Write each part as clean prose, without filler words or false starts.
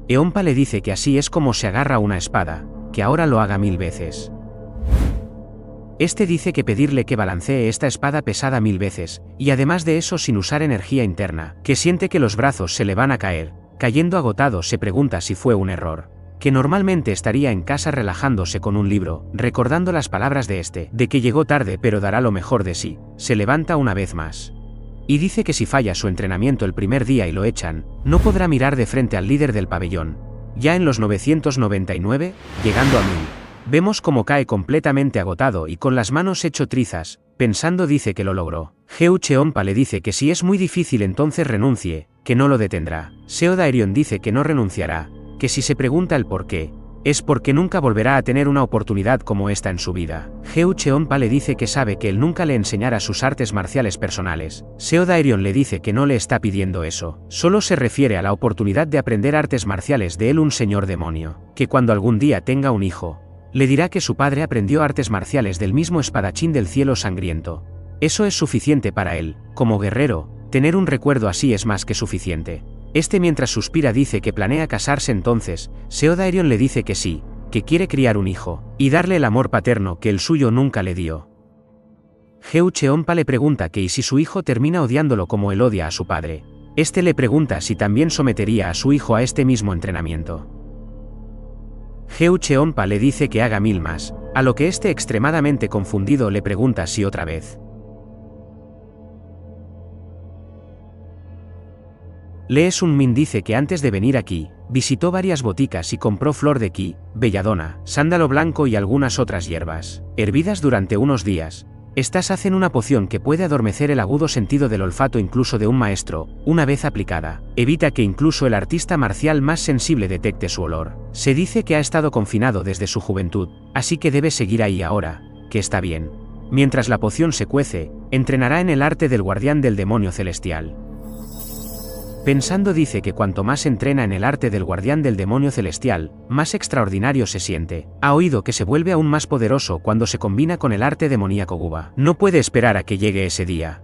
Eompa le dice que así es como se agarra una espada, que ahora lo haga 1000 veces. Este dice que pedirle que balancee esta espada pesada 1000 veces, y además de eso sin usar energía interna, que siente que los brazos se le van a caer, cayendo agotado se pregunta si fue un error. Que normalmente estaría en casa relajándose con un libro, recordando las palabras de este, de que llegó tarde pero dará lo mejor de sí, se levanta una vez más. Y dice que si falla su entrenamiento el primer día y lo echan, no podrá mirar de frente al líder del pabellón. Ya en los 999, llegando a 1000. Vemos cómo cae completamente agotado y con las manos hecho trizas, pensando dice que lo logró. Eompa le dice que si es muy difícil entonces renuncie, que no lo detendrá. Seo Daerion dice que no renunciará, que si se pregunta el por qué, es porque nunca volverá a tener una oportunidad como esta en su vida. Eompa le dice que sabe que él nunca le enseñará sus artes marciales personales. Seo Daerion le dice que no le está pidiendo eso, solo se refiere a la oportunidad de aprender artes marciales de él un señor demonio, que cuando algún día tenga un hijo, le dirá que su padre aprendió artes marciales del mismo espadachín del cielo sangriento. Eso es suficiente para él, como guerrero, tener un recuerdo así es más que suficiente. Mientras suspira dice que planea casarse entonces, Seo Daerion le dice que sí, que quiere criar un hijo, y darle el amor paterno que el suyo nunca le dio. Eompa le pregunta que y si su hijo termina odiándolo como él odia a su padre. Le pregunta si también sometería a su hijo a este mismo entrenamiento. Eompa le dice que haga 1000 más, a lo que extremadamente confundido le pregunta si otra vez. Lee Sun-min dice que antes de venir aquí, visitó varias boticas y compró flor de ki, belladona, sándalo blanco y algunas otras hierbas, hervidas durante unos días. Estas hacen una poción que puede adormecer el agudo sentido del olfato incluso de un maestro, una vez aplicada, evita que incluso el artista marcial más sensible detecte su olor. Se dice que ha estado confinado desde su juventud, así que debe seguir ahí ahora, que está bien. Mientras la poción se cuece, entrenará en el arte del guardián del demonio celestial. Pensando dice que cuanto más entrena en el arte del guardián del demonio celestial, más extraordinario se siente. Ha oído que se vuelve aún más poderoso cuando se combina con el arte demoníaco Guba. No puede esperar a que llegue ese día.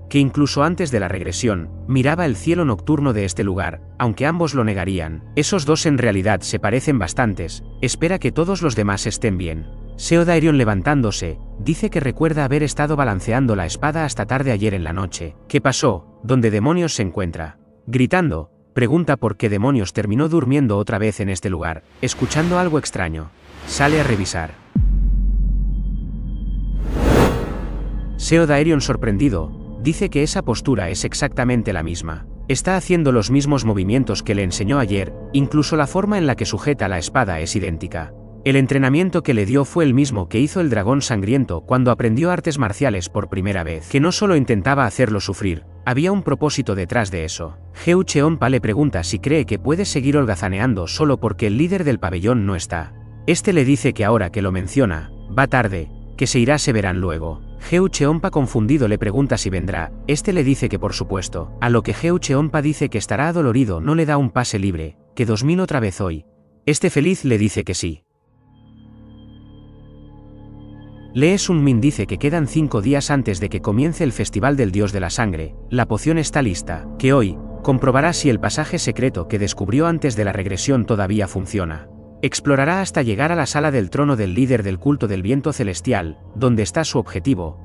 Que incluso antes de la regresión, miraba el cielo nocturno de este lugar, aunque ambos lo negarían. Esos dos en realidad se parecen bastantes, espera que todos los demás estén bien. Seo Daerion levantándose, dice que recuerda haber estado balanceando la espada hasta tarde ayer en la noche. ¿Qué pasó? ¿Dónde demonios se encuentra? Gritando, pregunta por qué demonios terminó durmiendo otra vez en este lugar, escuchando algo extraño. Sale a revisar. Seo Daerion sorprendido, dice que esa postura es exactamente la misma. Está haciendo los mismos movimientos que le enseñó ayer, incluso la forma en la que sujeta la espada es idéntica. El entrenamiento que le dio fue el mismo que hizo el dragón sangriento cuando aprendió artes marciales por primera vez. Que no solo intentaba hacerlo sufrir, había un propósito detrás de eso. Eompa le pregunta si cree que puede seguir holgazaneando solo porque el líder del pabellón no está. Le dice que ahora que lo menciona, va tarde, que se irá se verán luego. Eompa confundido le pregunta si vendrá, le dice que por supuesto, a lo que Eompa dice que estará adolorido no le da un pase libre, que 2000 otra vez hoy. Feliz le dice que sí. Lee Sun-min dice que quedan 5 días antes de que comience el Festival del Dios de la Sangre, la poción está lista, que hoy, comprobará si el pasaje secreto que descubrió antes de la regresión todavía funciona. Explorará hasta llegar a la sala del trono del líder del culto del viento celestial, donde está su objetivo.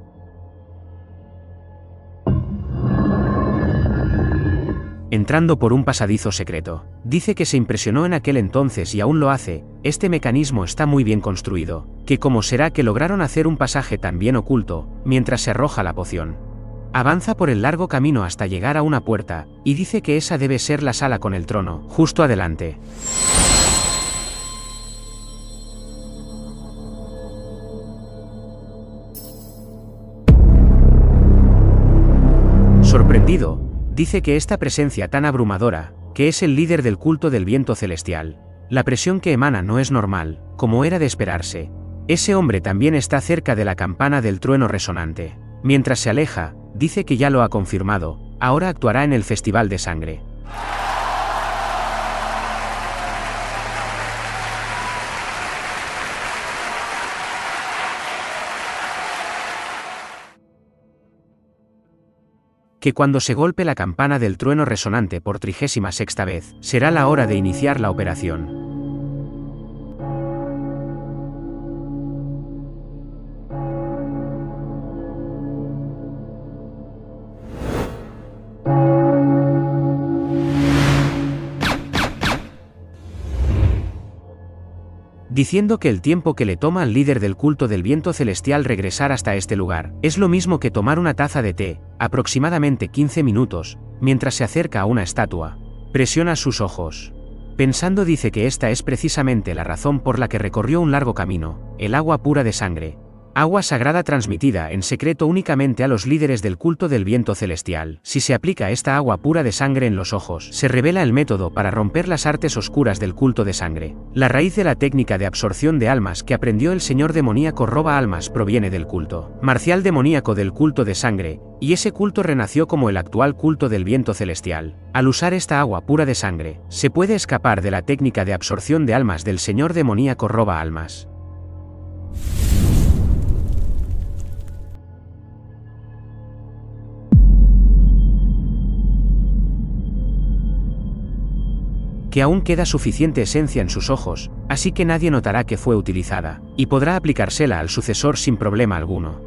Entrando por un pasadizo secreto. Dice que se impresionó en aquel entonces y aún lo hace, mecanismo está muy bien construido, que cómo será que lograron hacer un pasaje tan bien oculto, mientras se arroja la poción. Avanza por el largo camino hasta llegar a una puerta, y dice que esa debe ser la sala con el trono, justo adelante. Sorprendido, dice que esta presencia tan abrumadora, que es el líder del culto del viento celestial. La presión que emana no es normal, como era de esperarse. Ese hombre también está cerca de la campana del trueno resonante. Mientras se aleja, dice que ya lo ha confirmado, ahora actuará en el Festival de Sangre. que cuando se golpe la campana del trueno resonante por 36ª vez, será la hora de iniciar la operación. Diciendo que el tiempo que le toma al líder del culto del viento celestial regresar hasta este lugar, es lo mismo que tomar una taza de té, aproximadamente 15 minutos, mientras se acerca a una estatua. Presiona sus ojos. Pensando dice que esta es precisamente la razón por la que recorrió un largo camino, el agua pura de sangre. Agua sagrada transmitida en secreto únicamente a los líderes del culto del viento celestial. Si se aplica esta agua pura de sangre en los ojos, se revela el método para romper las artes oscuras del culto de sangre. La raíz de la técnica de absorción de almas que aprendió el señor demoníaco roba almas proviene del culto marcial demoníaco del culto de sangre, y ese culto renació como el actual culto del viento celestial. Al usar esta agua pura de sangre, se puede escapar de la técnica de absorción de almas del señor demoníaco roba almas. Que aún queda suficiente esencia en sus ojos, así que nadie notará que fue utilizada, y podrá aplicársela al sucesor sin problema alguno.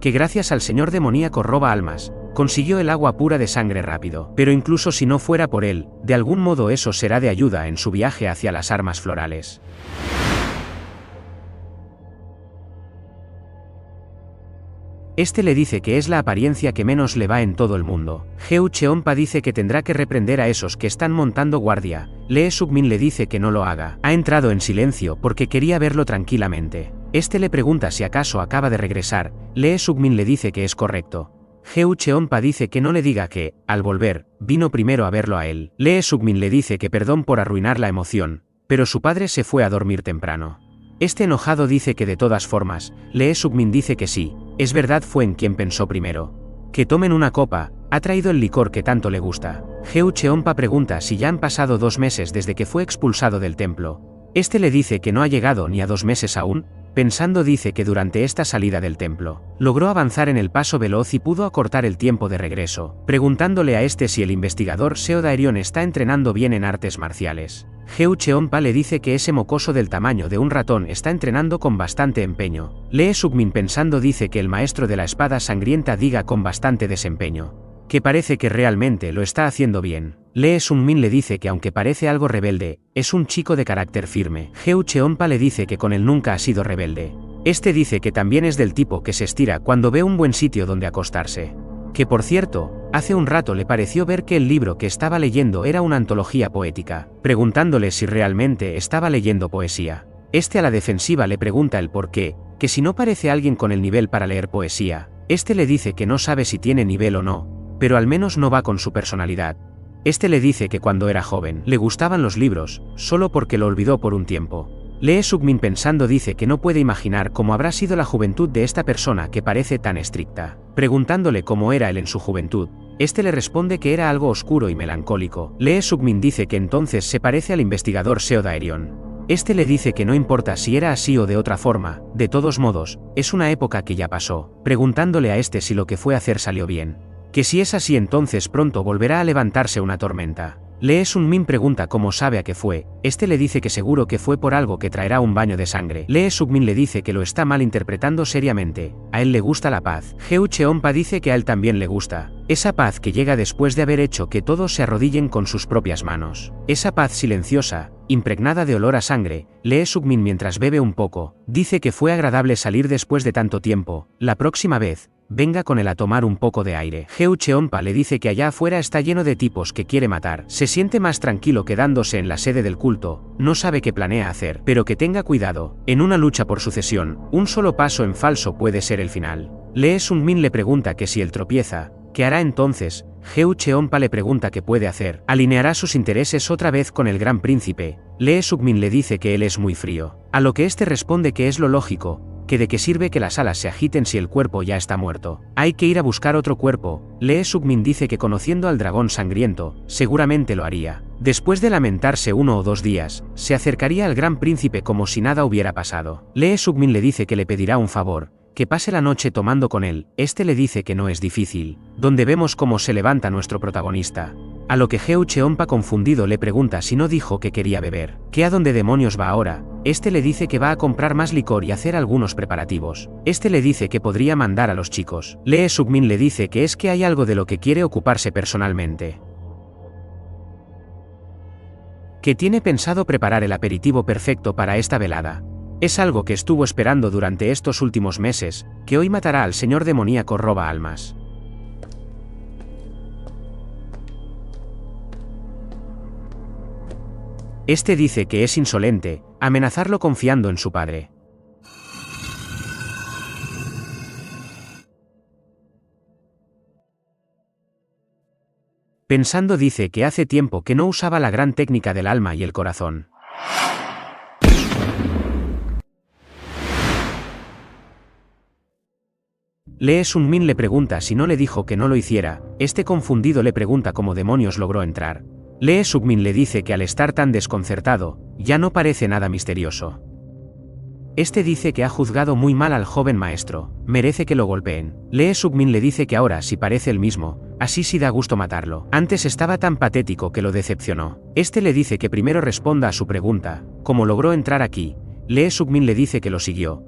Que gracias al señor demoníaco roba almas, consiguió el agua pura de sangre rápido, pero incluso si no fuera por él, de algún modo eso será de ayuda en su viaje hacia las armas florales. Este le dice que es la apariencia que menos le va en todo el mundo. Heu Cheonpa dice que tendrá que reprender a esos que están montando guardia. Lee Sukmin le dice que no lo haga. Ha entrado en silencio porque quería verlo tranquilamente. Este le pregunta si acaso acaba de regresar. Lee Sukmin le dice que es correcto. Heu Cheonpa dice que no le diga que, al volver, vino primero a verlo a él. Lee Sukmin le dice que perdón por arruinar la emoción, pero su padre se fue a dormir temprano. Este enojado dice que de todas formas, Lee Sukmin dice que sí, es verdad fue en quien pensó primero. Que tomen una copa, ha traído el licor que tanto le gusta. Heu Cheonpa pregunta si ya han pasado 2 meses desde que fue expulsado del templo. Este le dice que no ha llegado ni a 2 meses aún, pensando dice que durante esta salida del templo, logró avanzar en el paso veloz y pudo acortar el tiempo de regreso, preguntándole a este si el investigador Seo Daerion está entrenando bien en artes marciales. Heu Cheonpa le dice que ese mocoso del tamaño de un ratón está entrenando con bastante empeño. Lee Sukmin pensando dice que el maestro de la espada sangrienta diga con bastante desempeño, que parece que realmente lo está haciendo bien. Lee Sukmin le dice que aunque parece algo rebelde, es un chico de carácter firme. Heu Cheonpa le dice que con él nunca ha sido rebelde. Este dice que también es del tipo que se estira cuando ve un buen sitio donde acostarse. Que por cierto, hace un rato le pareció ver que el libro que estaba leyendo era una antología poética, preguntándole si realmente estaba leyendo poesía. Este a la defensiva le pregunta el por qué, que si no parece alguien con el nivel para leer poesía. Este le dice que no sabe si tiene nivel o no, pero al menos no va con su personalidad. Este le dice que cuando era joven le gustaban los libros, solo porque lo olvidó por un tiempo. Lee Sukmin pensando dice que no puede imaginar cómo habrá sido la juventud de esta persona que parece tan estricta. Preguntándole cómo era él en su juventud, este le responde que era algo oscuro y melancólico. Lee Sukmin dice que entonces se parece al investigador Seo Daerion. Este le dice que no importa si era así o de otra forma, de todos modos, es una época que ya pasó, preguntándole a este si lo que fue a hacer salió bien. Que si es así entonces pronto volverá a levantarse una tormenta. Lee Sukmin pregunta cómo sabe a qué fue, este le dice que seguro que fue por algo que traerá un baño de sangre. Lee Sukmin le dice que lo está malinterpretando seriamente, a él le gusta la paz. Heu Cheonpa dice que a él también le gusta, esa paz que llega después de haber hecho que todos se arrodillen con sus propias manos. Esa paz silenciosa, impregnada de olor a sangre. Lee Sukmin mientras bebe un poco, dice que fue agradable salir después de tanto tiempo, la próxima vez, venga con él a tomar un poco de aire. Heu Cheonpa le dice que allá afuera está lleno de tipos que quiere matar. Se siente más tranquilo quedándose en la sede del culto, no sabe qué planea hacer, pero que tenga cuidado, en una lucha por sucesión, un solo paso en falso puede ser el final. Lee Sukmin le pregunta que si él tropieza, ¿qué hará entonces? Heu Cheonpa le pregunta qué puede hacer. Alineará sus intereses otra vez con el gran príncipe. Lee Sukmin le dice que él es muy frío, a lo que este responde que es lo lógico, que de qué sirve que las alas se agiten si el cuerpo ya está muerto. Hay que ir a buscar otro cuerpo. Lee Sukmin dice que conociendo al dragón sangriento, seguramente lo haría. Después de lamentarse 1 o 2 días, se acercaría al gran príncipe como si nada hubiera pasado. Lee Sukmin le dice que le pedirá un favor, que pase la noche tomando con él. Este le dice que no es difícil, donde vemos cómo se levanta nuestro protagonista. A lo que Heu Cheonpa confundido le pregunta si no dijo que quería beber, que a dónde demonios va ahora. Este le dice que va a comprar más licor y hacer algunos preparativos. Este le dice que podría mandar a los chicos. Lee Suk-min le dice que es que hay algo de lo que quiere ocuparse personalmente. Que tiene pensado preparar el aperitivo perfecto para esta velada. Es algo que estuvo esperando durante estos últimos meses, que hoy matará al señor demoníaco roba almas. Este dice que es insolente, amenazarlo confiando en su padre. Pensando dice que hace tiempo que no usaba la gran técnica del alma y el corazón. Lee Sun-min le pregunta si no le dijo que no lo hiciera. Este confundido le pregunta cómo demonios logró entrar. Lee Suk-min le dice que al estar tan desconcertado, ya no parece nada misterioso. Este dice que ha juzgado muy mal al joven maestro, merece que lo golpeen. Lee Suk-min le dice que ahora sí parece el mismo, así sí da gusto matarlo. Antes estaba tan patético que lo decepcionó. Este le dice que primero responda a su pregunta, ¿cómo logró entrar aquí? Lee Suk-min le dice que lo siguió.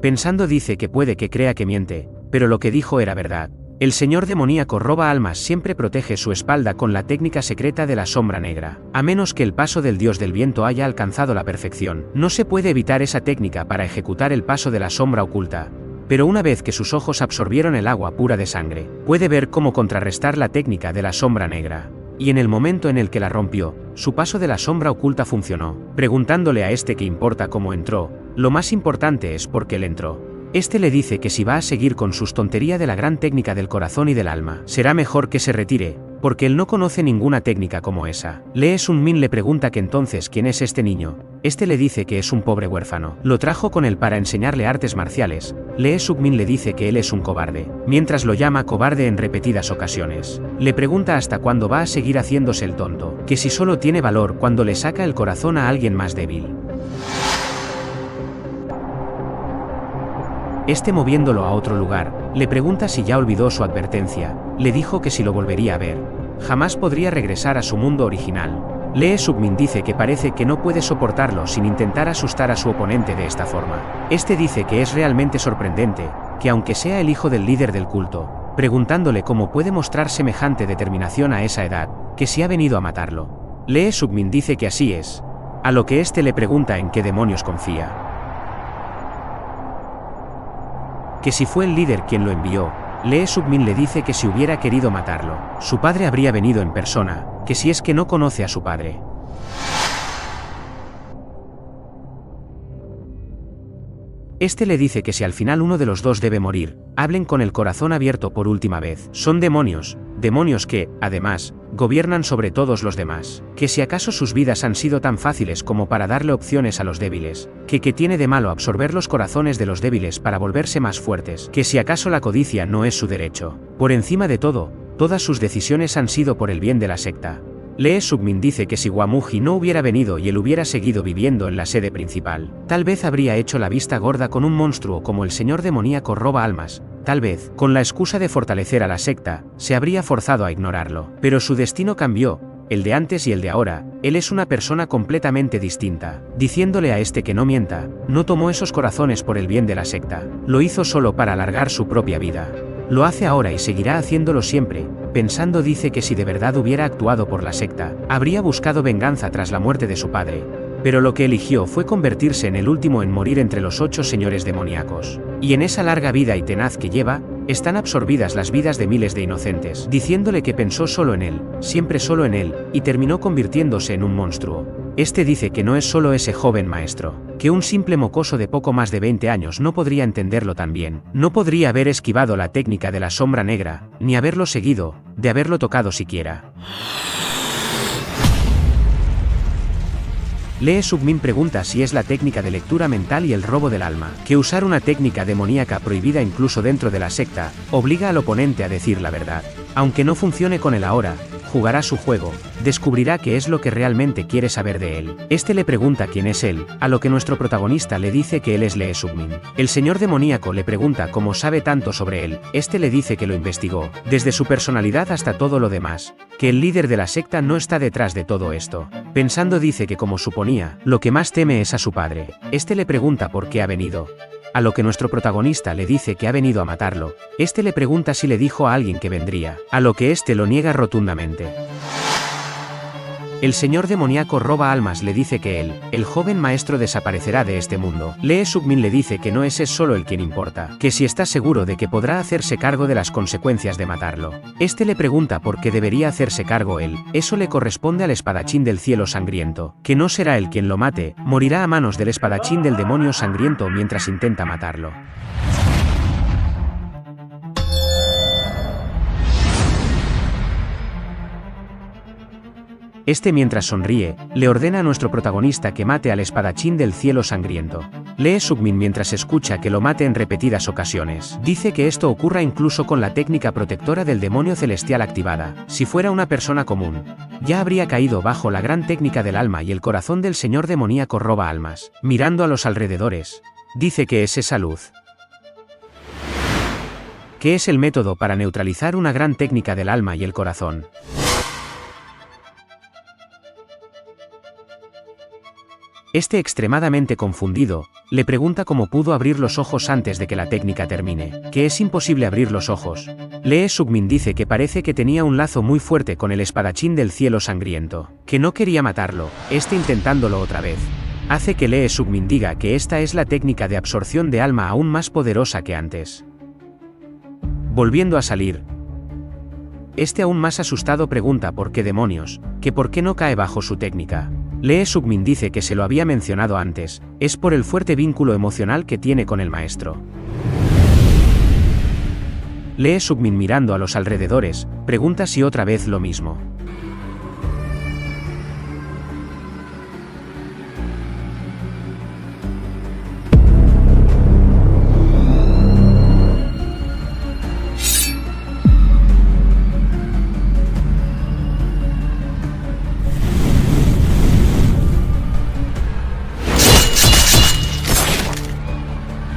Pensando dice que puede que crea que miente, pero lo que dijo era verdad. El señor demoníaco roba almas siempre protege su espalda con la técnica secreta de la sombra negra. A menos que el paso del dios del viento haya alcanzado la perfección, no se puede evitar esa técnica para ejecutar el paso de la sombra oculta. Pero una vez que sus ojos absorbieron el agua pura de sangre, puede ver cómo contrarrestar la técnica de la sombra negra. Y en el momento en el que la rompió, su paso de la sombra oculta funcionó. Preguntándole a este que importa cómo entró, lo más importante es por qué él entró. Este le dice que si va a seguir con sus tonterías de la gran técnica del corazón y del alma, será mejor que se retire, porque él no conoce ninguna técnica como esa. Lee Sun-min le pregunta que entonces quién es este niño. Este le dice que es un pobre huérfano. Lo trajo con él para enseñarle artes marciales. Lee Suk-min le dice que él es un cobarde, mientras lo llama cobarde en repetidas ocasiones. Le pregunta hasta cuándo va a seguir haciéndose el tonto, que si solo tiene valor cuando le saca el corazón a alguien más débil. Este moviéndolo a otro lugar, le pregunta si ya olvidó su advertencia. Le dijo que si lo volvería a ver, jamás podría regresar a su mundo original. Lee Suk-min dice que parece que no puede soportarlo sin intentar asustar a su oponente de esta forma. Este dice que es realmente sorprendente, que aunque sea el hijo del líder del culto, preguntándole cómo puede mostrar semejante determinación a esa edad, que si ha venido a matarlo. Lee Suk-min dice que así es, a lo que este le pregunta en qué demonios confía. Que si fue el líder quien lo envió. Lee Suk-min le dice que si hubiera querido matarlo, su padre habría venido en persona, que si es que no conoce a su padre. Este le dice que si al final uno de los dos debe morir, hablen con el corazón abierto por última vez. Son demonios que, además, gobiernan sobre todos los demás. Que si acaso sus vidas han sido tan fáciles como para darle opciones a los débiles, que tiene de malo absorber los corazones de los débiles para volverse más fuertes. Que si acaso la codicia no es su derecho. Por encima de todo, todas sus decisiones han sido por el bien de la secta. Lee Suk-min dice que si Wamuji no hubiera venido y él hubiera seguido viviendo en la sede principal, tal vez habría hecho la vista gorda con un monstruo como el señor demoníaco roba almas. Tal vez, con la excusa de fortalecer a la secta, se habría forzado a ignorarlo. Pero su destino cambió, el de antes y el de ahora. Él es una persona completamente distinta. Diciéndole a este que no mienta, no tomó esos corazones por el bien de la secta. Lo hizo solo para alargar su propia vida. Lo hace ahora y seguirá haciéndolo siempre. Pensando dice que si de verdad hubiera actuado por la secta, habría buscado venganza tras la muerte de su padre. Pero lo que eligió fue convertirse en el último en morir entre los 8 señores demoníacos. Y en esa larga vida y tenaz que lleva, están absorbidas las vidas de miles de inocentes. Diciéndole que pensó solo en él, siempre solo en él, y terminó convirtiéndose en un monstruo. Este dice que no es solo ese joven maestro, que un simple mocoso de poco más de 20 años no podría entenderlo tan bien. No podría haber esquivado la técnica de la sombra negra, ni haberlo seguido, de haberlo tocado siquiera. Lee Suk-min pregunta si es la técnica de lectura mental y el robo del alma, que usar una técnica demoníaca prohibida incluso dentro de la secta, obliga al oponente a decir la verdad. Aunque no funcione con él ahora, jugará su juego, descubrirá qué es lo que realmente quiere saber de él. Este le pregunta quién es él, a lo que nuestro protagonista le dice que él es Lee Suk-min. El señor demoníaco le pregunta cómo sabe tanto sobre él, este le dice que lo investigó, desde su personalidad hasta todo lo demás, que el líder de la secta no está detrás de todo esto. Pensando dice que como suponía, lo que más teme es a su padre. Este le pregunta por qué ha venido. A lo que nuestro protagonista le dice que ha venido a matarlo. Este le pregunta si le dijo a alguien que vendría, a lo que este lo niega rotundamente. El señor demoníaco roba almas le dice que él, el joven maestro, desaparecerá de este mundo. Lee Suk-min le dice que no es solo el quien importa, que si está seguro de que podrá hacerse cargo de las consecuencias de matarlo. Este le pregunta por qué debería hacerse cargo él. Eso le corresponde al espadachín del cielo sangriento, que no será él quien lo mate, morirá a manos del espadachín del demonio sangriento mientras intenta matarlo. Este, mientras sonríe, le ordena a nuestro protagonista que mate al espadachín del cielo sangriento. Lee Suk-min, mientras escucha que lo mate en repetidas ocasiones, dice que esto ocurra incluso con la técnica protectora del demonio celestial activada. Si fuera una persona común, ya habría caído bajo la gran técnica del alma y el corazón del señor demoníaco roba almas. Mirando a los alrededores, dice que es esa luz, que es el método para neutralizar una gran técnica del alma y el corazón. Este, extremadamente confundido, le pregunta cómo pudo abrir los ojos antes de que la técnica termine, que es imposible abrir los ojos. Lee Suk-min dice que parece que tenía un lazo muy fuerte con el espadachín del cielo sangriento, que no quería matarlo, este intentándolo otra vez. Hace que Lee Suk-min diga que esta es la técnica de absorción de alma aún más poderosa que antes. Volviendo a salir, este, aún más asustado, pregunta por qué demonios, que por qué no cae bajo su técnica. Lee Suk-min dice que se lo había mencionado antes, es por el fuerte vínculo emocional que tiene con el maestro. Lee Suk-min, mirando a los alrededores, pregunta si otra vez lo mismo.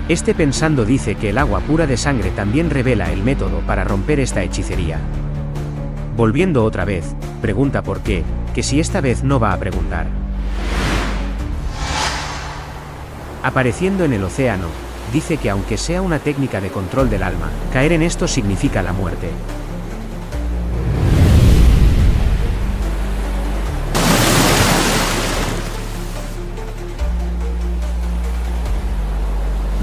Este, pensando, dice que el agua pura de sangre también revela el método para romper esta hechicería. Volviendo otra vez, pregunta por qué, que si esta vez no va a preguntar. Apareciendo en el océano, dice que aunque sea una técnica de control del alma, caer en esto significa la muerte.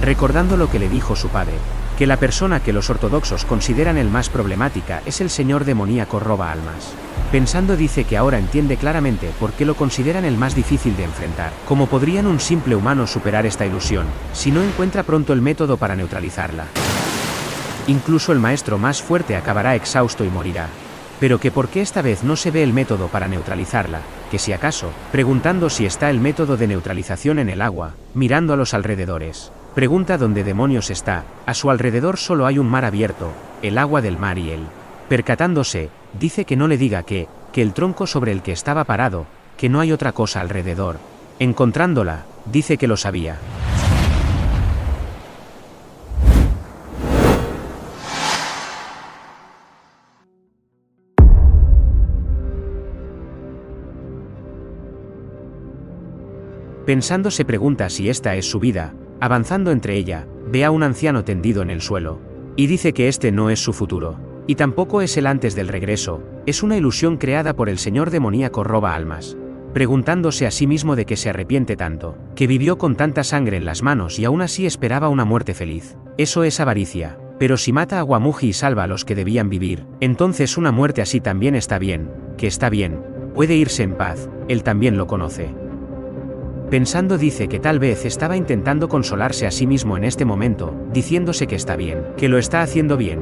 Recordando lo que le dijo su padre, que la persona que los ortodoxos consideran el más problemática es el señor demoníaco roba almas. Pensando, dice que ahora entiende claramente por qué lo consideran el más difícil de enfrentar. ¿Cómo podrían un simple humano superar esta ilusión, si no encuentra pronto el método para neutralizarla? Incluso el maestro más fuerte acabará exhausto y morirá. Pero que por qué esta vez no se ve el método para neutralizarla, que si acaso, preguntando si está el método de neutralización en el agua, mirando a los alrededores. Pregunta dónde demonios está, a su alrededor solo hay un mar abierto, el agua del mar y él. Percatándose, dice que no le diga que el tronco sobre el que estaba parado, que no hay otra cosa alrededor. Encontrándola, dice que lo sabía. Pensando, se pregunta si esta es su vida. Avanzando entre ella, ve a un anciano tendido en el suelo, y dice que este no es su futuro, y tampoco es el antes del regreso, es una ilusión creada por el señor demoníaco roba almas. Preguntándose a sí mismo de qué se arrepiente tanto, que vivió con tanta sangre en las manos y aún así esperaba una muerte feliz. Eso es avaricia, pero si mata a Guamuji y salva a los que debían vivir, entonces una muerte así también está bien, que está bien, puede irse en paz, él también lo conoce. Pensando, dice que tal vez estaba intentando consolarse a sí mismo en este momento, diciéndose que está bien, que lo está haciendo bien.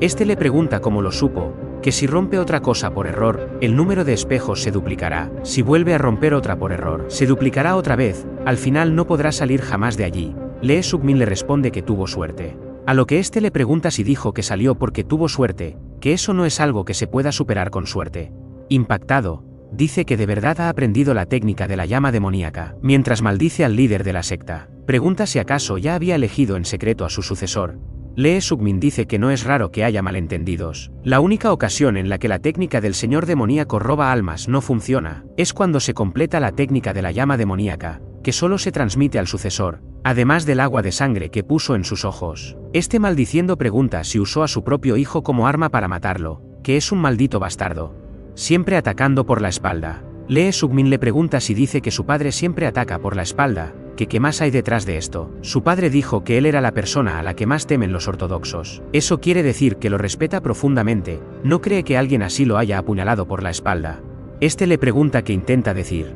Este le pregunta cómo lo supo, que si rompe otra cosa por error, el número de espejos se duplicará, si vuelve a romper otra por error, se duplicará otra vez, al final no podrá salir jamás de allí. Lee Suk-min le responde que tuvo suerte. A lo que este le pregunta si dijo que salió porque tuvo suerte, que eso no es algo que se pueda superar con suerte. Impactado, dice que de verdad ha aprendido la técnica de la llama demoníaca, mientras maldice al líder de la secta. Pregunta si acaso ya había elegido en secreto a su sucesor. Lee Suk-min dice que no es raro que haya malentendidos. La única ocasión en la que la técnica del señor demoníaco roba almas no funciona, es cuando se completa la técnica de la llama demoníaca, que solo se transmite al sucesor, además del agua de sangre que puso en sus ojos. Este maldiciendo pregunta si usó a su propio hijo como arma para matarlo, que es un maldito bastardo. Siempre atacando por la espalda. Lee Suk-min le pregunta si dice que su padre siempre ataca por la espalda, que qué más hay detrás de esto. Su padre dijo que él era la persona a la que más temen los ortodoxos. Eso quiere decir que lo respeta profundamente, no cree que alguien así lo haya apuñalado por la espalda. Este le pregunta qué intenta decir.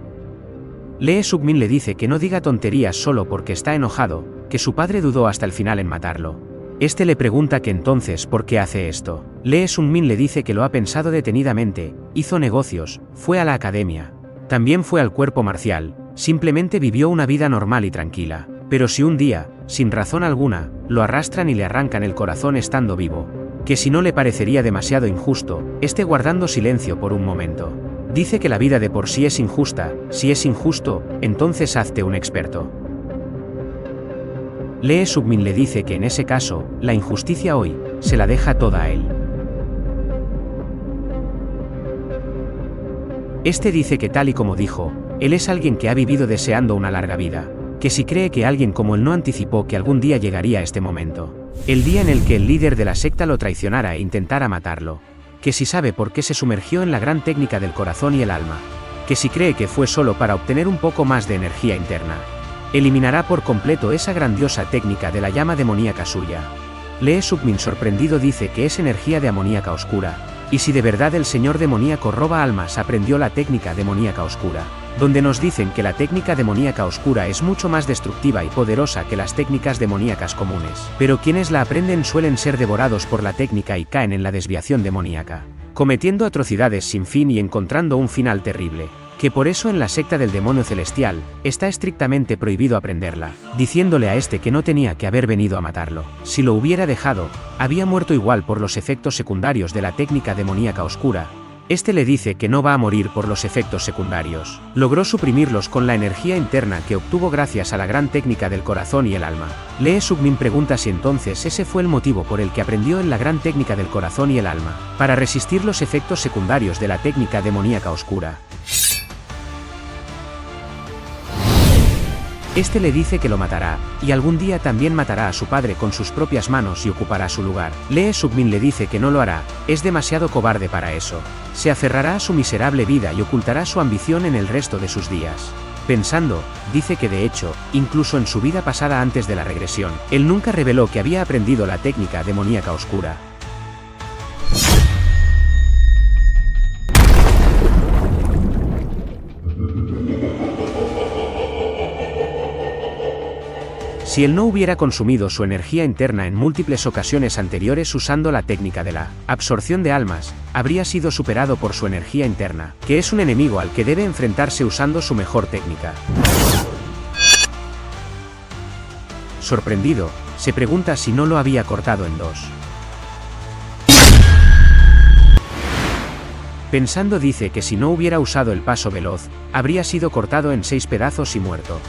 Lee Suk-min le dice que no diga tonterías solo porque está enojado, que su padre dudó hasta el final en matarlo. Este le pregunta que entonces por qué hace esto. Lee Suk-min le dice que lo ha pensado detenidamente, hizo negocios, fue a la academia. También fue al cuerpo marcial, simplemente vivió una vida normal y tranquila. Pero si un día, sin razón alguna, lo arrastran y le arrancan el corazón estando vivo, que si no le parecería demasiado injusto, esté guardando silencio por un momento. Dice que la vida de por sí es injusta, si es injusto, entonces hazte un experto. Lee Suk-min le dice que en ese caso, la injusticia hoy, se la deja toda a él. Este dice que tal y como dijo, él es alguien que ha vivido deseando una larga vida, que si cree que alguien como él no anticipó que algún día llegaría este momento, el día en el que el líder de la secta lo traicionara e intentara matarlo, que si sabe por qué se sumergió en la gran técnica del corazón y el alma, que si cree que fue solo para obtener un poco más de energía interna, eliminará por completo esa grandiosa técnica de la llama demoníaca suya. Lee Suk-min sorprendido dice que es energía de amoníaca oscura, y si de verdad el señor demoníaco roba almas aprendió la técnica demoníaca oscura, donde nos dicen que la técnica demoníaca oscura es mucho más destructiva y poderosa que las técnicas demoníacas comunes, pero quienes la aprenden suelen ser devorados por la técnica y caen en la desviación demoníaca, cometiendo atrocidades sin fin y encontrando un final terrible, que por eso en la secta del demonio celestial, está estrictamente prohibido aprenderla, diciéndole a este que no tenía que haber venido a matarlo. Si lo hubiera dejado, había muerto igual por los efectos secundarios de la técnica demoníaca oscura. Este le dice que no va a morir por los efectos secundarios. Logró suprimirlos con la energía interna que obtuvo gracias a la gran técnica del corazón y el alma. Lee Suk-min pregunta si entonces ese fue el motivo por el que aprendió en la gran técnica del corazón y el alma, para resistir los efectos secundarios de la técnica demoníaca oscura. Este le dice que lo matará, y algún día también matará a su padre con sus propias manos y ocupará su lugar. Lee Suk-min le dice que no lo hará, es demasiado cobarde para eso. Se aferrará a su miserable vida y ocultará su ambición en el resto de sus días. Pensando, dice que de hecho, incluso en su vida pasada antes de la regresión, él nunca reveló que había aprendido la técnica demoníaca oscura. Si él no hubiera consumido su energía interna en múltiples ocasiones anteriores usando la técnica de la absorción de almas, habría sido superado por su energía interna, que es un enemigo al que debe enfrentarse usando su mejor técnica. Sorprendido, se pregunta si no lo había cortado en dos. Pensando dice que si no hubiera usado el paso veloz, habría sido cortado en 6 pedazos y muerto.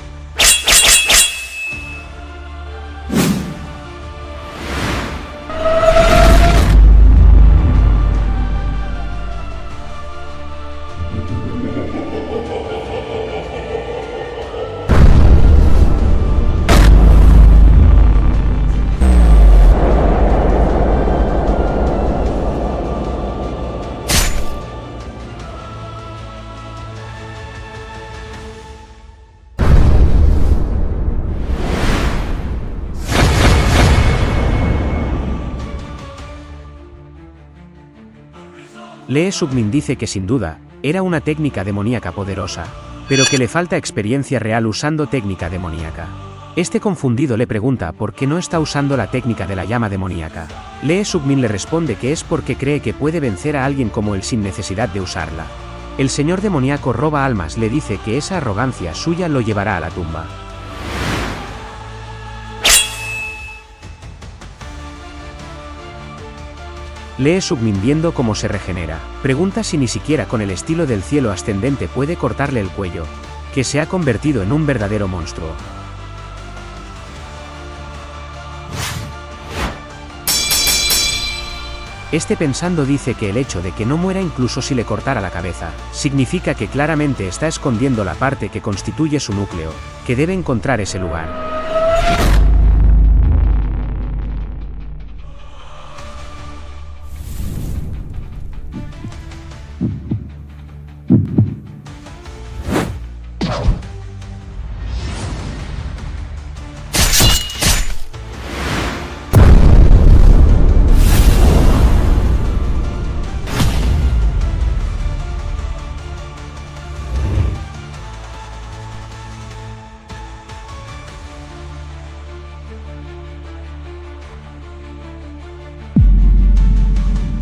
Lee Suk-min dice que sin duda, era una técnica demoníaca poderosa, pero que le falta experiencia real usando técnica demoníaca. Este confundido le pregunta por qué no está usando la técnica de la llama demoníaca. Lee Suk-min le responde que es porque cree que puede vencer a alguien como él sin necesidad de usarla. El señor demoníaco roba almas le dice que esa arrogancia suya lo llevará a la tumba. Lee Sugmin viendo cómo se regenera. Pregunta si ni siquiera con el estilo del cielo ascendente puede cortarle el cuello, que se ha convertido en un verdadero monstruo. Este pensando dice que el hecho de que no muera incluso si le cortara la cabeza, significa que claramente está escondiendo la parte que constituye su núcleo, que debe encontrar ese lugar.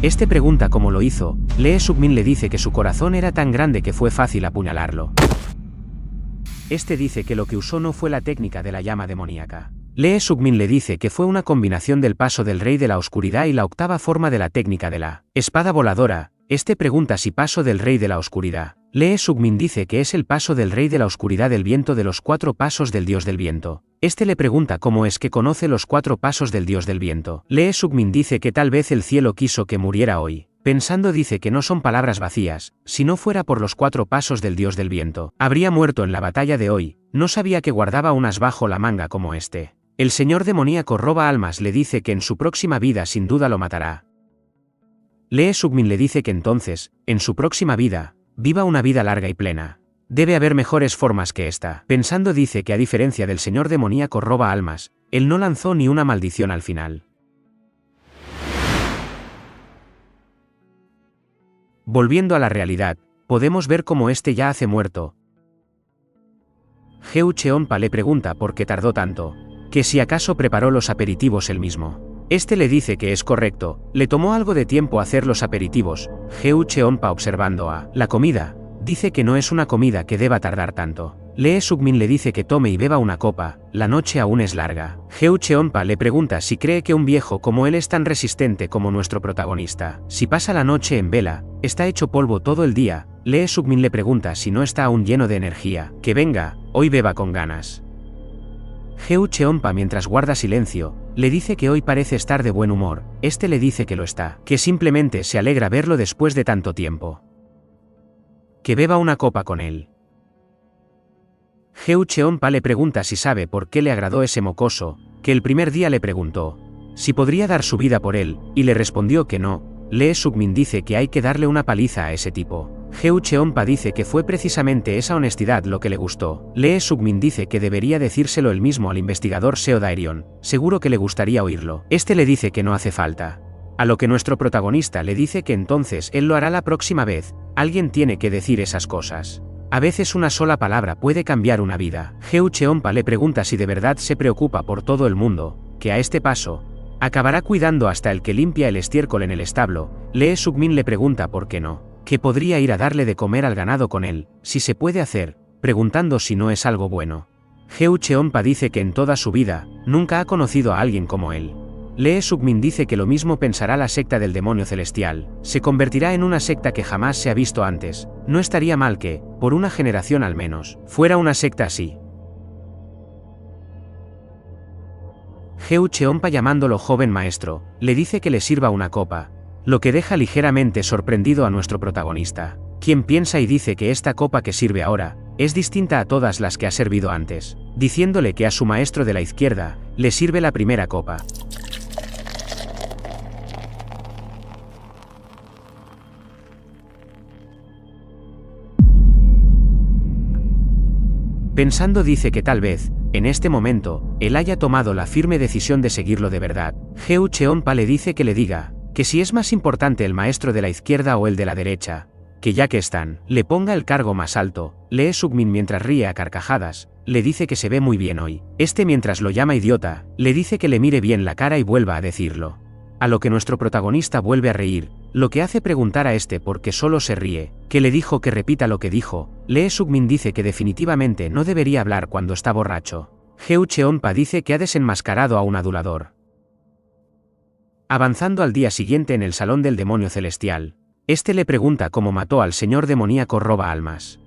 Este pregunta cómo lo hizo. Lee Sugmin le dice que su corazón era tan grande que fue fácil apuñalarlo. Este dice que lo que usó no fue la técnica de la llama demoníaca. Lee Sugmin le dice que fue una combinación del paso del rey de la oscuridad y la octava forma de la técnica de la espada voladora. Este pregunta si paso del rey de la oscuridad. Lee Sugmin dice que es el paso del rey de la oscuridad del viento de los 4 pasos del dios del viento. Este le pregunta cómo es que conoce los 4 pasos del dios del viento. Lee Sugmin dice que tal vez el cielo quiso que muriera hoy. Pensando dice que no son palabras vacías, si no fuera por los 4 pasos del dios del viento, habría muerto en la batalla de hoy. No sabía que guardaba un as bajo la manga como este. El señor demoníaco roba almas le dice que en su próxima vida sin duda lo matará. Lee Sugmin le dice que entonces, en su próxima vida, viva una vida larga y plena. Debe haber mejores formas que esta. Pensando dice que a diferencia del señor demoníaco roba almas, él no lanzó ni una maldición al final. Volviendo a la realidad, podemos ver cómo este ya hace muerto. Heu Cheonpa le pregunta por qué tardó tanto, que si acaso preparó los aperitivos él mismo. Este le dice que es correcto, le tomó algo de tiempo hacer los aperitivos. Heu Cheonpa observando a la comida, dice que no es una comida que deba tardar tanto. Lee Sugmin le dice que tome y beba una copa, la noche aún es larga. Heu Cheonpa le pregunta si cree que un viejo como él es tan resistente como nuestro protagonista. Si pasa la noche en vela, está hecho polvo todo el día. Lee Sugmin le pregunta si no está aún lleno de energía. Que venga, hoy beba con ganas. Heu Cheonpa mientras guarda silencio, le dice que hoy parece estar de buen humor. Este le dice que lo está, que simplemente se alegra verlo después de tanto tiempo. Que beba una copa con él. Heu Cheonpa le pregunta si sabe por qué le agradó ese mocoso, que el primer día le preguntó si podría dar su vida por él, y le respondió que no. Lee Sugmin dice que hay que darle una paliza a ese tipo. Heu Cheonpa dice que fue precisamente esa honestidad lo que le gustó. Lee Sugmin dice que debería decírselo él mismo al investigador Seo Dairion, seguro que le gustaría oírlo. Este le dice que no hace falta. A lo que nuestro protagonista le dice que entonces él lo hará la próxima vez. Alguien tiene que decir esas cosas. A veces una sola palabra puede cambiar una vida. Heu Cheonpa le pregunta si de verdad se preocupa por todo el mundo, que a este paso acabará cuidando hasta el que limpia el estiércol en el establo. Lee Sugmin le pregunta por qué no, que podría ir a darle de comer al ganado con él, si se puede hacer, preguntando si no es algo bueno. Heu Cheonpa dice que en toda su vida, nunca ha conocido a alguien como él. Lee Sugmin dice que lo mismo pensará la secta del demonio celestial, se convertirá en una secta que jamás se ha visto antes. No estaría mal que, por una generación al menos, fuera una secta así. Heu Cheonpa llamándolo joven maestro, le dice que le sirva una copa, lo que deja ligeramente sorprendido a nuestro protagonista, quien piensa y dice que esta copa que sirve ahora, es distinta a todas las que ha servido antes, diciéndole que a su maestro de la izquierda, le sirve la primera copa. Pensando dice que tal vez, en este momento, él haya tomado la firme decisión de seguirlo de verdad. Heu Cheonpa le dice que le diga, que si es más importante el maestro de la izquierda o el de la derecha, que ya que están, le ponga el cargo más alto. Lee Sugmin mientras ríe a carcajadas, le dice que se ve muy bien hoy. Este mientras lo llama idiota, le dice que le mire bien la cara y vuelva a decirlo. A lo que nuestro protagonista vuelve a reír, lo que hace preguntar a este por qué solo se ríe, que le dijo que repita lo que dijo. Lee Sugmin dice que definitivamente no debería hablar cuando está borracho. Heu Cheonpa dice que ha desenmascarado a un adulador. Avanzando al día siguiente en el salón del demonio celestial, este le pregunta cómo mató al señor demoníaco roba almas.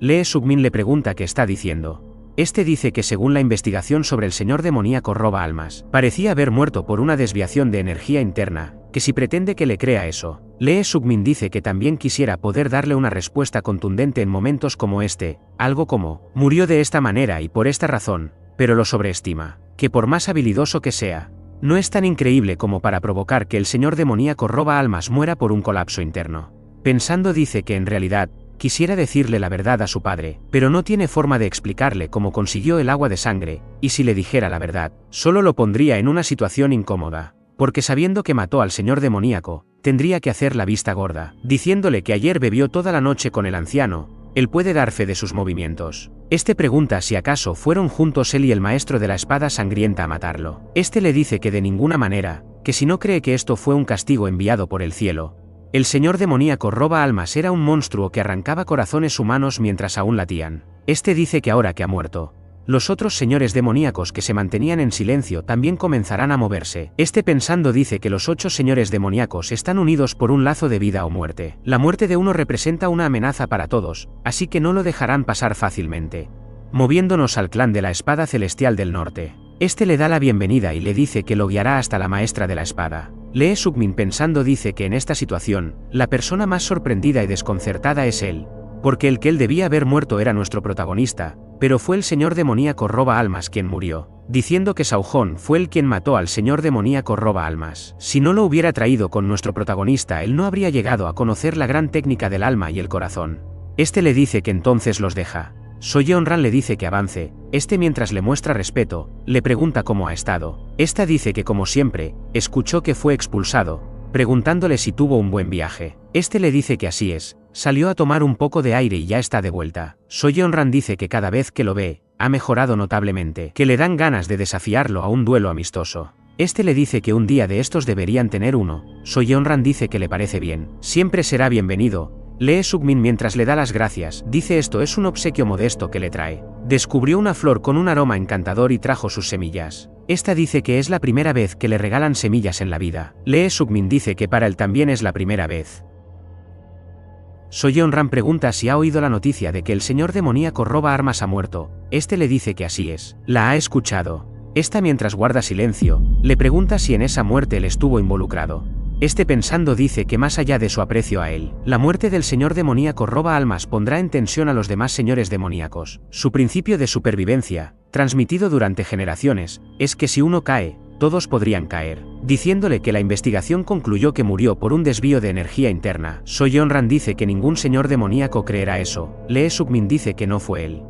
Lee Sugmin le pregunta qué está diciendo. Este dice que según la investigación sobre el señor demoníaco roba almas, parecía haber muerto por una desviación de energía interna, que si pretende que le crea eso. Lee Sugmin dice que también quisiera poder darle una respuesta contundente en momentos como este, algo como, murió de esta manera y por esta razón, pero lo sobreestima, que por más habilidoso que sea, no es tan increíble como para provocar que el señor demoníaco roba almas muera por un colapso interno. Pensando dice que en realidad, quisiera decirle la verdad a su padre, pero no tiene forma de explicarle cómo consiguió el agua de sangre, y si le dijera la verdad, solo lo pondría en una situación incómoda, porque sabiendo que mató al señor demoníaco, tendría que hacer la vista gorda, diciéndole que ayer bebió toda la noche con el anciano, él puede dar fe de sus movimientos. Este pregunta si acaso fueron juntos él y el maestro de la espada sangrienta a matarlo. Este le dice que de ninguna manera, que si no cree que esto fue un castigo enviado por el cielo. El señor demoníaco roba almas era un monstruo que arrancaba corazones humanos mientras aún latían. Este dice que ahora que ha muerto, los otros señores demoníacos que se mantenían en silencio también comenzarán a moverse. Este pensando dice que los 8 señores demoníacos están unidos por un lazo de vida o muerte. La muerte de uno representa una amenaza para todos, así que no lo dejarán pasar fácilmente. Moviéndonos al clan de la espada celestial del norte. Este le da la bienvenida y le dice que lo guiará hasta la maestra de la espada. Lee Sugmin pensando dice que en esta situación, la persona más sorprendida y desconcertada es él, porque el que él debía haber muerto era nuestro protagonista, pero fue el señor demoníaco roba almas quien murió, diciendo que Saujón fue el quien mató al señor demoníaco roba almas. Si no lo hubiera traído con nuestro protagonista él no habría llegado a conocer la gran técnica del alma y el corazón. Este le dice que entonces los deja. Soyeonran le dice que avance, este mientras le muestra respeto, le pregunta cómo ha estado. Esta dice que como siempre, escuchó que fue expulsado, preguntándole si tuvo un buen viaje. Este le dice que así es, salió a tomar un poco de aire y ya está de vuelta. Soyeonran dice que cada vez que lo ve, ha mejorado notablemente, que le dan ganas de desafiarlo a un duelo amistoso. Este le dice que un día de estos deberían tener uno. Soyeonran dice que le parece bien, siempre será bienvenido. Lee Sugmin mientras le da las gracias, dice esto es un obsequio modesto que le trae. Descubrió una flor con un aroma encantador y trajo sus semillas. Esta dice que es la primera vez que le regalan semillas en la vida. Lee Sugmin dice que para él también es la primera vez. Soyeonran pregunta si ha oído la noticia de que el señor demoníaco roba armas ha muerto. Este le dice que así es. La ha escuchado. Esta mientras guarda silencio, le pregunta si en esa muerte él estuvo involucrado. Este pensando dice que más allá de su aprecio a él, la muerte del señor demoníaco roba almas pondrá en tensión a los demás señores demoníacos. Su principio de supervivencia, transmitido durante generaciones, es que si uno cae, todos podrían caer. Diciéndole que la investigación concluyó que murió por un desvío de energía interna. Soyeonran dice que ningún señor demoníaco creerá eso. Lee Sugmin dice que no fue él.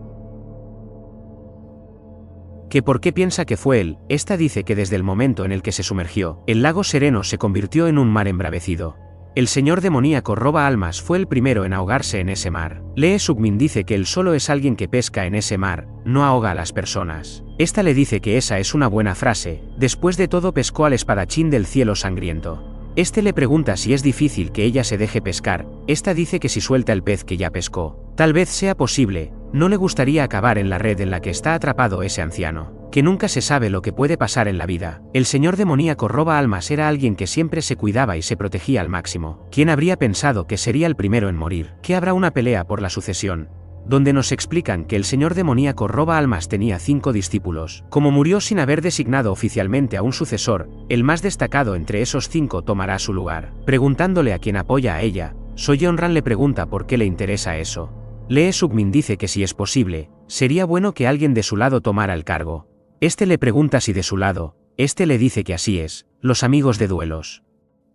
Que por qué piensa que fue él. Esta dice que desde el momento en el que se sumergió, el lago sereno se convirtió en un mar embravecido. El señor demoníaco roba almas fue el primero en ahogarse en ese mar. Lee Sugmin dice que él solo es alguien que pesca en ese mar, no ahoga a las personas. Esta le dice que esa es una buena frase, después de todo pescó al espadachín del cielo sangriento. Este le pregunta si es difícil que ella se deje pescar. Esta dice que si suelta el pez que ya pescó, tal vez sea posible. No le gustaría acabar en la red en la que está atrapado ese anciano, que nunca se sabe lo que puede pasar en la vida. El señor demoníaco roba almas era alguien que siempre se cuidaba y se protegía al máximo. ¿Quién habría pensado que sería el primero en morir? Que habrá una pelea por la sucesión, donde nos explican que el señor demoníaco roba almas tenía 5 discípulos. Como murió sin haber designado oficialmente a un sucesor, el más destacado entre esos 5 tomará su lugar. Preguntándole a quien apoya a ella, Soyeonran le pregunta por qué le interesa eso. Lee Sugmin dice que si es posible, sería bueno que alguien de su lado tomara el cargo. Este le pregunta si de su lado, este le dice que así es, los amigos de duelos.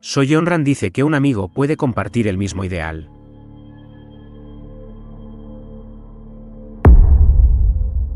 Soyeonran dice que un amigo puede compartir el mismo ideal.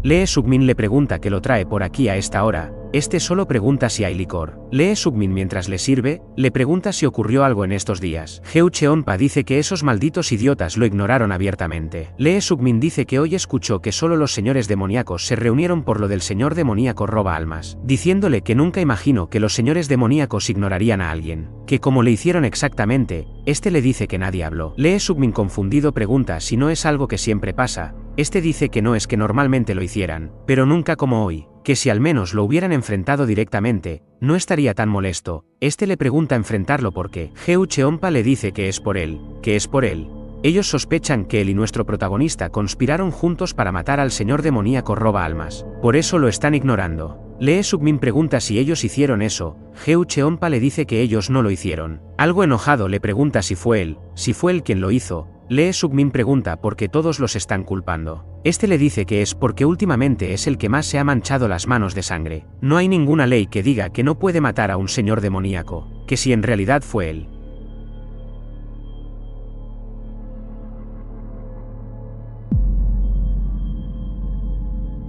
Lee Sugmin le pregunta qué lo trae por aquí a esta hora. Este solo pregunta si hay licor. Lee Sugmin mientras le sirve, le pregunta si ocurrió algo en estos días. Heu Cheonpa dice que esos malditos idiotas lo ignoraron abiertamente. Lee Sugmin dice que hoy escuchó que solo los señores demoníacos se reunieron por lo del señor demoníaco roba almas, diciéndole que nunca imaginó que los señores demoníacos ignorarían a alguien, que como le hicieron exactamente, este le dice que nadie habló. Lee Sugmin confundido pregunta si no es algo que siempre pasa. Este dice que no es que normalmente lo hicieran, pero nunca como hoy. que si al menos lo hubieran enfrentado directamente, no estaría tan molesto. Este le pregunta enfrentarlo porque Heu Cheonpa le dice que es por él, Ellos sospechan que él y nuestro protagonista conspiraron juntos para matar al señor demoníaco roba almas, por eso lo están ignorando. Lee Suk-min pregunta si ellos hicieron eso, Heu Cheonpa le dice que ellos no lo hicieron. Algo enojado le pregunta si fue él quien lo hizo. Lee Suk-min pregunta por qué todos los están culpando. Este le dice que es porque últimamente es el que más se ha manchado las manos de sangre. No hay ninguna ley que diga que no puede matar a un señor demoníaco, que si en realidad fue él.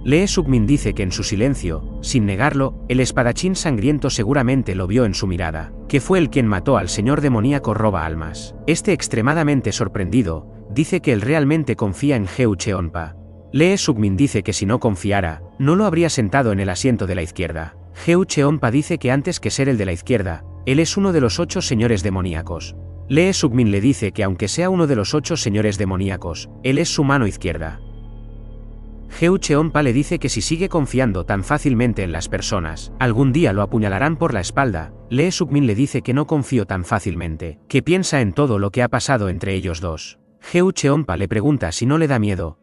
Lee Suk-min dice que en su silencio, sin negarlo, el espadachín sangriento seguramente lo vio en su mirada, que fue él quien mató al señor demoníaco roba almas. Este extremadamente sorprendido, dice que él realmente confía en Heu Cheonpa. Lee Suk-min dice que si no confiara, no lo habría sentado en el asiento de la izquierda. Heu Cheonpa dice que antes que ser el de la izquierda, él es uno de los 8 señores demoníacos. Lee Suk-min le dice que aunque sea uno de los 8 señores demoníacos, él es su mano izquierda. Heu Cheonpa le dice que si sigue confiando tan fácilmente en las personas, algún día lo apuñalarán por la espalda. Lee Suk-min le dice que no confío tan fácilmente, que piensa en todo lo que ha pasado entre ellos dos. Heu Cheonpa le pregunta si no le da miedo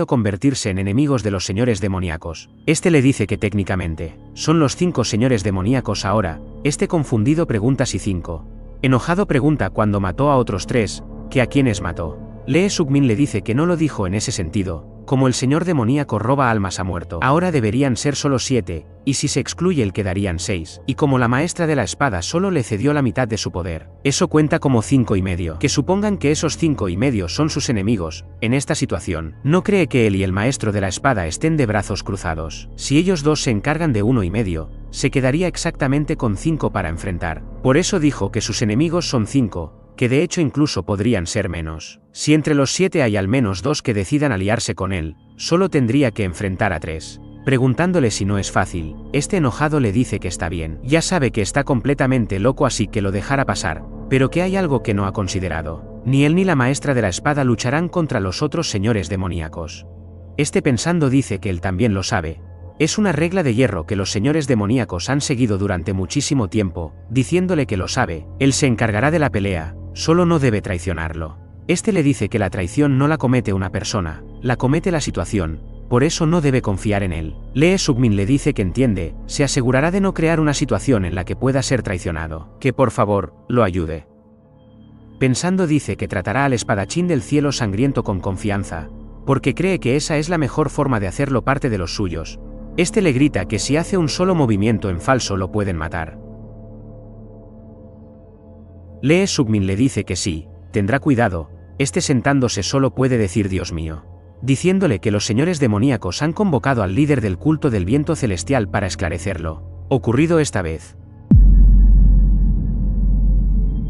convertirse en enemigos de los señores demoníacos. Este le dice que técnicamente, son los 5 señores demoníacos ahora. Este confundido pregunta si 5. Enojado pregunta cuando mató a otros 3, que a quiénes mató. Lee Suk-min le dice que no lo dijo en ese sentido. Como el señor demoníaco roba almas ha muerto, ahora deberían ser solo 7, y si se excluye el quedarían 6. Y como la maestra de la espada solo le cedió la mitad de su poder, eso cuenta como 5,5. Que supongan que esos 5,5 son sus enemigos. En esta situación, no cree que él y el maestro de la espada estén de brazos cruzados. Si ellos dos se encargan de 1,5, se quedaría exactamente con 5 para enfrentar. Por eso dijo que sus enemigos son 5. Que de hecho incluso podrían ser menos. Si entre los 7 hay al menos 2 que decidan aliarse con él, solo tendría que enfrentar a 3. Preguntándole si no es fácil, este enojado le dice que está bien. Ya sabe que está completamente loco así que lo dejará pasar, pero que hay algo que no ha considerado. Ni él ni la maestra de la espada lucharán contra los otros señores demoníacos. Este pensando dice que él también lo sabe. Es una regla de hierro que los señores demoníacos han seguido durante muchísimo tiempo, diciéndole que lo sabe, él se encargará de la pelea. Solo no debe traicionarlo. Este le dice que la traición no la comete una persona, la comete la situación, por eso no debe confiar en él. Lee Suk-min le dice que entiende, se asegurará de no crear una situación en la que pueda ser traicionado, que por favor, lo ayude. Pensando dice que tratará al espadachín del cielo sangriento con confianza, porque cree que esa es la mejor forma de hacerlo parte de los suyos. Este le grita que si hace un solo movimiento en falso lo pueden matar. Lee Suk-min le dice que sí, tendrá cuidado, este sentándose solo puede decir Dios mío. Diciéndole que los señores demoníacos han convocado al líder del culto del viento celestial para esclarecerlo. Ocurrido esta vez.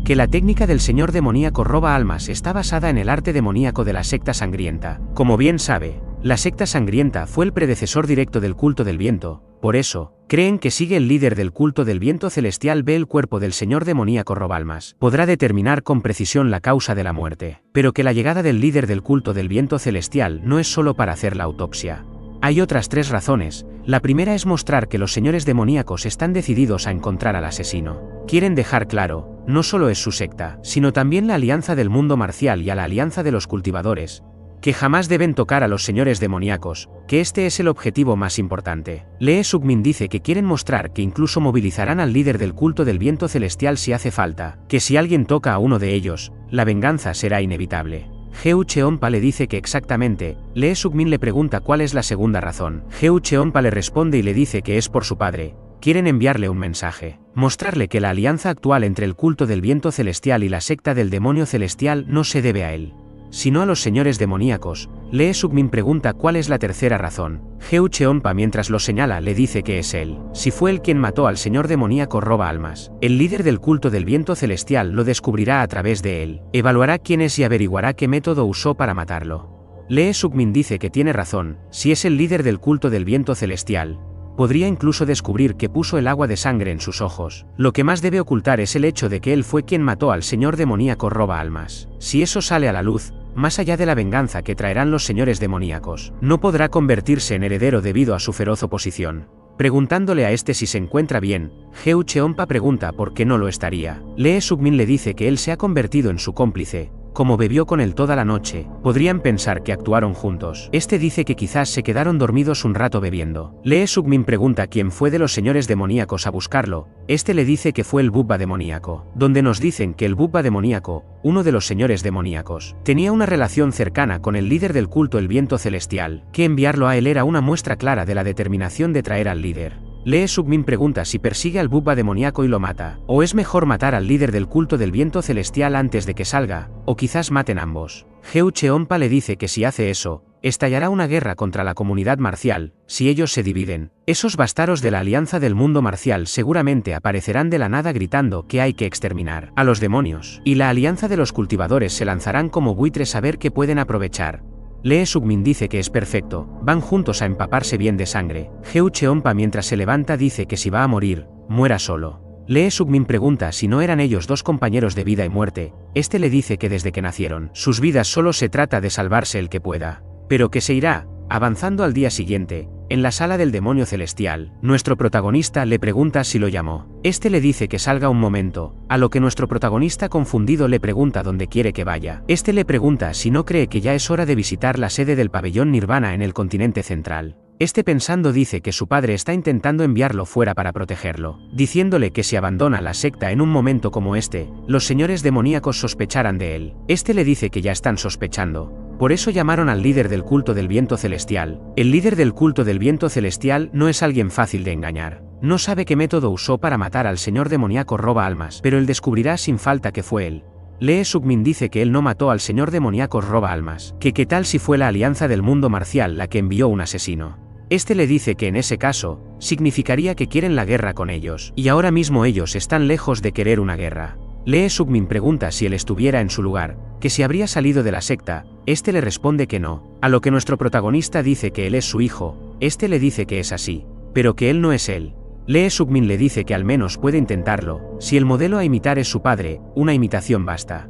Que la técnica del señor demoníaco roba almas está basada en el arte demoníaco de la secta sangrienta. Como bien sabe, la secta sangrienta fue el predecesor directo del culto del viento, por eso, creen que sigue el líder del culto del viento celestial ve el cuerpo del señor demoníaco robalmas, podrá determinar con precisión la causa de la muerte, pero que la llegada del líder del culto del viento celestial no es solo para hacer la autopsia. Hay otras 3 razones. La primera es mostrar que los señores demoníacos están decididos a encontrar al asesino. Quieren dejar claro, no solo es su secta, sino también la alianza del mundo marcial y a la alianza de los cultivadores, que jamás deben tocar a los señores demoníacos, que este es el objetivo más importante. Lee Suk-min dice que quieren mostrar que incluso movilizarán al líder del culto del viento celestial si hace falta, que si alguien toca a uno de ellos, la venganza será inevitable. Heu Cheonpa le dice que exactamente. Lee Suk-min le pregunta cuál es la segunda razón. Heu Cheonpa le responde y le dice que es por su padre. Quieren enviarle un mensaje, mostrarle que la alianza actual entre el culto del viento celestial y la secta del demonio celestial no se debe a él, sino a los señores demoníacos. Lee Suk-min pregunta cuál es la tercera razón. Heu Cheonpa mientras lo señala le dice que es él. Si fue él quien mató al señor demoníaco roba almas, el líder del culto del viento celestial lo descubrirá a través de él, evaluará quién es y averiguará qué método usó para matarlo. Lee Suk-min dice que tiene razón, si es el líder del culto del viento celestial, podría incluso descubrir que puso el agua de sangre en sus ojos. Lo que más debe ocultar es el hecho de que él fue quien mató al señor demoníaco roba almas. Si eso sale a la luz, más allá de la venganza que traerán los señores demoníacos, no podrá convertirse en heredero debido a su feroz oposición. Preguntándole a este si se encuentra bien, Heu Cheonpa pregunta por qué no lo estaría. Lee Suk-min le dice que él se ha convertido en su cómplice. Como bebió con él toda la noche, podrían pensar que actuaron juntos. Este dice que quizás se quedaron dormidos un rato bebiendo. Lee Suk-min pregunta quién fue de los señores demoníacos a buscarlo. Este le dice que fue el Bubba demoníaco, donde nos dicen que el Bubba demoníaco, uno de los señores demoníacos, tenía una relación cercana con el líder del culto el viento celestial, que enviarlo a él era una muestra clara de la determinación de traer al líder. Lee Suk-min pregunta si persigue al Bubba demoníaco y lo mata, o es mejor matar al líder del culto del viento celestial antes de que salga, o quizás maten ambos. Heu Cheonpa le dice que si hace eso, estallará una guerra contra la comunidad marcial. Si ellos se dividen, esos bastardos de la alianza del mundo marcial seguramente aparecerán de la nada gritando que hay que exterminar a los demonios, y la alianza de los cultivadores se lanzarán como buitres a ver qué pueden aprovechar. Lee Suk-min dice que es perfecto, van juntos a empaparse bien de sangre. Heu Cheonpa mientras se levanta dice que si va a morir, muera solo. Lee Suk-min pregunta si no eran ellos dos compañeros de vida y muerte. Este le dice que desde que nacieron, sus vidas solo se trata de salvarse el que pueda, pero que se irá. Avanzando al día siguiente, en la sala del demonio celestial, nuestro protagonista le pregunta si lo llamó. Este le dice que salga un momento, a lo que nuestro protagonista confundido le pregunta dónde quiere que vaya. Este le pregunta si no cree que ya es hora de visitar la sede del pabellón Nirvana en el continente central. Este pensando dice que su padre está intentando enviarlo fuera para protegerlo, diciéndole que si abandona la secta en un momento como este, los señores demoníacos sospecharán de él. Este le dice que ya están sospechando. Por eso llamaron al líder del culto del viento celestial. El líder del culto del viento celestial no es alguien fácil de engañar. No sabe qué método usó para matar al señor demoníaco roba almas, pero él descubrirá sin falta que fue él. Lee Suk-min dice que él no mató al señor demoníaco roba almas, que qué tal si fue la alianza del mundo marcial la que envió un asesino. Este le dice que en ese caso, significaría que quieren la guerra con ellos, y ahora mismo ellos están lejos de querer una guerra. Lee Suk-min pregunta si él estuviera en su lugar, que si habría salido de la secta. Este le responde que no, a lo que nuestro protagonista dice que él es su hijo. Este le dice que es así, pero que él no es él. Lee Suk-min le dice que al menos puede intentarlo, si el modelo a imitar es su padre, una imitación basta.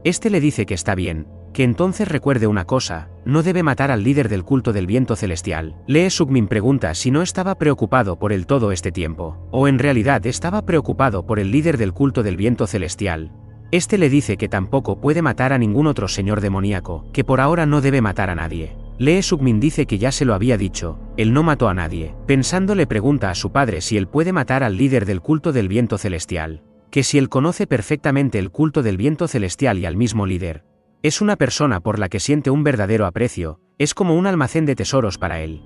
Este le dice que está bien, que entonces recuerde una cosa, no debe matar al líder del culto del viento celestial. Lee Suk-min pregunta si no estaba preocupado por él todo este tiempo, o en realidad estaba preocupado por el líder del culto del viento celestial. Este le dice que tampoco puede matar a ningún otro señor demoníaco, que por ahora no debe matar a nadie. Lee Suk-min dice que ya se lo había dicho, él no mató a nadie. Pensando le pregunta a su padre si él puede matar al líder del culto del viento celestial, que si él conoce perfectamente el culto del viento celestial y al mismo líder. Es una persona por la que siente un verdadero aprecio, es como un almacén de tesoros para él.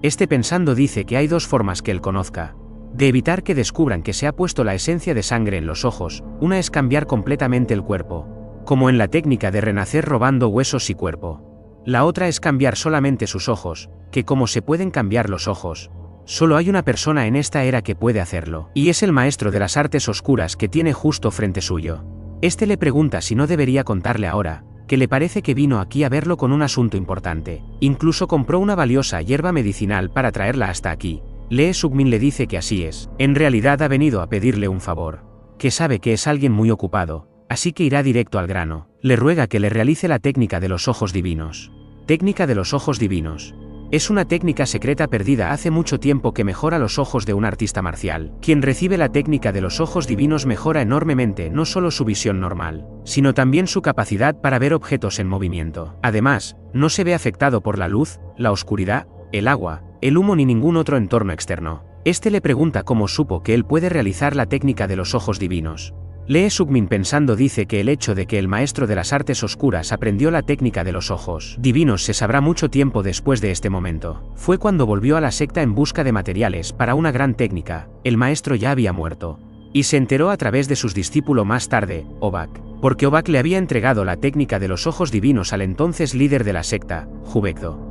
Este pensando dice que hay dos formas que él conozca de evitar que descubran que se ha puesto la esencia de sangre en los ojos. Una es cambiar completamente el cuerpo, como en la técnica de renacer robando huesos y cuerpo. La otra es cambiar solamente sus ojos, que como se pueden cambiar los ojos, solo hay una persona en esta era que puede hacerlo, y es el maestro de las artes oscuras que tiene justo frente suyo. Este le pregunta si no debería contarle ahora, que le parece que vino aquí a verlo con un asunto importante. Incluso compró una valiosa hierba medicinal para traerla hasta aquí. Lee Suk-min le dice que así es. En realidad ha venido a pedirle un favor, que sabe que es alguien muy ocupado, así que irá directo al grano. Le ruega que le realice la técnica de los ojos divinos. Técnica de los ojos divinos. Es una técnica secreta perdida hace mucho tiempo que mejora los ojos de un artista marcial. Quien recibe la técnica de los ojos divinos mejora enormemente no solo su visión normal, sino también su capacidad para ver objetos en movimiento. Además, no se ve afectado por la luz, la oscuridad, el agua, el humo ni ningún otro entorno externo. Este le pregunta cómo supo que él puede realizar la técnica de los ojos divinos. Lee Suk-min pensando dice que el hecho de que el maestro de las artes oscuras aprendió la técnica de los ojos divinos se sabrá mucho tiempo después de este momento. Fue cuando volvió a la secta en busca de materiales para una gran técnica. El maestro ya había muerto, y se enteró a través de sus discípulos más tarde, Obak, porque Obak le había entregado la técnica de los ojos divinos al entonces líder de la secta, Jubekdo.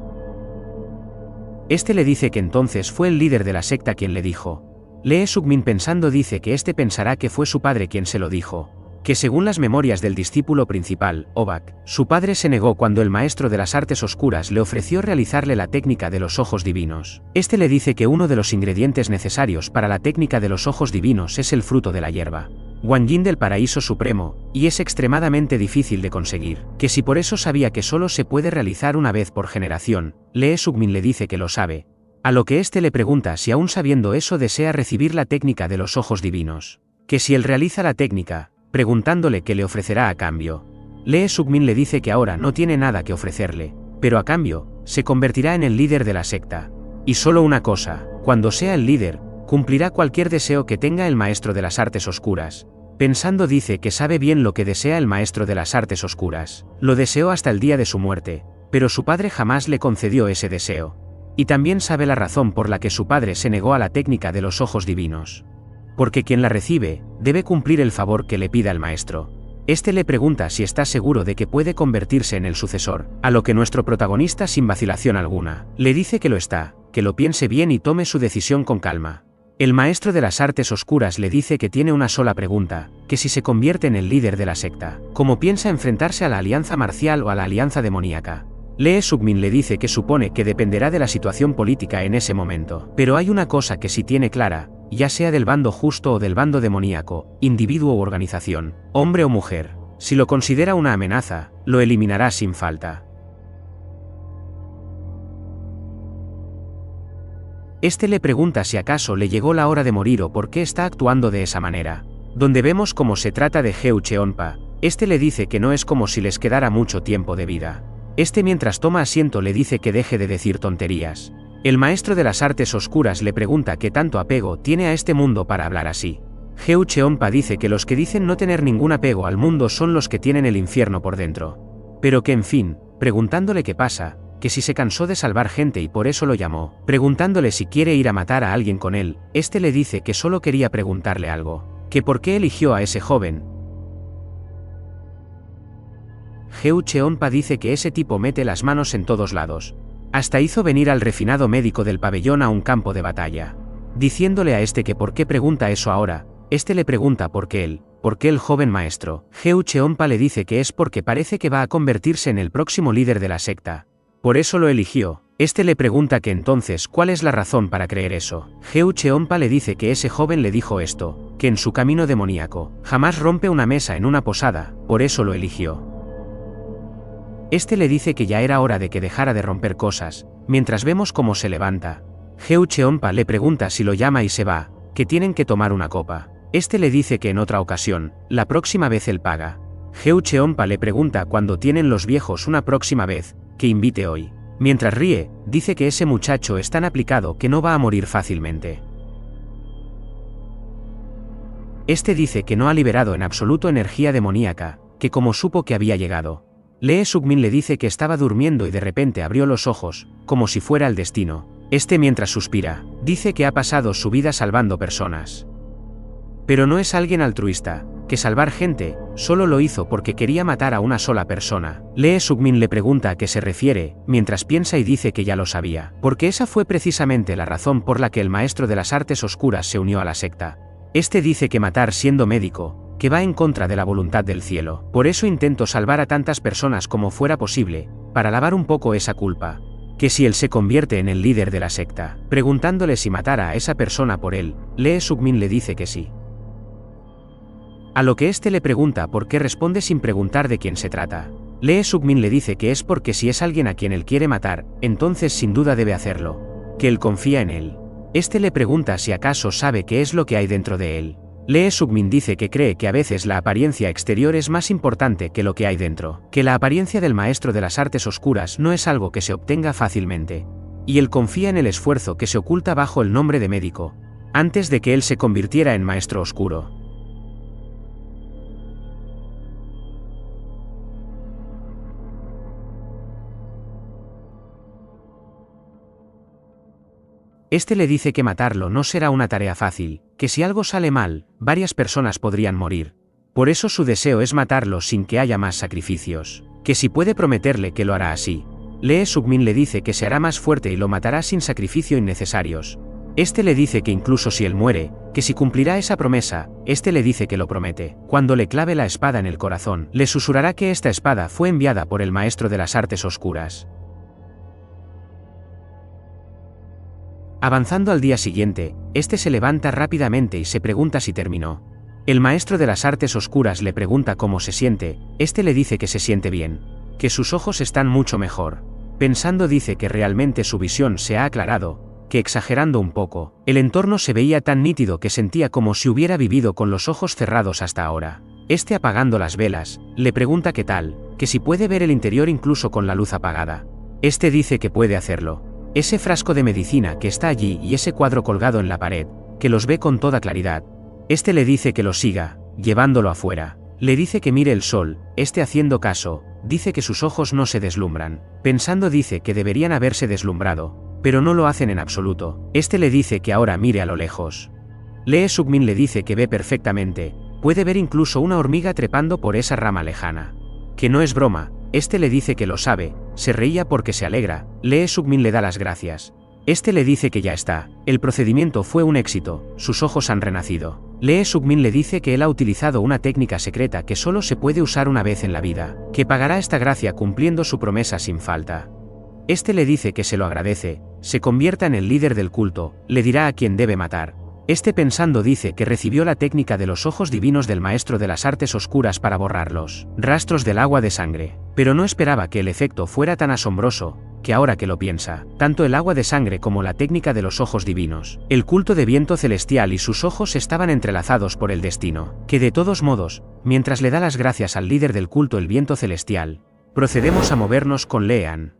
Este le dice que entonces fue el líder de la secta quien le dijo. Lee Suk-min pensando dice que este pensará que fue su padre quien se lo dijo, que según las memorias del discípulo principal, Obak, su padre se negó cuando el maestro de las artes oscuras le ofreció realizarle la técnica de los ojos divinos. Este le dice que uno de los ingredientes necesarios para la técnica de los ojos divinos es el fruto de la hierba. Guan Yin del Paraíso Supremo, y es extremadamente difícil de conseguir, que si por eso sabía que solo se puede realizar una vez por generación, Lee Suk-min le dice que lo sabe. A lo que éste le pregunta si aún sabiendo eso desea recibir la técnica de los ojos divinos. Que si él realiza la técnica, preguntándole qué le ofrecerá a cambio. Lee Suk-min le dice que ahora no tiene nada que ofrecerle, pero a cambio, se convertirá en el líder de la secta. Y solo una cosa, cuando sea el líder, cumplirá cualquier deseo que tenga el maestro de las artes oscuras. Pensando dice que sabe bien lo que desea el maestro de las artes oscuras. Lo deseó hasta el día de su muerte, pero su padre jamás le concedió ese deseo. Y también sabe la razón por la que su padre se negó a la técnica de los ojos divinos. Porque quien la recibe, debe cumplir el favor que le pida el maestro. Este le pregunta si está seguro de que puede convertirse en el sucesor, a lo que nuestro protagonista sin vacilación alguna, le dice que lo está, que lo piense bien y tome su decisión con calma. El maestro de las artes oscuras le dice que tiene una sola pregunta, que si se convierte en el líder de la secta, ¿cómo piensa enfrentarse a la alianza marcial o a la alianza demoníaca? Lee Suk-min le dice que supone que dependerá de la situación política en ese momento, pero hay una cosa que sí tiene clara, ya sea del bando justo o del bando demoníaco, individuo u organización, hombre o mujer, si lo considera una amenaza, lo eliminará sin falta. Este le pregunta si acaso le llegó la hora de morir o por qué está actuando de esa manera. Donde vemos cómo se trata de Heu Cheonpa, este le dice que no es como si les quedara mucho tiempo de vida. Este mientras toma asiento le dice que deje de decir tonterías. El maestro de las artes oscuras le pregunta qué tanto apego tiene a este mundo para hablar así. Heu Cheonpa dice que los que dicen no tener ningún apego al mundo son los que tienen el infierno por dentro. Pero que en fin, preguntándole qué pasa, que si se cansó de salvar gente y por eso lo llamó, preguntándole si quiere ir a matar a alguien con él, este le dice que solo quería preguntarle algo, que por qué eligió a ese joven. Heu Cheonpa dice que ese tipo mete las manos en todos lados. Hasta hizo venir al refinado médico del pabellón a un campo de batalla. Diciéndole a este que por qué pregunta eso ahora, este le pregunta por qué el joven maestro. Heu Cheonpa le dice que es porque parece que va a convertirse en el próximo líder de la secta. Por eso lo eligió. Este le pregunta que entonces cuál es la razón para creer eso. Heu Cheonpa le dice que ese joven le dijo esto, que en su camino demoníaco, jamás rompe una mesa en una posada, por eso lo eligió. Este le dice que ya era hora de que dejara de romper cosas, mientras vemos cómo se levanta. Heu Cheonpa le pregunta si lo llama y se va, que tienen que tomar una copa. Este le dice que en otra ocasión, la próxima vez él paga. Heu Cheonpa le pregunta cuándo tienen los viejos una próxima vez, que invite hoy. Mientras ríe, dice que ese muchacho es tan aplicado que no va a morir fácilmente. Este dice que no ha liberado en absoluto energía demoníaca, que como supo que había llegado. Lee Suk-min le dice que estaba durmiendo y de repente abrió los ojos, como si fuera el destino. Este mientras suspira, dice que ha pasado su vida salvando personas. Pero no es alguien altruista, que salvar gente, solo lo hizo porque quería matar a una sola persona. Lee Suk-min le pregunta a qué se refiere, mientras piensa y dice que ya lo sabía, porque esa fue precisamente la razón por la que el maestro de las artes oscuras se unió a la secta. Este dice que matar siendo médico, que va en contra de la voluntad del cielo. Por eso intento salvar a tantas personas como fuera posible, para lavar un poco esa culpa. Que si él se convierte en el líder de la secta, preguntándole si matara a esa persona por él, Lee Suk-min le dice que sí. A lo que este le pregunta por qué responde sin preguntar de quién se trata. Lee Suk-min le dice que es porque si es alguien a quien él quiere matar, entonces sin duda debe hacerlo. Que él confía en él. Este le pregunta si acaso sabe qué es lo que hay dentro de él. Lee Suk-min dice que cree que a veces la apariencia exterior es más importante que lo que hay dentro. Que la apariencia del maestro de las artes oscuras no es algo que se obtenga fácilmente. Y él confía en el esfuerzo que se oculta bajo el nombre de médico, antes de que él se convirtiera en maestro oscuro. Este le dice que matarlo no será una tarea fácil, que si algo sale mal, varias personas podrían morir. Por eso su deseo es matarlo sin que haya más sacrificios. Que si puede prometerle que lo hará así. Lee Suk-min le dice que se hará más fuerte y lo matará sin sacrificio innecesarios. Este le dice que incluso si él muere, que si cumplirá esa promesa, este le dice que lo promete. Cuando le clave la espada en el corazón, le susurrará que esta espada fue enviada por el maestro de las artes oscuras. Avanzando al día siguiente, este se levanta rápidamente y se pregunta si terminó. El maestro de las artes oscuras le pregunta cómo se siente, este le dice que se siente bien, que sus ojos están mucho mejor. Pensando dice que realmente su visión se ha aclarado, que exagerando un poco, el entorno se veía tan nítido que sentía como si hubiera vivido con los ojos cerrados hasta ahora. Este apagando las velas, le pregunta qué tal, que si puede ver el interior incluso con la luz apagada. Este dice que puede hacerlo. Ese frasco de medicina que está allí y ese cuadro colgado en la pared, que los ve con toda claridad. Este le dice que lo siga, llevándolo afuera. Le dice que mire el sol, este haciendo caso, dice que sus ojos no se deslumbran. Pensando dice que deberían haberse deslumbrado, pero no lo hacen en absoluto. Este le dice que ahora mire a lo lejos. Lee Sugmin le dice que ve perfectamente, puede ver incluso una hormiga trepando por esa rama lejana. Que no es broma, este le dice que lo sabe, se reía porque se alegra, Lee Sugmin le da las gracias. Este le dice que ya está, el procedimiento fue un éxito, sus ojos han renacido. Lee Sugmin le dice que él ha utilizado una técnica secreta que solo se puede usar una vez en la vida, que pagará esta gracia cumpliendo su promesa sin falta. Este le dice que se lo agradece, se convierta en el líder del culto, le dirá a quién debe matar. Este pensando dice que recibió la técnica de los ojos divinos del maestro de las artes oscuras para borrar los rastros del agua de sangre, pero no esperaba que el efecto fuera tan asombroso, que ahora que lo piensa, tanto el agua de sangre como la técnica de los ojos divinos, el culto de viento celestial y sus ojos estaban entrelazados por el destino, que de todos modos, mientras le da las gracias al líder del culto el viento celestial, procedemos a movernos con Lean.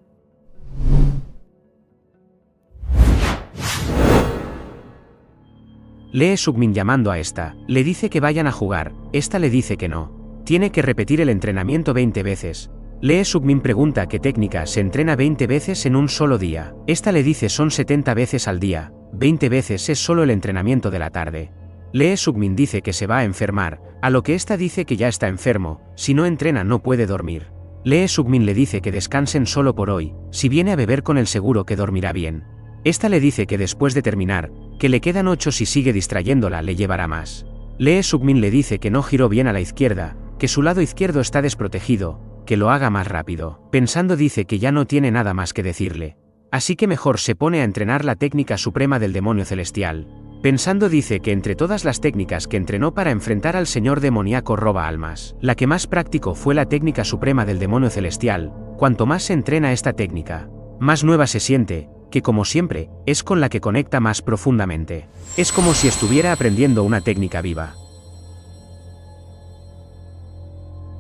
Lee Sugmin llamando a esta, le dice que vayan a jugar, esta le dice que no. Tiene que repetir el entrenamiento 20 veces. Lee Sugmin pregunta qué técnica se entrena 20 veces en un solo día. Esta le dice son 70 veces al día, 20 veces es solo el entrenamiento de la tarde. Lee Sugmin dice que se va a enfermar, a lo que esta dice que ya está enfermo, si no entrena no puede dormir. Lee Sugmin le dice que descansen solo por hoy, si viene a beber con el seguro que dormirá bien. Esta le dice que después de terminar, que le quedan 8 si sigue distrayéndola le llevará más. Lee Sugmin le dice que no giró bien a la izquierda, que su lado izquierdo está desprotegido, que lo haga más rápido. Pensando dice que ya no tiene nada más que decirle. Así que mejor se pone a entrenar la técnica suprema del demonio celestial. Pensando dice que entre todas las técnicas que entrenó para enfrentar al señor demoníaco roba almas, la que más práctico fue la técnica suprema del demonio celestial. Cuanto más se entrena esta técnica, más nueva se siente, que como siempre, es con la que conecta más profundamente. Es como si estuviera aprendiendo una técnica viva.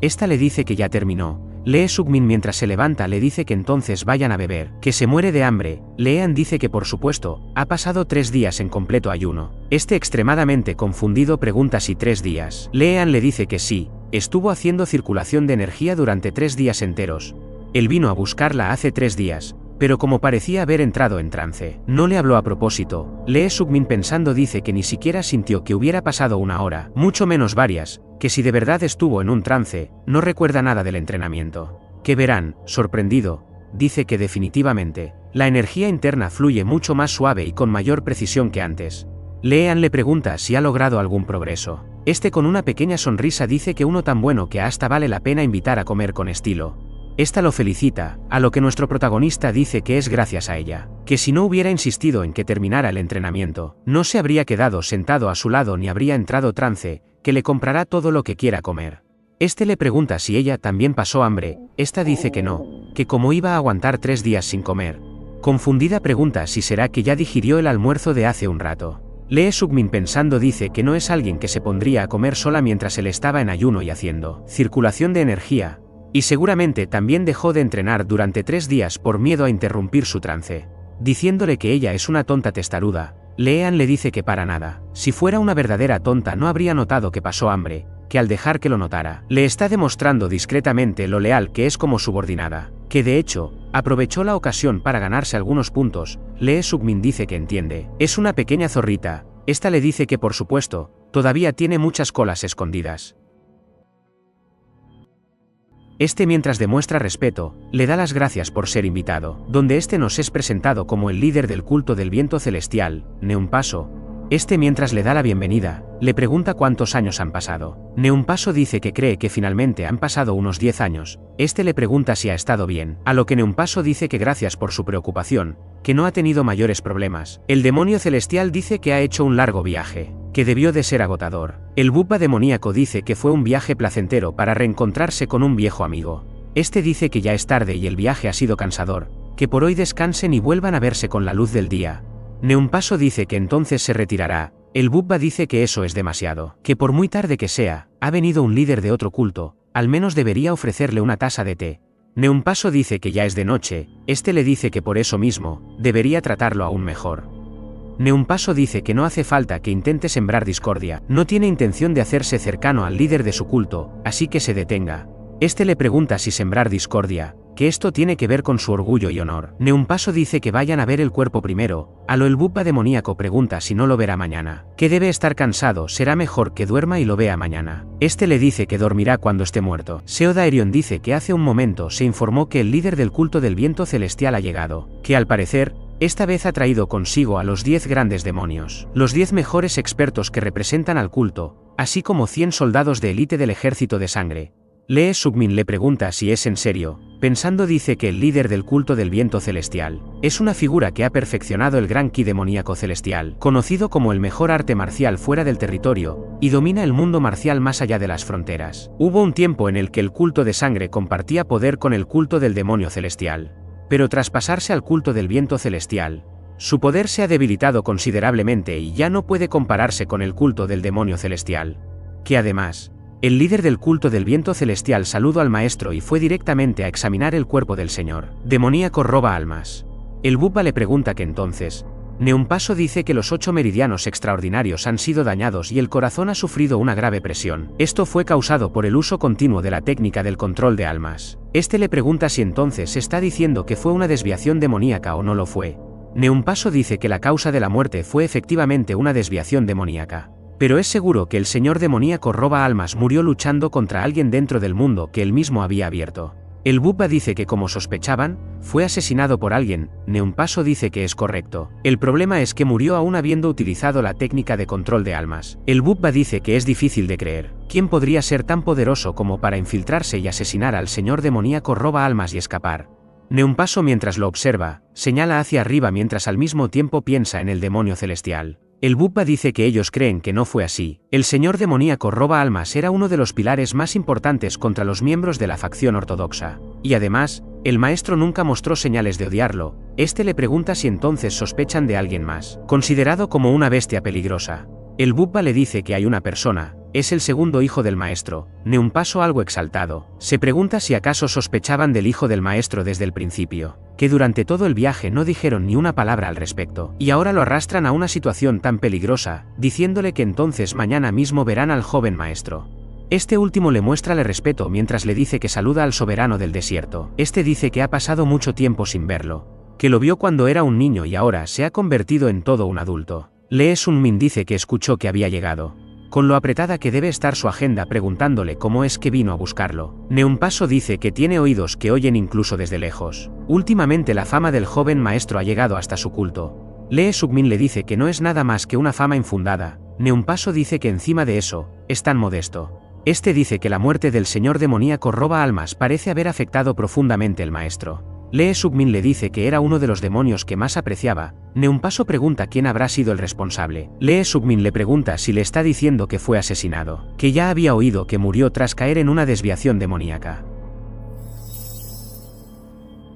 Esta le dice que ya terminó. Lee Sugmin mientras se levanta le dice que entonces vayan a beber, que se muere de hambre. Lean dice que por supuesto, ha pasado 3 días en completo ayuno. Este extremadamente confundido pregunta si 3 días. Lean le dice que sí, estuvo haciendo circulación de energía durante 3 días enteros. Él vino a buscarla hace 3 días. Pero como parecía haber entrado en trance, no le habló a propósito. Lee Sugmin pensando dice que ni siquiera sintió que hubiera pasado 1 hora, mucho menos varias, que si de verdad estuvo en un trance, no recuerda nada del entrenamiento. Que verán, sorprendido, dice que definitivamente, la energía interna fluye mucho más suave y con mayor precisión que antes. Lean le pregunta si ha logrado algún progreso. Este con una pequeña sonrisa dice que uno tan bueno que hasta vale la pena invitar a comer con estilo. Esta lo felicita, a lo que nuestro protagonista dice que es gracias a ella, que si no hubiera insistido en que terminara el entrenamiento, no se habría quedado sentado a su lado ni habría entrado trance, que le comprará todo lo que quiera comer. Este le pregunta si ella también pasó hambre, esta dice que no, que como iba a aguantar 3 días sin comer. Confundida pregunta si será que ya digirió el almuerzo de hace un rato. Lee Sugmin pensando dice que no es alguien que se pondría a comer sola mientras él estaba en ayuno y haciendo circulación de energía. Y seguramente también dejó de entrenar durante 3 días por miedo a interrumpir su trance. Diciéndole que ella es una tonta testaruda, Lean le dice que para nada. Si fuera una verdadera tonta no habría notado que pasó hambre, que al dejar que lo notara, le está demostrando discretamente lo leal que es como subordinada, que de hecho, aprovechó la ocasión para ganarse algunos puntos. Lee Sugmin dice que entiende. Es una pequeña zorrita, esta le dice que por supuesto, todavía tiene muchas colas escondidas. Este mientras demuestra respeto, le da las gracias por ser invitado, donde este nos es presentado como el líder del culto del viento celestial, Neunpaso. Este, mientras le da la bienvenida, le pregunta cuántos años han pasado. Neumpaso dice que cree que finalmente han pasado unos 10 años. Este le pregunta si ha estado bien, a lo que Neumpaso dice que gracias por su preocupación, que no ha tenido mayores problemas. El demonio celestial dice que ha hecho un largo viaje, que debió de ser agotador. El Bubba demoníaco dice que fue un viaje placentero para reencontrarse con un viejo amigo. Este dice que ya es tarde y el viaje ha sido cansador, que por hoy descansen y vuelvan a verse con la luz del día. Neumpaso dice que entonces se retirará. El Bubba dice que eso es demasiado, que por muy tarde que sea, ha venido un líder de otro culto, al menos debería ofrecerle una taza de té. Neumpaso dice que ya es de noche, este le dice que por eso mismo, debería tratarlo aún mejor. Neumpaso dice que no hace falta que intente sembrar discordia, no tiene intención de hacerse cercano al líder de su culto, así que se detenga. Este le pregunta si sembrar discordia, que esto tiene que ver con su orgullo y honor. Neumpaso dice que vayan a ver el cuerpo primero, a lo el Bubba demoníaco pregunta si no lo verá mañana, que debe estar cansado, será mejor que duerma y lo vea mañana. Este le dice que dormirá cuando esté muerto. Seodaerion dice que hace un momento se informó que el líder del culto del viento celestial ha llegado, que al parecer, esta vez ha traído consigo a los 10 grandes demonios, los 10 mejores expertos que representan al culto, así como 100 soldados de élite del ejército de sangre. Lee Sugmin le pregunta si es en serio, pensando dice que el líder del culto del viento celestial es una figura que ha perfeccionado el gran ki demoníaco celestial, conocido como el mejor arte marcial fuera del territorio, y domina el mundo marcial más allá de las fronteras. Hubo un tiempo en el que el culto de sangre compartía poder con el culto del demonio celestial, pero tras pasarse al culto del viento celestial, su poder se ha debilitado considerablemente y ya no puede compararse con el culto del demonio celestial, que además, el líder del culto del viento celestial saludó al maestro y fue directamente a examinar el cuerpo del señor demoníaco roba almas. El Bubba le pregunta que entonces, Neumpaso dice que los 8 meridianos extraordinarios han sido dañados y el corazón ha sufrido una grave presión. Esto fue causado por el uso continuo de la técnica del control de almas. Este le pregunta si entonces está diciendo que fue una desviación demoníaca o no lo fue. Neumpaso dice que la causa de la muerte fue efectivamente una desviación demoníaca. Pero es seguro que el señor demoníaco roba almas murió luchando contra alguien dentro del mundo que él mismo había abierto. El Bubba dice que como sospechaban, fue asesinado por alguien. Neumpaso dice que es correcto. El problema es que murió aún habiendo utilizado la técnica de control de almas. El Bubba dice que es difícil de creer. ¿Quién podría ser tan poderoso como para infiltrarse y asesinar al señor demoníaco roba almas y escapar? Neumpaso, mientras lo observa, señala hacia arriba mientras al mismo tiempo piensa en el demonio celestial. El Bubba dice que ellos creen que no fue así. El señor demoníaco roba almas era uno de los pilares más importantes contra los miembros de la facción ortodoxa. Y además, el maestro nunca mostró señales de odiarlo. Este le pregunta si entonces sospechan de alguien más, considerado como una bestia peligrosa. El Bubba le dice que hay una persona, es el segundo hijo del maestro. Neumpaso, algo exaltado, se pregunta si acaso sospechaban del hijo del maestro desde el principio, que durante todo el viaje no dijeron ni una palabra al respecto, y ahora lo arrastran a una situación tan peligrosa, diciéndole que entonces mañana mismo verán al joven maestro. Este último le muéstrale respeto mientras le dice que saluda al soberano del desierto. Este dice que ha pasado mucho tiempo sin verlo, que lo vio cuando era un niño y ahora se ha convertido en todo un adulto. Lee Sunmin dice que escuchó que había llegado, con lo apretada que debe estar su agenda, preguntándole cómo es que vino a buscarlo. Neumpaso dice que tiene oídos que oyen incluso desde lejos. Últimamente la fama del joven maestro ha llegado hasta su culto. Lee Sugmin le dice que no es nada más que una fama infundada. Neumpaso dice que encima de eso, es tan modesto. Este dice que la muerte del señor demoníaco roba almas parece haber afectado profundamente al maestro. Lee Sugmin le dice que era uno de los demonios que más apreciaba. Neumpaso pregunta quién habrá sido el responsable. Lee Sugmin le pregunta si le está diciendo que fue asesinado, que ya había oído que murió tras caer en una desviación demoníaca.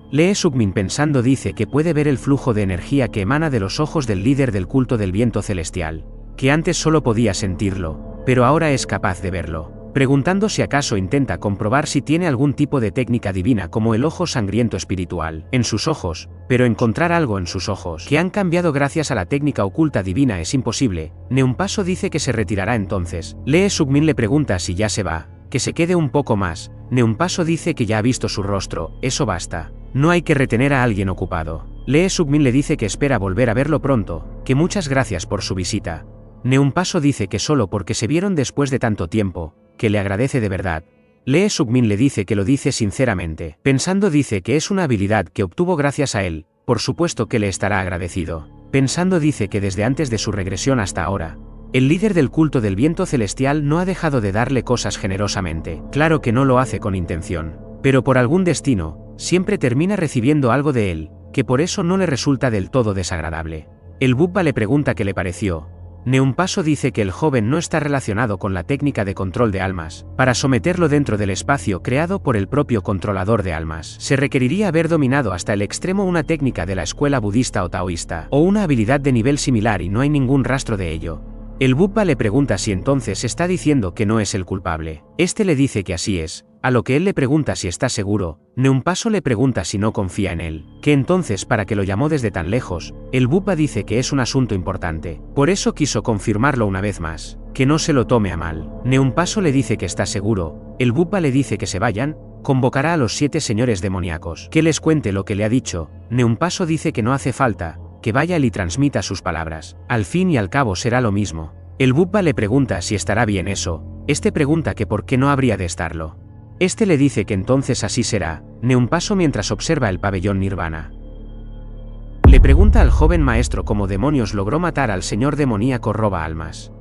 Lee Sugmin, pensando, dice que puede ver el flujo de energía que emana de los ojos del líder del culto del viento celestial, que antes solo podía sentirlo, pero ahora es capaz de verlo. Preguntando si acaso intenta comprobar si tiene algún tipo de técnica divina como el ojo sangriento espiritual en sus ojos, pero encontrar algo en sus ojos que han cambiado gracias a la técnica oculta divina es imposible. Neumpaso dice que se retirará entonces. Lee Sugmin le pregunta si ya se va, que se quede un poco más. Neumpaso dice que ya ha visto su rostro, eso basta. No hay que retener a alguien ocupado. Lee Sugmin le dice que espera volver a verlo pronto, que muchas gracias por su visita. Neumpaso dice que solo porque se vieron después de tanto tiempo, que le agradece de verdad. Lee Sugmin le dice que lo dice sinceramente. Pensando dice que es una habilidad que obtuvo gracias a él, por supuesto que le estará agradecido. Pensando dice que desde antes de su regresión hasta ahora, el líder del culto del viento celestial no ha dejado de darle cosas generosamente. Claro que no lo hace con intención, pero por algún destino, siempre termina recibiendo algo de él, que por eso no le resulta del todo desagradable. El Bubba le pregunta qué le pareció. Neumpaso dice que el joven no está relacionado con la técnica de control de almas. Para someterlo dentro del espacio creado por el propio controlador de almas, se requeriría haber dominado hasta el extremo una técnica de la escuela budista o taoísta, o una habilidad de nivel similar y no hay ningún rastro de ello. El Bubba le pregunta si entonces está diciendo que no es el culpable. Este le dice que así es, a lo que él le pregunta si está seguro. Neumpaso le pregunta si no confía en él, que entonces para qué lo llamó desde tan lejos. El Bubba dice que es un asunto importante, por eso quiso confirmarlo una vez más, que no se lo tome a mal. Neumpaso le dice que está seguro, el Bubba le dice que se vayan, convocará a los 7 señores demoníacos, que les cuente lo que le ha dicho. Neumpaso dice que no hace falta, que vaya él y transmita sus palabras. Al fin y al cabo será lo mismo. El Bubba le pregunta si estará bien eso. Este pregunta que por qué no habría de estarlo. Este le dice que entonces así será. Neumpaso mientras observa el pabellón Nirvana. Le pregunta al joven maestro cómo demonios logró matar al señor demoníaco roba almas.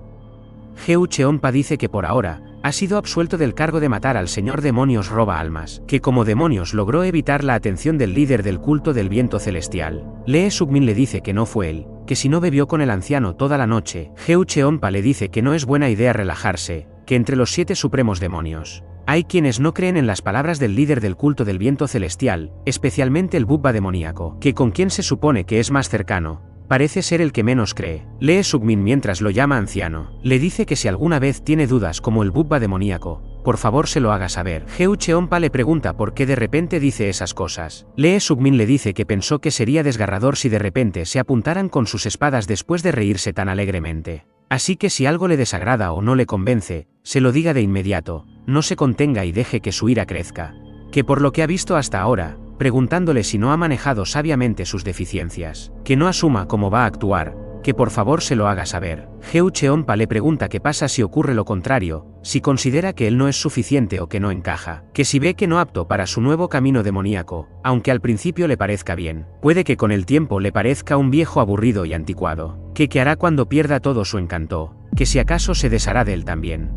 Heu Cheonpa dice que por ahora, ha sido absuelto del cargo de matar al señor demonios roba almas, que como demonios logró evitar la atención del líder del culto del viento celestial. Lee Sukmin le dice que no fue él, que si no bebió con el anciano toda la noche. Heu Cheonpa le dice que no es buena idea relajarse, que entre los 7 supremos demonios, hay quienes no creen en las palabras del líder del culto del viento celestial, especialmente el Bubba demoníaco, que con quien se supone que es más cercano, parece ser el que menos cree. Lee Sukmin mientras lo llama anciano. Le dice que si alguna vez tiene dudas como el Bubba demoníaco, por favor se lo haga saber. Heu Cheonpa le pregunta por qué de repente dice esas cosas. Lee Sukmin le dice que pensó que sería desgarrador si de repente se apuntaran con sus espadas después de reírse tan alegremente. Así que si algo le desagrada o no le convence, se lo diga de inmediato, no se contenga y deje que su ira crezca. Que por lo que ha visto hasta ahora, preguntándole si no ha manejado sabiamente sus deficiencias, que no asuma cómo va a actuar, que por favor se lo haga saber. Heu Cheonpa le pregunta qué pasa si ocurre lo contrario, si considera que él no es suficiente o que no encaja, que si ve que no apto para su nuevo camino demoníaco, aunque al principio le parezca bien, puede que con el tiempo le parezca un viejo aburrido y anticuado, que qué hará cuando pierda todo su encanto, que si acaso se deshará de él también.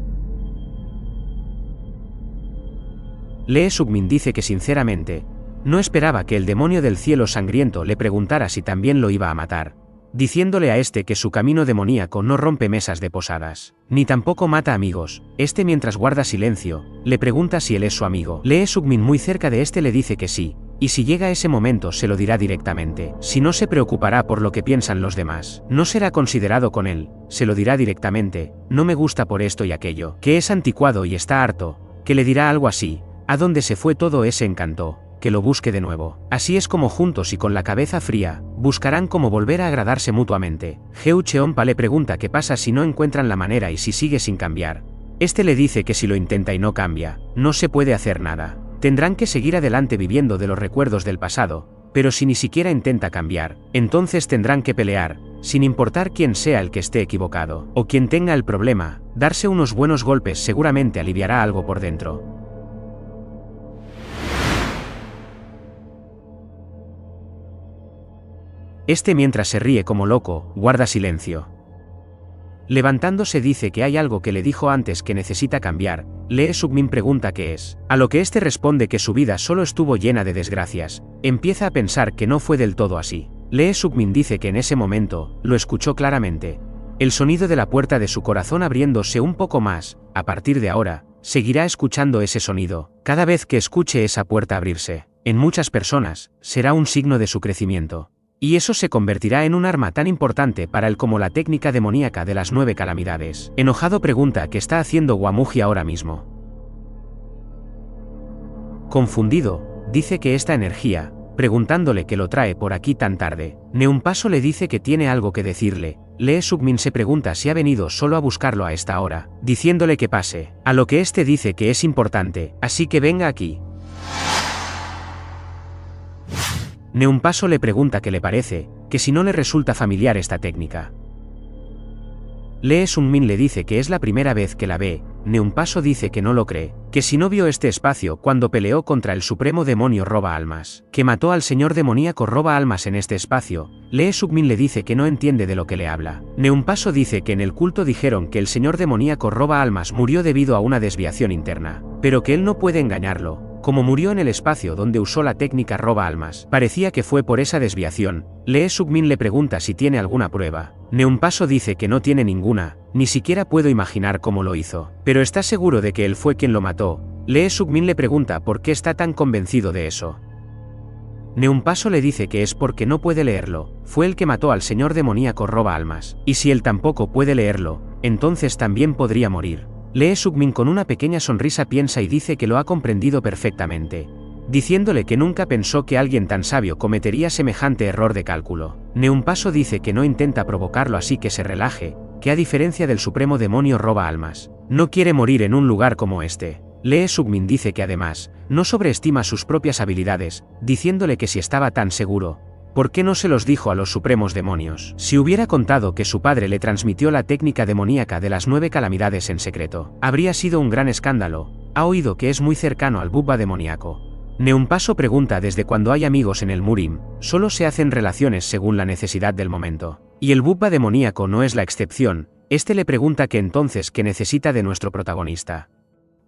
Lee Sukmin dice que sinceramente, no esperaba que el demonio del cielo sangriento le preguntara si también lo iba a matar, diciéndole a este que su camino demoníaco no rompe mesas de posadas, ni tampoco mata amigos. Este mientras guarda silencio, le pregunta si él es su amigo. Lee Sukmin muy cerca de este le dice que sí, y si llega ese momento se lo dirá directamente. Si no se preocupará por lo que piensan los demás, no será considerado con él, se lo dirá directamente, no me gusta por esto y aquello, que es anticuado y está harto, que le dirá algo así, ¿a dónde se fue todo ese encanto? Que lo busque de nuevo. Así es como juntos y con la cabeza fría, buscarán cómo volver a agradarse mutuamente. Heu Cheonpa le pregunta qué pasa si no encuentran la manera y si sigue sin cambiar. Este le dice que si lo intenta y no cambia, no se puede hacer nada. Tendrán que seguir adelante viviendo de los recuerdos del pasado, pero si ni siquiera intenta cambiar, entonces tendrán que pelear, sin importar quién sea el que esté equivocado, o quien tenga el problema, darse unos buenos golpes seguramente aliviará algo por dentro. Este mientras se ríe como loco, guarda silencio. Levantándose dice que hay algo que le dijo antes que necesita cambiar. Lee Sukmin pregunta qué es, a lo que este responde que su vida solo estuvo llena de desgracias. Empieza a pensar que no fue del todo así. Lee Sukmin dice que en ese momento, lo escuchó claramente. El sonido de la puerta de su corazón abriéndose un poco más. A partir de ahora, seguirá escuchando ese sonido. Cada vez que escuche esa puerta abrirse, en muchas personas, será un signo de su crecimiento. Y eso se convertirá en un arma tan importante para él como la técnica demoníaca de las 9 calamidades. Enojado pregunta qué está haciendo Wamuji ahora mismo. Confundido, dice que esta energía, preguntándole qué lo trae por aquí tan tarde. Neumpaso le dice que tiene algo que decirle. Lee Sukmin se pregunta si ha venido solo a buscarlo a esta hora, diciéndole que pase, a lo que este dice que es importante, así que venga aquí. Neumpaso le pregunta qué le parece, que si no le resulta familiar esta técnica. Lee Sukmin le dice que es la primera vez que la ve, Neumpaso dice que no lo cree, que si no vio este espacio cuando peleó contra el supremo demonio roba almas, que mató al señor demoníaco roba almas en este espacio. Lee Sugmin le dice que no entiende de lo que le habla. Neumpaso dice que en el culto dijeron que el señor demoníaco roba almas murió debido a una desviación interna, pero que él no puede engañarlo. Como murió en el espacio donde usó la técnica roba almas, parecía que fue por esa desviación. Lee Sugmin le pregunta si tiene alguna prueba. Neumpaso dice que no tiene ninguna, ni siquiera puedo imaginar cómo lo hizo, pero está seguro de que él fue quien lo mató. Lee Sugmin le pregunta por qué está tan convencido de eso. Neumpaso le dice que es porque no puede leerlo, fue el que mató al señor demoníaco roba almas, y si él tampoco puede leerlo, entonces también podría morir. Lee Sugmin con una pequeña sonrisa piensa y dice que lo ha comprendido perfectamente, diciéndole que nunca pensó que alguien tan sabio cometería semejante error de cálculo. Neumpaso dice que no intenta provocarlo así que se relaje, que a diferencia del supremo demonio roba almas, no quiere morir en un lugar como este. Lee Sugmin dice que además, no sobreestima sus propias habilidades, diciéndole que si estaba tan seguro, ¿por qué no se los dijo a los supremos demonios? Si hubiera contado que su padre le transmitió la técnica demoníaca de las 9 calamidades en secreto, habría sido un gran escándalo. Ha oído que es muy cercano al Bubba demoníaco. Neumpaso pregunta desde cuando hay amigos en el Murim, solo se hacen relaciones según la necesidad del momento. Y el Bubba demoníaco no es la excepción. Este le pregunta que entonces qué necesita de nuestro protagonista.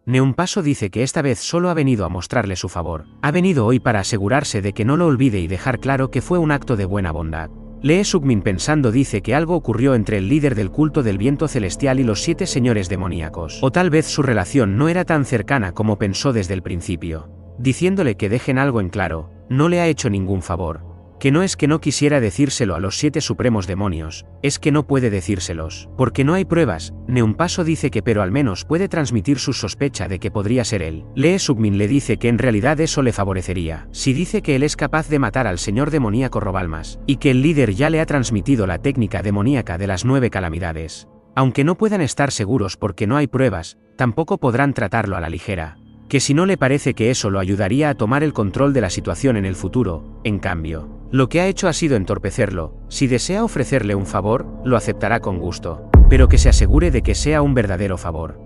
Neumpaso dice que esta vez solo ha venido a mostrarle su favor. Ha venido hoy para asegurarse de que no lo olvide y dejar claro que fue un acto de buena bondad. Lee Sugmin pensando dice que algo ocurrió entre el líder del culto del viento celestial y los 7 señores demoníacos. O tal vez su relación no era tan cercana como pensó desde el principio. Diciéndole que dejen algo en claro, no le ha hecho ningún favor. Que no es que no quisiera decírselo a los 7 supremos demonios, es que no puede decírselos, porque no hay pruebas. Neumpaso dice que pero al menos puede transmitir su sospecha de que podría ser él. Lee Sugmin le dice que en realidad eso le favorecería, si dice que él es capaz de matar al señor demoníaco robalmas, y que el líder ya le ha transmitido la técnica demoníaca de las 9 calamidades. Aunque no puedan estar seguros porque no hay pruebas, tampoco podrán tratarlo a la ligera. Que si no le parece que eso lo ayudaría a tomar el control de la situación en el futuro, en cambio, lo que ha hecho ha sido entorpecerlo. Si desea ofrecerle un favor, lo aceptará con gusto, pero que se asegure de que sea un verdadero favor.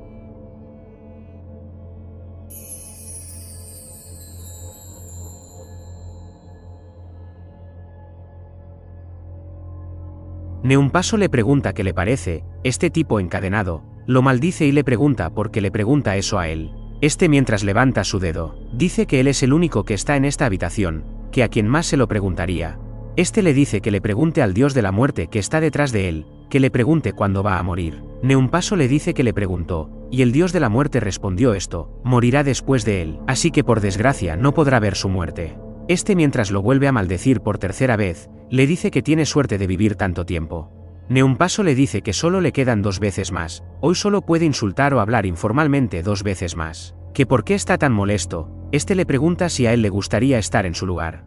Neumpaso le pregunta qué le parece, este tipo encadenado, lo maldice y le pregunta por qué le pregunta eso a él. Este mientras levanta su dedo, dice que él es el único que está en esta habitación, que a quien más se lo preguntaría. Este le dice que le pregunte al dios de la muerte que está detrás de él, que le pregunte cuándo va a morir. Neumpaso le dice que le preguntó, y el dios de la muerte respondió esto, morirá después de él, así que por desgracia no podrá ver su muerte. Este mientras lo vuelve a maldecir por tercera vez, le dice que tiene suerte de vivir tanto tiempo. Neumpaso le dice que solo le quedan 2 veces más, hoy solo puede insultar o hablar informalmente 2 veces más. Que por qué está tan molesto, este le pregunta si a él le gustaría estar en su lugar.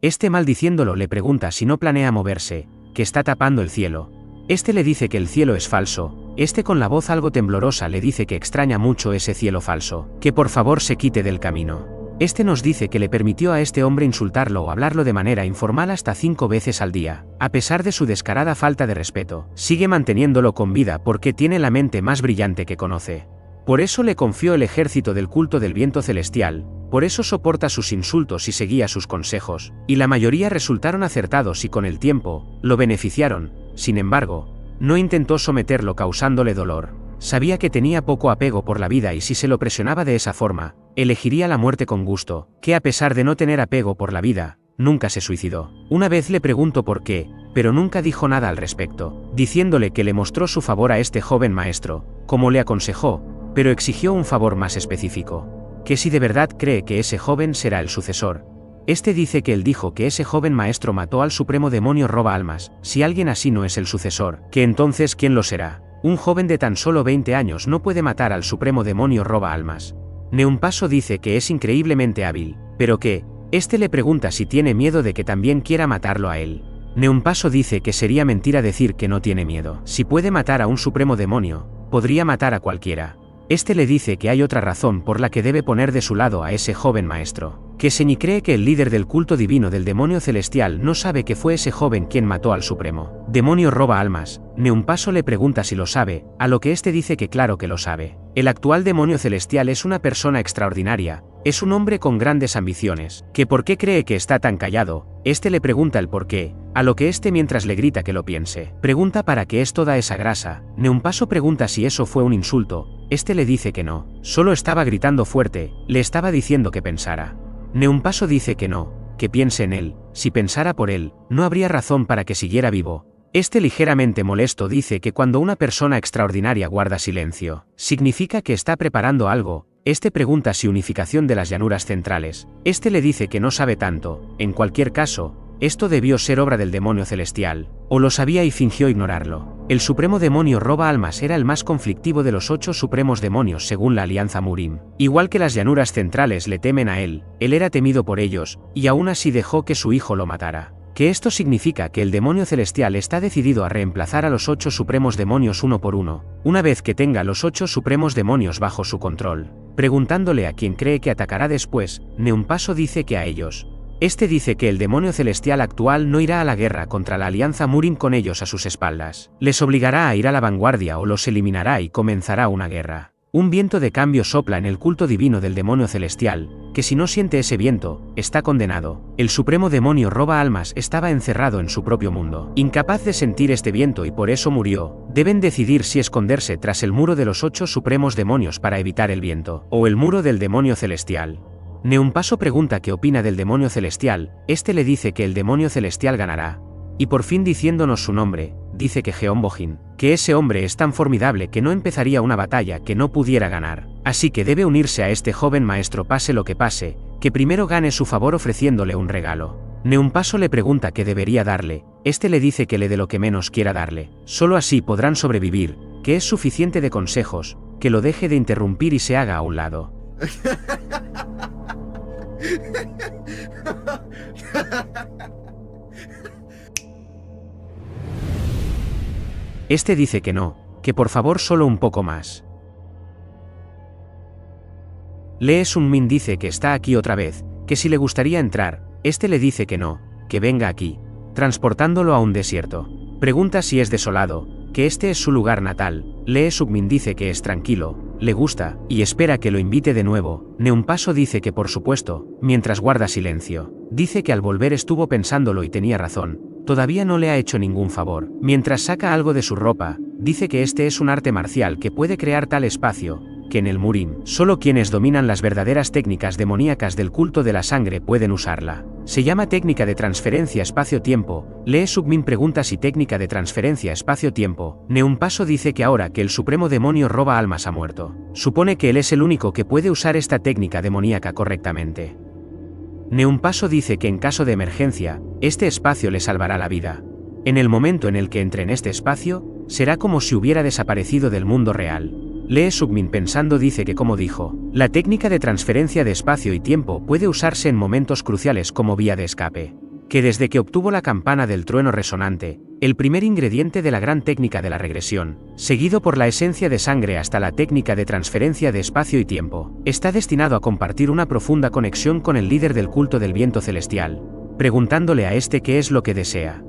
Este maldiciéndolo le pregunta si no planea moverse, que está tapando el cielo. Este le dice que el cielo es falso, este con la voz algo temblorosa le dice que extraña mucho ese cielo falso, que por favor se quite del camino. Este nos dice que le permitió a este hombre insultarlo o hablarlo de manera informal hasta 5 veces al día. A pesar de su descarada falta de respeto, sigue manteniéndolo con vida porque tiene la mente más brillante que conoce. Por eso le confió el ejército del culto del viento celestial, por eso soporta sus insultos y seguía sus consejos, y la mayoría resultaron acertados y con el tiempo, lo beneficiaron. Sin embargo, no intentó someterlo causándole dolor. Sabía que tenía poco apego por la vida y si se lo presionaba de esa forma, elegiría la muerte con gusto, que a pesar de no tener apego por la vida, nunca se suicidó. Una vez le preguntó por qué, pero nunca dijo nada al respecto, diciéndole que le mostró su favor a este joven maestro, como le aconsejó, pero exigió un favor más específico, que si de verdad cree que ese joven será el sucesor. Este dice que él dijo que ese joven maestro mató al supremo demonio roba almas, si alguien así no es el sucesor, que entonces ¿quién lo será? Un joven de tan solo 20 años no puede matar al supremo demonio roba almas. Neumpaso dice que es increíblemente hábil, pero que, este le pregunta si tiene miedo de que también quiera matarlo a él. Neumpaso dice que sería mentira decir que no tiene miedo. Si puede matar a un supremo demonio, podría matar a cualquiera. Este le dice que hay otra razón por la que debe poner de su lado a ese joven maestro. Que Senyi cree que el líder del culto divino del demonio celestial no sabe que fue ese joven quien mató al supremo. Demonio roba almas. Neumpaso le pregunta si lo sabe, a lo que este dice que claro que lo sabe. El actual demonio celestial es una persona extraordinaria, es un hombre con grandes ambiciones. ¿Que por qué cree que está tan callado? Este le pregunta el por qué, a lo que este mientras le grita que lo piense. Pregunta para qué es toda esa grasa. Neumpaso pregunta si eso fue un insulto. Este le dice que no, solo estaba gritando fuerte, le estaba diciendo que pensara. Neumpaso dice que no, que piense en él, si pensara por él, no habría razón para que siguiera vivo. Este ligeramente molesto dice que cuando una persona extraordinaria guarda silencio, significa que está preparando algo. Este pregunta si unificación de las llanuras centrales. Este le dice que no sabe tanto, en cualquier caso, esto debió ser obra del demonio celestial, o lo sabía y fingió ignorarlo. El supremo demonio roba almas era el más conflictivo de los 8 supremos demonios según la alianza Murim. Igual que las llanuras centrales le temen a él era temido por ellos, y aún así dejó que su hijo lo matara. Que esto significa que el demonio celestial está decidido a reemplazar a los 8 supremos demonios uno por uno, una vez que tenga los 8 supremos demonios bajo su control. Preguntándole a quién cree que atacará después, Neumpaso dice que a ellos. Este dice que el demonio celestial actual no irá a la guerra contra la alianza Murim con ellos a sus espaldas. Les obligará a ir a la vanguardia o los eliminará y comenzará una guerra. Un viento de cambio sopla en el culto divino del demonio celestial, que si no siente ese viento, está condenado. El supremo demonio roba almas estaba encerrado en su propio mundo, incapaz de sentir este viento y por eso murió. Deben decidir si esconderse tras el muro de los 8 supremos demonios para evitar el viento, o el muro del demonio celestial. Neumpaso pregunta qué opina del demonio celestial, este le dice que el demonio celestial ganará. Y por fin diciéndonos su nombre, dice que Geonbojin, que ese hombre es tan formidable que no empezaría una batalla que no pudiera ganar. Así que debe unirse a este joven maestro pase lo que pase, que primero gane su favor ofreciéndole un regalo. Neumpaso le pregunta qué debería darle, este le dice que le dé lo que menos quiera darle, solo así podrán sobrevivir, que es suficiente de consejos, que lo deje de interrumpir y se haga a un lado. Este dice que no, que por favor solo un poco más. Lee Sun-min dice que está aquí otra vez, que si le gustaría entrar, este le dice que no, que venga aquí, transportándolo a un desierto. Pregunta si es desolado, que este es su lugar natal. Lee Sun-min dice que es tranquilo, le gusta, y espera que lo invite de nuevo. Neumpaso dice que por supuesto, mientras guarda silencio. Dice que al volver estuvo pensándolo y tenía razón. Todavía no le ha hecho ningún favor. Mientras saca algo de su ropa, dice que este es un arte marcial que puede crear tal espacio, que en el Murim, solo quienes dominan las verdaderas técnicas demoníacas del culto de la sangre pueden usarla. Se llama técnica de transferencia espacio-tiempo. Lee Sun-min pregunta si técnica de transferencia espacio-tiempo. Neumpaso dice que ahora que el supremo demonio roba almas ha muerto, supone que él es el único que puede usar esta técnica demoníaca correctamente. Neumpaso dice que en caso de emergencia, este espacio le salvará la vida. En el momento en el que entre en este espacio, será como si hubiera desaparecido del mundo real. Lee Sun-min pensando dice que como dijo, la técnica de transferencia de espacio y tiempo puede usarse en momentos cruciales como vía de escape. Que desde que obtuvo la campana del trueno resonante, el primer ingrediente de la gran técnica de la regresión, seguido por la esencia de sangre hasta la técnica de transferencia de espacio y tiempo, está destinado a compartir una profunda conexión con el líder del culto del viento celestial, preguntándole a este qué es lo que desea.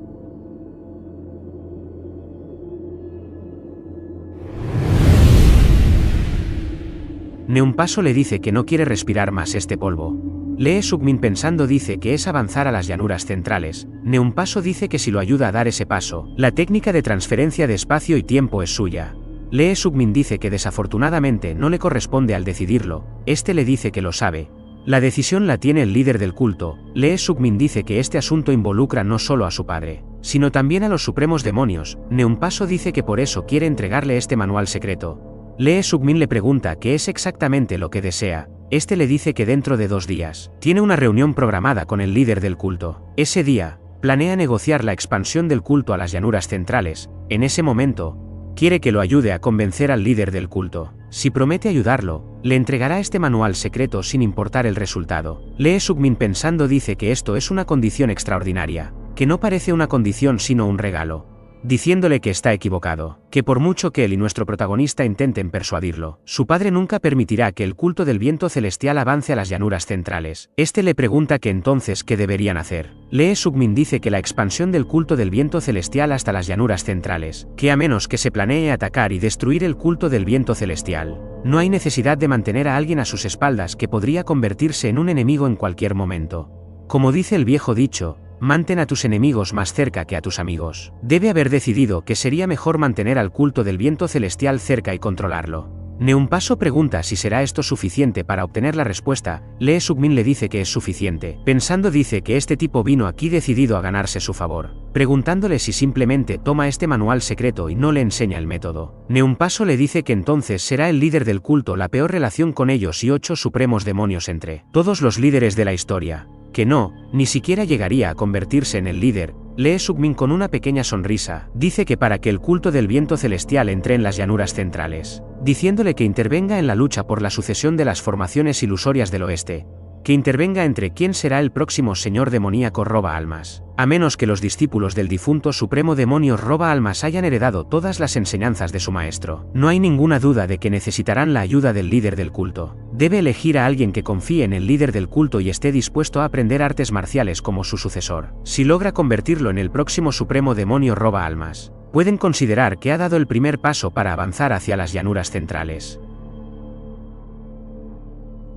Neumpaso le dice que no quiere respirar más este polvo. Lee Sun-min pensando dice que es avanzar a las llanuras centrales. Neumpaso dice que si lo ayuda a dar ese paso, la técnica de transferencia de espacio y tiempo es suya. Lee Sun-min dice que desafortunadamente no le corresponde al decidirlo, este le dice que lo sabe. La decisión la tiene el líder del culto. Lee Sun-min dice que este asunto involucra no solo a su padre, sino también a los supremos demonios. Neumpaso dice que por eso quiere entregarle este manual secreto. Lee Sun-min le pregunta qué es exactamente lo que desea. Este le dice que dentro de 2 días, tiene una reunión programada con el líder del culto. Ese día, planea negociar la expansión del culto a las llanuras centrales. En ese momento, quiere que lo ayude a convencer al líder del culto. Si promete ayudarlo, le entregará este manual secreto sin importar el resultado. Lee Sun-min pensando dice que esto es una condición extraordinaria, que no parece una condición sino un regalo, diciéndole que está equivocado, que por mucho que él y nuestro protagonista intenten persuadirlo, su padre nunca permitirá que el culto del viento celestial avance a las llanuras centrales. Este le pregunta que entonces qué deberían hacer. Lee Sugmin dice que la expansión del culto del viento celestial hasta las llanuras centrales, que a menos que se planee atacar y destruir el culto del viento celestial, no hay necesidad de mantener a alguien a sus espaldas que podría convertirse en un enemigo en cualquier momento. Como dice el viejo dicho, mantén a tus enemigos más cerca que a tus amigos. Debe haber decidido que sería mejor mantener al culto del viento celestial cerca y controlarlo. Neumpaso pregunta si será esto suficiente para obtener la respuesta. Lee Sugmin le dice que es suficiente. Pensando dice que este tipo vino aquí decidido a ganarse su favor. Preguntándole si simplemente toma este manual secreto y no le enseña el método. Neumpaso le dice que entonces será el líder del culto, la peor relación con ellos y 8 supremos demonios entre todos los líderes de la historia. Que no, ni siquiera llegaría a convertirse en el líder. Lee Sugmin con una pequeña sonrisa, dice que para que el culto del viento celestial entre en las llanuras centrales, diciéndole que intervenga en la lucha por la sucesión de las formaciones ilusorias del oeste, que intervenga entre quién será el próximo señor demoníaco roba almas, a menos que los discípulos del difunto supremo demonio roba almas hayan heredado todas las enseñanzas de su maestro. No hay ninguna duda de que necesitarán la ayuda del líder del culto. Debe elegir a alguien que confíe en el líder del culto y esté dispuesto a aprender artes marciales como su sucesor. Si logra convertirlo en el próximo supremo demonio roba almas, pueden considerar que ha dado el primer paso para avanzar hacia las llanuras centrales.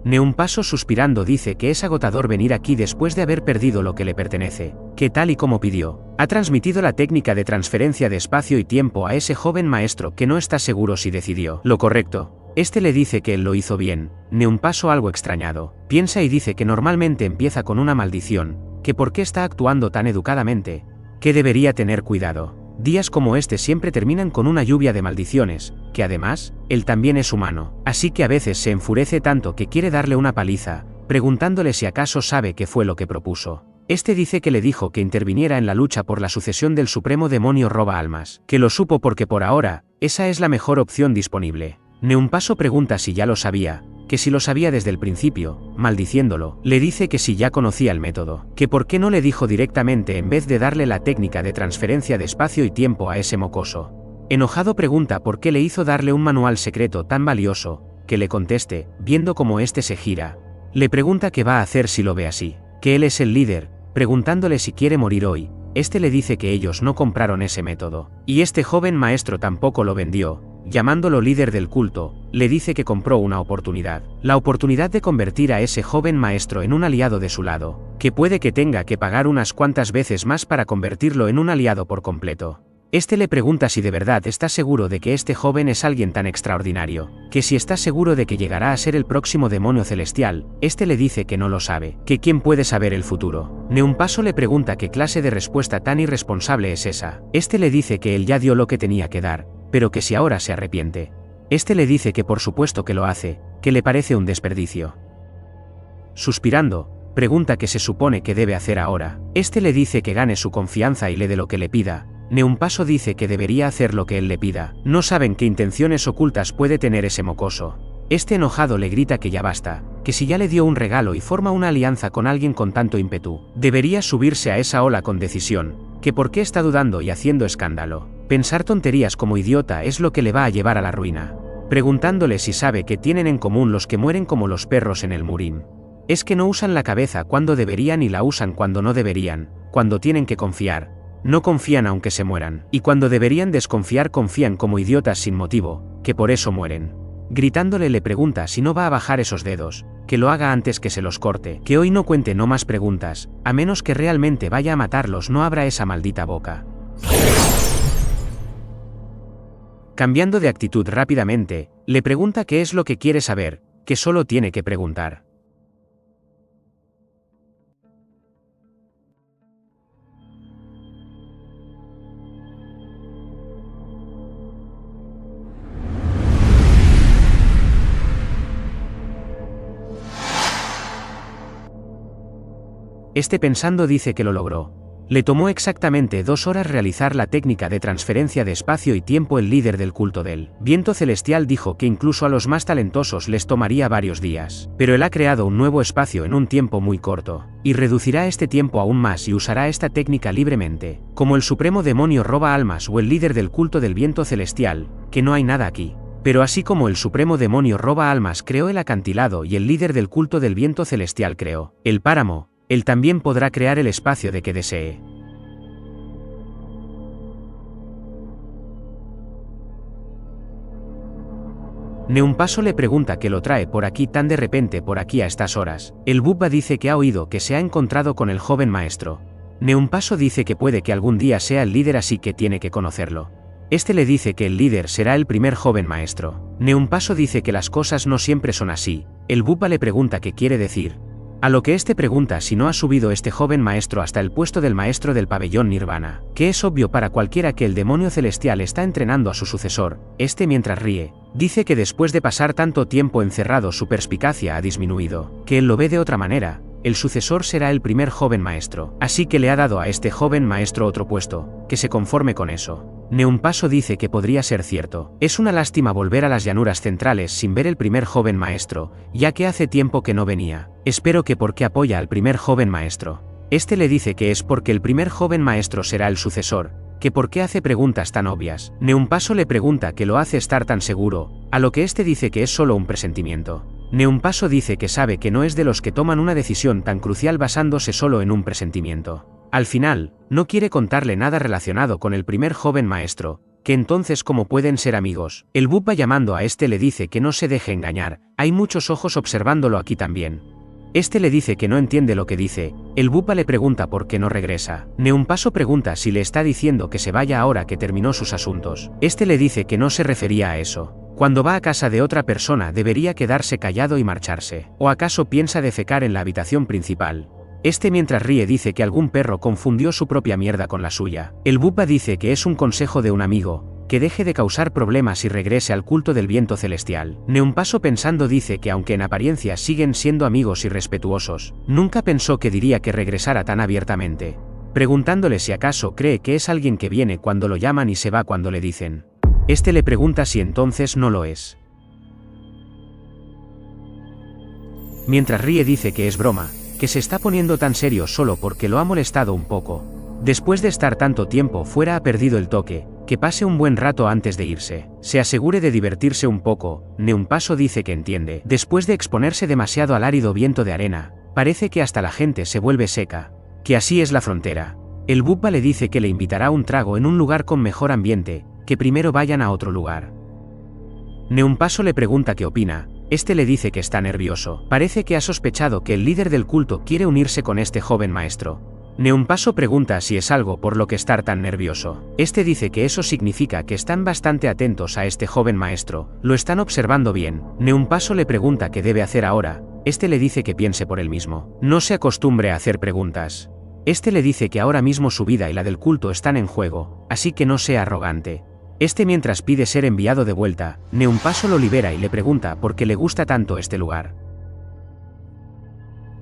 Neumpaso suspirando dice que es agotador venir aquí después de haber perdido lo que le pertenece, que tal y como pidió, ha transmitido la técnica de transferencia de espacio y tiempo a ese joven maestro que no está seguro si decidió lo correcto. Este le dice que él lo hizo bien. Neumpaso algo extrañado, piensa y dice que normalmente empieza con una maldición, que por qué está actuando tan educadamente, que debería tener cuidado. Días como este siempre terminan con una lluvia de maldiciones, que además, él también es humano, así que a veces se enfurece tanto que quiere darle una paliza, preguntándole si acaso sabe qué fue lo que propuso. Este dice que le dijo que interviniera en la lucha por la sucesión del supremo demonio roba almas, que lo supo porque por ahora, esa es la mejor opción disponible. Neumpaso pregunta si ya lo sabía, que si lo sabía desde el principio, maldiciéndolo, le dice que si ya conocía el método, que por qué no le dijo directamente en vez de darle la técnica de transferencia de espacio y tiempo a ese mocoso. Enojado pregunta por qué le hizo darle un manual secreto tan valioso, que le conteste, viendo cómo este se gira. Le pregunta qué va a hacer si lo ve así, que él es el líder, preguntándole si quiere morir hoy. Este le dice que ellos no compraron ese método, y este joven maestro tampoco lo vendió. Llamándolo líder del culto, le dice que compró una oportunidad, la oportunidad de convertir a ese joven maestro en un aliado de su lado, que puede que tenga que pagar unas cuantas veces más para convertirlo en un aliado por completo. Este le pregunta si de verdad está seguro de que este joven es alguien tan extraordinario, que si está seguro de que llegará a ser el próximo demonio celestial. Este le dice que no lo sabe, que quién puede saber el futuro. Neumpaso le pregunta qué clase de respuesta tan irresponsable es esa. Este le dice que él ya dio lo que tenía que dar, pero que si ahora se arrepiente. Este le dice que por supuesto que lo hace, que le parece un desperdicio. Suspirando, pregunta qué se supone que debe hacer ahora. Este le dice que gane su confianza y le dé lo que le pida. Neumpaso dice que debería hacer lo que él le pida. No saben qué intenciones ocultas puede tener ese mocoso. Este enojado le grita que ya basta, que si ya le dio un regalo y forma una alianza con alguien con tanto ímpetu, debería subirse a esa ola con decisión, que por qué está dudando y haciendo escándalo. Pensar tonterías como idiota es lo que le va a llevar a la ruina. Preguntándole si sabe que tienen en común los que mueren como los perros en el Murim. Es que no usan la cabeza cuando deberían y la usan cuando no deberían, cuando tienen que confiar. No confían aunque se mueran, y cuando deberían desconfiar confían como idiotas sin motivo, que por eso mueren. Gritándole le pregunta si no va a bajar esos dedos, que lo haga antes que se los corte, que hoy no cuente no más preguntas, a menos que realmente vaya a matarlos no abra esa maldita boca. Cambiando de actitud rápidamente, le pregunta qué es lo que quiere saber, que solo tiene que preguntar. Este pensando dice que lo logró. Le tomó exactamente 2 horas realizar la técnica de transferencia de espacio y tiempo. El líder del culto del viento celestial dijo que incluso a los más talentosos les tomaría varios días, pero él ha creado un nuevo espacio en un tiempo muy corto, y reducirá este tiempo aún más y usará esta técnica libremente. Como el supremo demonio roba almas o el líder del culto del viento celestial, que no hay nada aquí. Pero así como el supremo demonio roba almas creó el acantilado y el líder del culto del viento celestial creó el páramo, él también podrá crear el espacio de que desee. Neumpaso le pregunta qué lo trae por aquí tan de repente por aquí a estas horas. El Bubba dice que ha oído que se ha encontrado con el joven maestro. Neumpaso dice que puede que algún día sea el líder, así que tiene que conocerlo. Este le dice que el líder será el primer joven maestro. Neumpaso dice que las cosas no siempre son así. El Bubba le pregunta qué quiere decir. A lo que este pregunta si no ha subido este joven maestro hasta el puesto del maestro del pabellón Nirvana, que es obvio para cualquiera que el demonio celestial está entrenando a su sucesor. Este, mientras ríe, dice que después de pasar tanto tiempo encerrado su perspicacia ha disminuido, que él lo ve de otra manera. El sucesor será el primer joven maestro, así que le ha dado a este joven maestro otro puesto, que se conforme con eso. Neumpaso dice que podría ser cierto. Es una lástima volver a las llanuras centrales sin ver el primer joven maestro, ya que hace tiempo que no venía. Espero que porque apoya al primer joven maestro. Este le dice que es porque el primer joven maestro será el sucesor, que por qué hace preguntas tan obvias. Neumpaso le pregunta qué lo hace estar tan seguro, a lo que este dice que es solo un presentimiento. Neumpaso dice que sabe que no es de los que toman una decisión tan crucial basándose solo en un presentimiento. Al final, no quiere contarle nada relacionado con el primer joven maestro, que entonces cómo pueden ser amigos. El Bubba llamando a este le dice que no se deje engañar, hay muchos ojos observándolo aquí también. Este le dice que no entiende lo que dice. El Bubba le pregunta por qué no regresa. Neumpaso pregunta si le está diciendo que se vaya ahora que terminó sus asuntos. Este le dice que no se refería a eso. Cuando va a casa de otra persona debería quedarse callado y marcharse. ¿O acaso piensa defecar en la habitación principal? Este mientras ríe dice que algún perro confundió su propia mierda con la suya. El Bubba dice que es un consejo de un amigo, que deje de causar problemas y regrese al culto del viento celestial. Neumpaso pensando dice que aunque en apariencia siguen siendo amigos y respetuosos, nunca pensó que diría que regresara tan abiertamente. Preguntándole si acaso cree que es alguien que viene cuando lo llaman y se va cuando le dicen. Este le pregunta si entonces no lo es. Mientras ríe dice que es broma, que se está poniendo tan serio solo porque lo ha molestado un poco. Después de estar tanto tiempo fuera ha perdido el toque, que pase un buen rato antes de irse. Se asegure de divertirse un poco. Neumpaso dice que entiende. Después de exponerse demasiado al árido viento de arena, parece que hasta la gente se vuelve seca. Que así es la frontera. El Bubba le dice que le invitará a un trago en un lugar con mejor ambiente, que primero vayan a otro lugar. Neumpaso le pregunta qué opina. Este le dice que está nervioso. Parece que ha sospechado que el líder del culto quiere unirse con este joven maestro. Neumpaso pregunta si es algo por lo que estar tan nervioso. Este dice que eso significa que están bastante atentos a este joven maestro, lo están observando bien. Neumpaso le pregunta qué debe hacer ahora. Este le dice que piense por él mismo. No se acostumbre a hacer preguntas. Este le dice que ahora mismo su vida y la del culto están en juego, así que no sea arrogante. Este mientras pide ser enviado de vuelta, Neumpaso lo libera y le pregunta por qué le gusta tanto este lugar.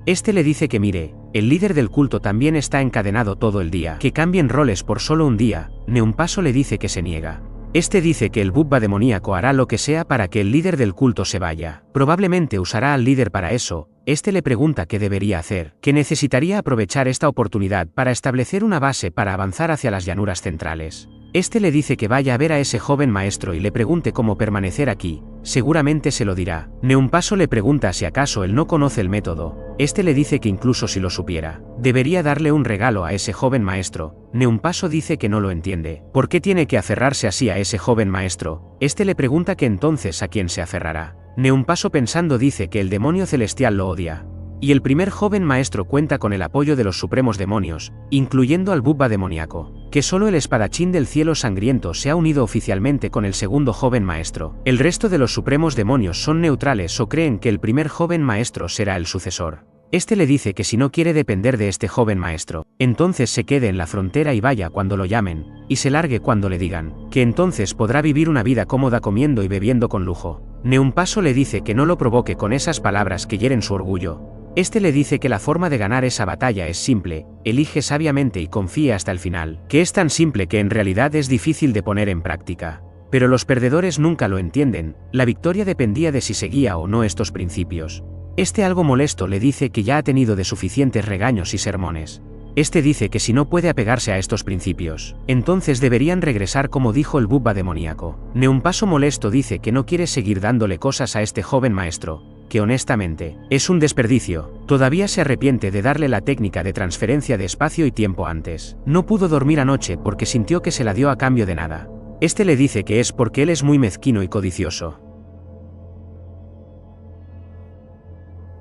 Este le dice que mire, el líder del culto también está encadenado todo el día, que cambien roles por solo un día. Neumpaso le dice que se niega. Este dice que el Bubba demoníaco hará lo que sea para que el líder del culto se vaya. Probablemente usará al líder para eso. Este le pregunta qué debería hacer, que necesitaría aprovechar esta oportunidad para establecer una base para avanzar hacia las llanuras centrales. Este le dice que vaya a ver a ese joven maestro y le pregunte cómo permanecer aquí, seguramente se lo dirá. Neumpaso le pregunta si acaso él no conoce el método. Este le dice que incluso si lo supiera, debería darle un regalo a ese joven maestro. Neumpaso dice que no lo entiende. ¿Por qué tiene que aferrarse así a ese joven maestro? Este le pregunta que entonces a quién se aferrará. Neumpaso pensando dice que el demonio celestial lo odia. Y el primer joven maestro cuenta con el apoyo de los supremos demonios, incluyendo al Bubba demoníaco, que solo el espadachín del cielo sangriento se ha unido oficialmente con el segundo joven maestro. El resto de los supremos demonios son neutrales o creen que el primer joven maestro será el sucesor. Este le dice que si no quiere depender de este joven maestro, entonces se quede en la frontera y vaya cuando lo llamen, y se largue cuando le digan, que entonces podrá vivir una vida cómoda comiendo y bebiendo con lujo. Neumpaso le dice que no lo provoque con esas palabras que hieren su orgullo. Este le dice que la forma de ganar esa batalla es simple, elige sabiamente y confíe hasta el final, que es tan simple que en realidad es difícil de poner en práctica. Pero los perdedores nunca lo entienden, la victoria dependía de si seguía o no estos principios. Este algo molesto le dice que ya ha tenido de suficientes regaños y sermones. Este dice que si no puede apegarse a estos principios, entonces deberían regresar como dijo el Bubba demoníaco. Neumpaso molesto dice que no quiere seguir dándole cosas a este joven maestro, que honestamente, es un desperdicio. Todavía se arrepiente de darle la técnica de transferencia de espacio y tiempo antes. No pudo dormir anoche porque sintió que se la dio a cambio de nada. Este le dice que es porque él es muy mezquino y codicioso.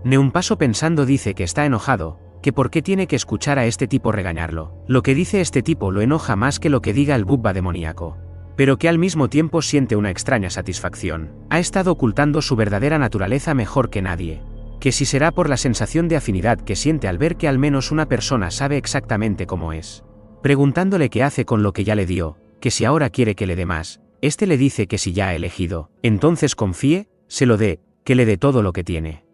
Neumpaso pensando dice que está enojado, que por qué tiene que escuchar a este tipo regañarlo. Lo que dice este tipo lo enoja más que lo que diga el Bubba demoníaco. Pero que al mismo tiempo siente una extraña satisfacción. Ha estado ocultando su verdadera naturaleza mejor que nadie. Que si será por la sensación de afinidad que siente al ver que al menos una persona sabe exactamente cómo es. Preguntándole qué hace con lo que ya le dio, que si ahora quiere que le dé más, este le dice que si ya ha elegido, entonces confíe, se lo dé, que le dé todo lo que tiene.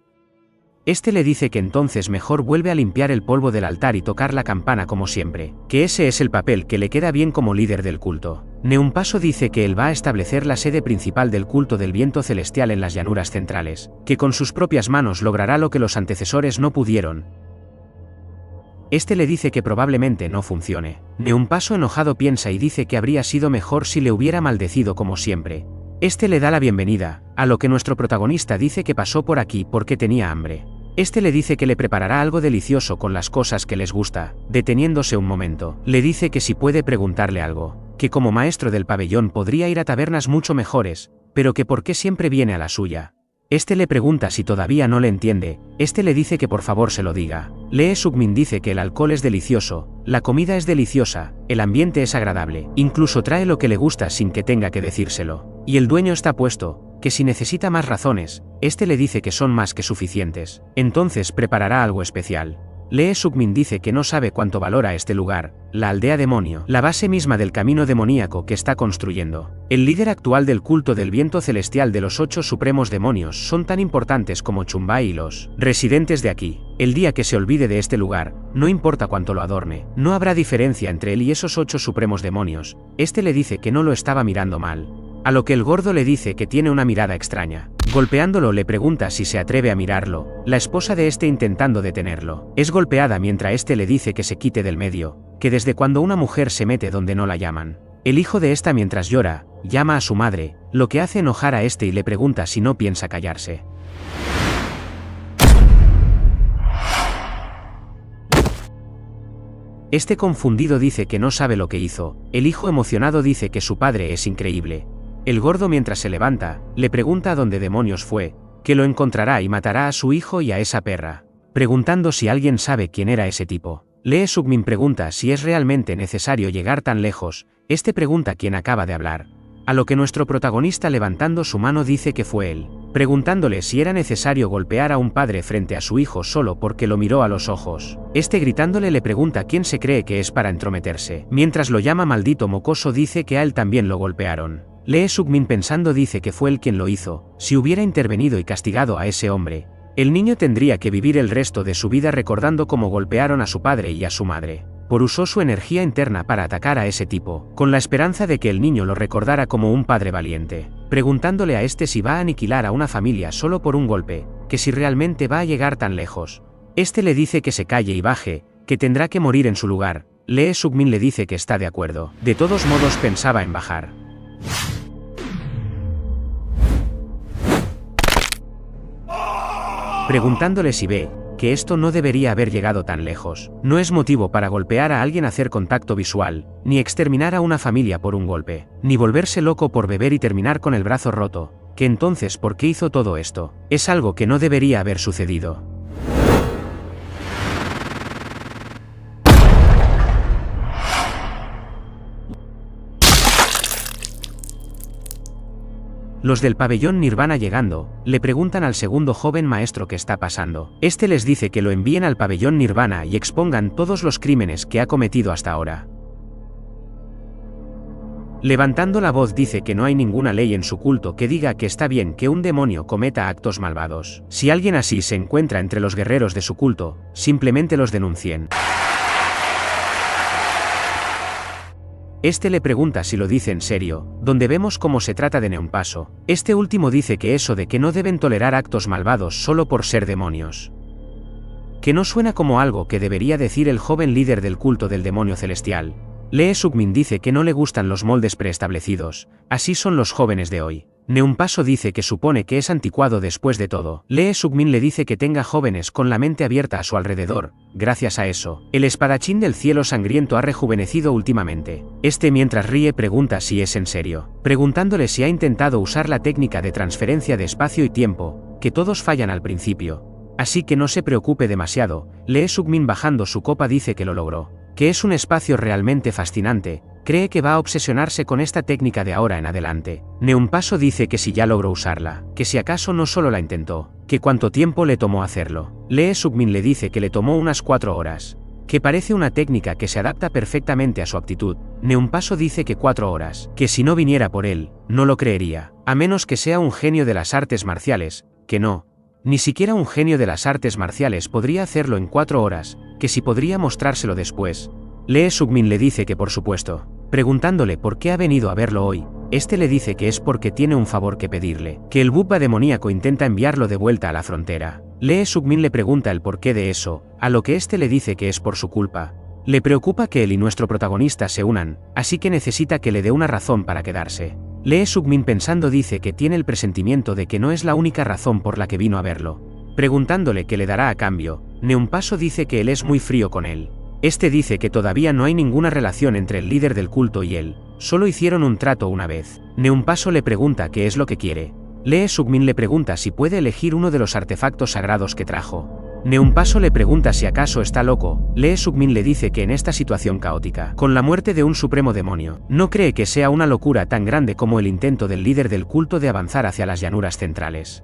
Este le dice que entonces mejor vuelve a limpiar el polvo del altar y tocar la campana como siempre, que ese es el papel que le queda bien como líder del culto. Neumpaso dice que él va a establecer la sede principal del culto del viento celestial en las llanuras centrales, que con sus propias manos logrará lo que los antecesores no pudieron. Este le dice que probablemente no funcione. Neumpaso enojado piensa y dice que habría sido mejor si le hubiera maldecido como siempre. Este le da la bienvenida, a lo que nuestro protagonista dice que pasó por aquí porque tenía hambre. Este le dice que le preparará algo delicioso con las cosas que les gusta. Deteniéndose un momento, le dice que si puede preguntarle algo, que como maestro del pabellón podría ir a tabernas mucho mejores, pero que por qué siempre viene a la suya. Este le pregunta si todavía no le entiende, este le dice que por favor se lo diga. Lee Sugmin dice que el alcohol es delicioso, la comida es deliciosa, el ambiente es agradable, incluso trae lo que le gusta sin que tenga que decírselo. Y el dueño está puesto, que si necesita más razones, este le dice que son más que suficientes, entonces preparará algo especial. Lee Sugmin dice que no sabe cuánto valora este lugar, la aldea demonio, la base misma del camino demoníaco que está construyendo. El líder actual del culto del viento celestial de los 8 supremos demonios son tan importantes como Chumbai y los residentes de aquí. El día que se olvide de este lugar, no importa cuánto lo adorne, no habrá diferencia entre él y esos 8 supremos demonios. Este le dice que no lo estaba mirando mal. A lo que el gordo le dice que tiene una mirada extraña. Golpeándolo le pregunta si se atreve a mirarlo, la esposa de este intentando detenerlo. Es golpeada mientras este le dice que se quite del medio, que desde cuando una mujer se mete donde no la llaman. El hijo de esta mientras llora, llama a su madre, lo que hace enojar a este y le pregunta si no piensa callarse. Este confundido dice que no sabe lo que hizo, el hijo emocionado dice que su padre es increíble. El gordo mientras se levanta, le pregunta a dónde demonios fue, que lo encontrará y matará a su hijo y a esa perra. Preguntando si alguien sabe quién era ese tipo. Lee Sugmin pregunta si es realmente necesario llegar tan lejos, este pregunta quién acaba de hablar. A lo que nuestro protagonista levantando su mano dice que fue él, preguntándole si era necesario golpear a un padre frente a su hijo solo porque lo miró a los ojos. Este gritándole le pregunta quién se cree que es para entrometerse. Mientras lo llama maldito mocoso dice que a él también lo golpearon. Lee Sugmin pensando dice que fue él quien lo hizo. Si hubiera intervenido y castigado a ese hombre, el niño tendría que vivir el resto de su vida recordando cómo golpearon a su padre y a su madre. Usó su energía interna para atacar a ese tipo, con la esperanza de que el niño lo recordara como un padre valiente, preguntándole a este si va a aniquilar a una familia solo por un golpe, que si realmente va a llegar tan lejos. Este le dice que se calle y baje, que tendrá que morir en su lugar. Lee Sugmin le dice que está de acuerdo. De todos modos pensaba en bajar. Preguntándole si ve que esto no debería haber llegado tan lejos. No es motivo para golpear a alguien, hacer contacto visual, ni exterminar a una familia por un golpe, ni volverse loco por beber y terminar con el brazo roto, que entonces ¿por qué hizo todo esto? Es algo que no debería haber sucedido. Los del pabellón Nirvana llegando, le preguntan al segundo joven maestro qué está pasando. Este les dice que lo envíen al pabellón Nirvana y expongan todos los crímenes que ha cometido hasta ahora. Levantando la voz dice que no hay ninguna ley en su culto que diga que está bien que un demonio cometa actos malvados. Si alguien así se encuentra entre los guerreros de su culto, simplemente los denuncien. Este le pregunta si lo dice en serio, donde vemos cómo se trata de Neunpaso. Este último dice que eso de que no deben tolerar actos malvados solo por ser demonios. Que no suena como algo que debería decir el joven líder del culto del demonio celestial. Lee Sugmin dice que no le gustan los moldes preestablecidos, así son los jóvenes de hoy. Neunpaso dice que supone que es anticuado después de todo. Lee Sugmin le dice que tenga jóvenes con la mente abierta a su alrededor. Gracias a eso, el espadachín del cielo sangriento ha rejuvenecido últimamente. Este mientras ríe pregunta si es en serio, preguntándole si ha intentado usar la técnica de transferencia de espacio y tiempo, que todos fallan al principio. Así que no se preocupe demasiado. Lee Sugmin bajando su copa dice que lo logró, que es un espacio realmente fascinante. Cree que va a obsesionarse con esta técnica de ahora en adelante. Neunpaso dice que si ya logró usarla, que si acaso no solo la intentó, que cuánto tiempo le tomó hacerlo. Lee Sugmin le dice que le tomó unas 4 horas, que parece una técnica que se adapta perfectamente a su actitud. Neunpaso dice que 4 horas, que si no viniera por él, no lo creería, a menos que sea un genio de las artes marciales, que no. Ni siquiera un genio de las artes marciales podría hacerlo en 4 horas, que si podría mostrárselo después. Lee Sugmin le dice que por supuesto, preguntándole por qué ha venido a verlo hoy. Este le dice que es porque tiene un favor que pedirle, que el Bubba demoníaco intenta enviarlo de vuelta a la frontera. Lee Sugmin le pregunta el porqué de eso, a lo que este le dice que es por su culpa. Le preocupa que él y nuestro protagonista se unan, así que necesita que le dé una razón para quedarse. Lee Sugmin pensando dice que tiene el presentimiento de que no es la única razón por la que vino a verlo. Preguntándole qué le dará a cambio, Neunpaso dice que él es muy frío con él. Este dice que todavía no hay ninguna relación entre el líder del culto y él, solo hicieron un trato una vez. Neunpaso le pregunta qué es lo que quiere. Lee Sugmin le pregunta si puede elegir uno de los artefactos sagrados que trajo. Neunpaso le pregunta si acaso está loco. Lee Sugmin le dice que en esta situación caótica, con la muerte de un supremo demonio, no cree que sea una locura tan grande como el intento del líder del culto de avanzar hacia las llanuras centrales.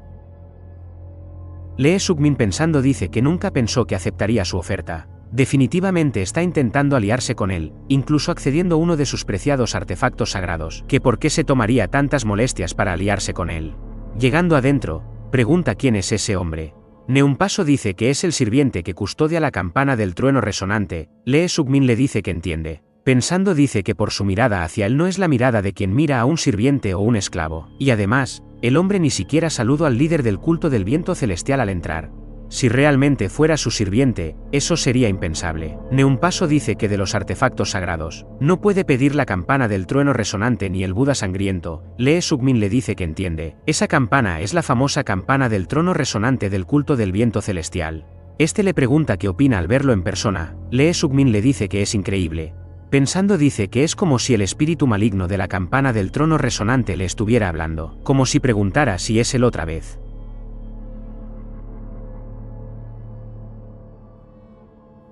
Lee Sugmin pensando dice que nunca pensó que aceptaría su oferta. Definitivamente está intentando aliarse con él, incluso accediendo a uno de sus preciados artefactos sagrados, que por qué se tomaría tantas molestias para aliarse con él. Llegando adentro, pregunta quién es ese hombre. Neunpaso dice que es el sirviente que custodia la campana del trueno resonante. Lee Sugmin le dice que entiende. Pensando dice que por su mirada hacia él no es la mirada de quien mira a un sirviente o un esclavo, y además, el hombre ni siquiera saludó al líder del culto del viento celestial al entrar. Si realmente fuera su sirviente, eso sería impensable. Neunpaso dice que de los artefactos sagrados, no puede pedir la campana del trueno resonante ni el Buda sangriento. Lee Sugmin le dice que entiende. Esa campana es la famosa campana del trono resonante del culto del viento celestial. Este le pregunta qué opina al verlo en persona. Lee Sugmin le dice que es increíble. Pensando dice que es como si el espíritu maligno de la campana del trono resonante le estuviera hablando, como si preguntara si es él otra vez.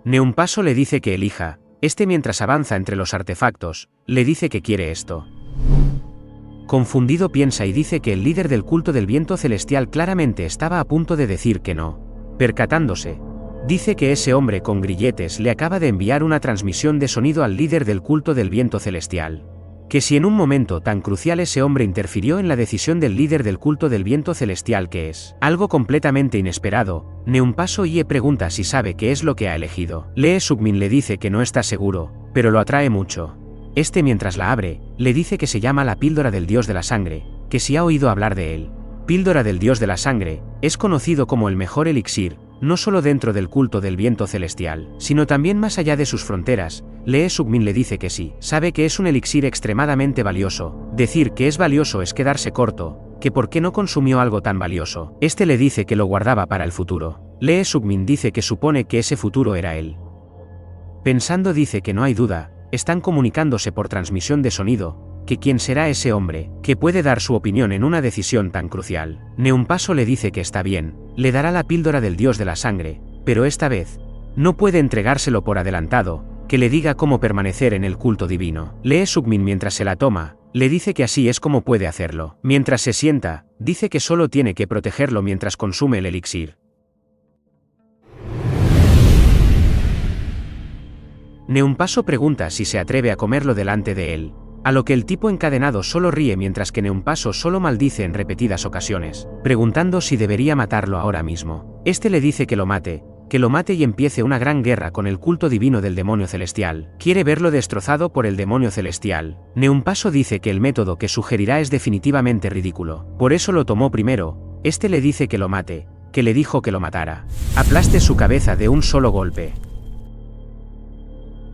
Neunpaso le dice que elija. Este mientras avanza entre los artefactos, le dice que quiere esto. Confundido piensa y dice que el líder del culto del viento celestial claramente estaba a punto de decir que no. Percatándose, dice que ese hombre con grilletes le acaba de enviar una transmisión de sonido al líder del culto del viento celestial. Que si en un momento tan crucial ese hombre interfirió en la decisión del líder del culto del viento celestial, que es algo completamente inesperado. Neunpaso Ie pregunta si sabe qué es lo que ha elegido. Lee Sugmin le dice que no está seguro, pero lo atrae mucho. Este mientras la abre, le dice que se llama la píldora del dios de la sangre, que si ha oído hablar de él. Píldora del dios de la sangre, es conocido como el mejor elixir, no solo dentro del culto del viento celestial, sino también más allá de sus fronteras. Lee Sugmin le dice que sí, sabe que es un elixir extremadamente valioso. Decir que es valioso es quedarse corto, que por qué no consumió algo tan valioso. Este le dice que lo guardaba para el futuro. Lee Sugmin dice que supone que ese futuro era él. Pensando dice que no hay duda, están comunicándose por transmisión de sonido, que quién será ese hombre, que puede dar su opinión en una decisión tan crucial. Neunpaso le dice que está bien, le dará la píldora del dios de la sangre, pero esta vez, no puede entregárselo por adelantado, que le diga cómo permanecer en el culto divino. Lee Sugmin mientras se la toma, le dice que así es como puede hacerlo. Mientras se sienta, dice que solo tiene que protegerlo mientras consume el elixir. Neunpaso pregunta si se atreve a comerlo delante de él. A lo que el tipo encadenado solo ríe mientras que Neumpaso solo maldice en repetidas ocasiones, preguntando si debería matarlo ahora mismo. Este le dice que lo mate y empiece una gran guerra con el culto divino del demonio celestial. Quiere verlo destrozado por el demonio celestial. Neumpaso dice que el método que sugerirá es definitivamente ridículo. Por eso lo tomó primero. Este le dice que lo mate, que le dijo que lo matara. Aplaste su cabeza de un solo golpe.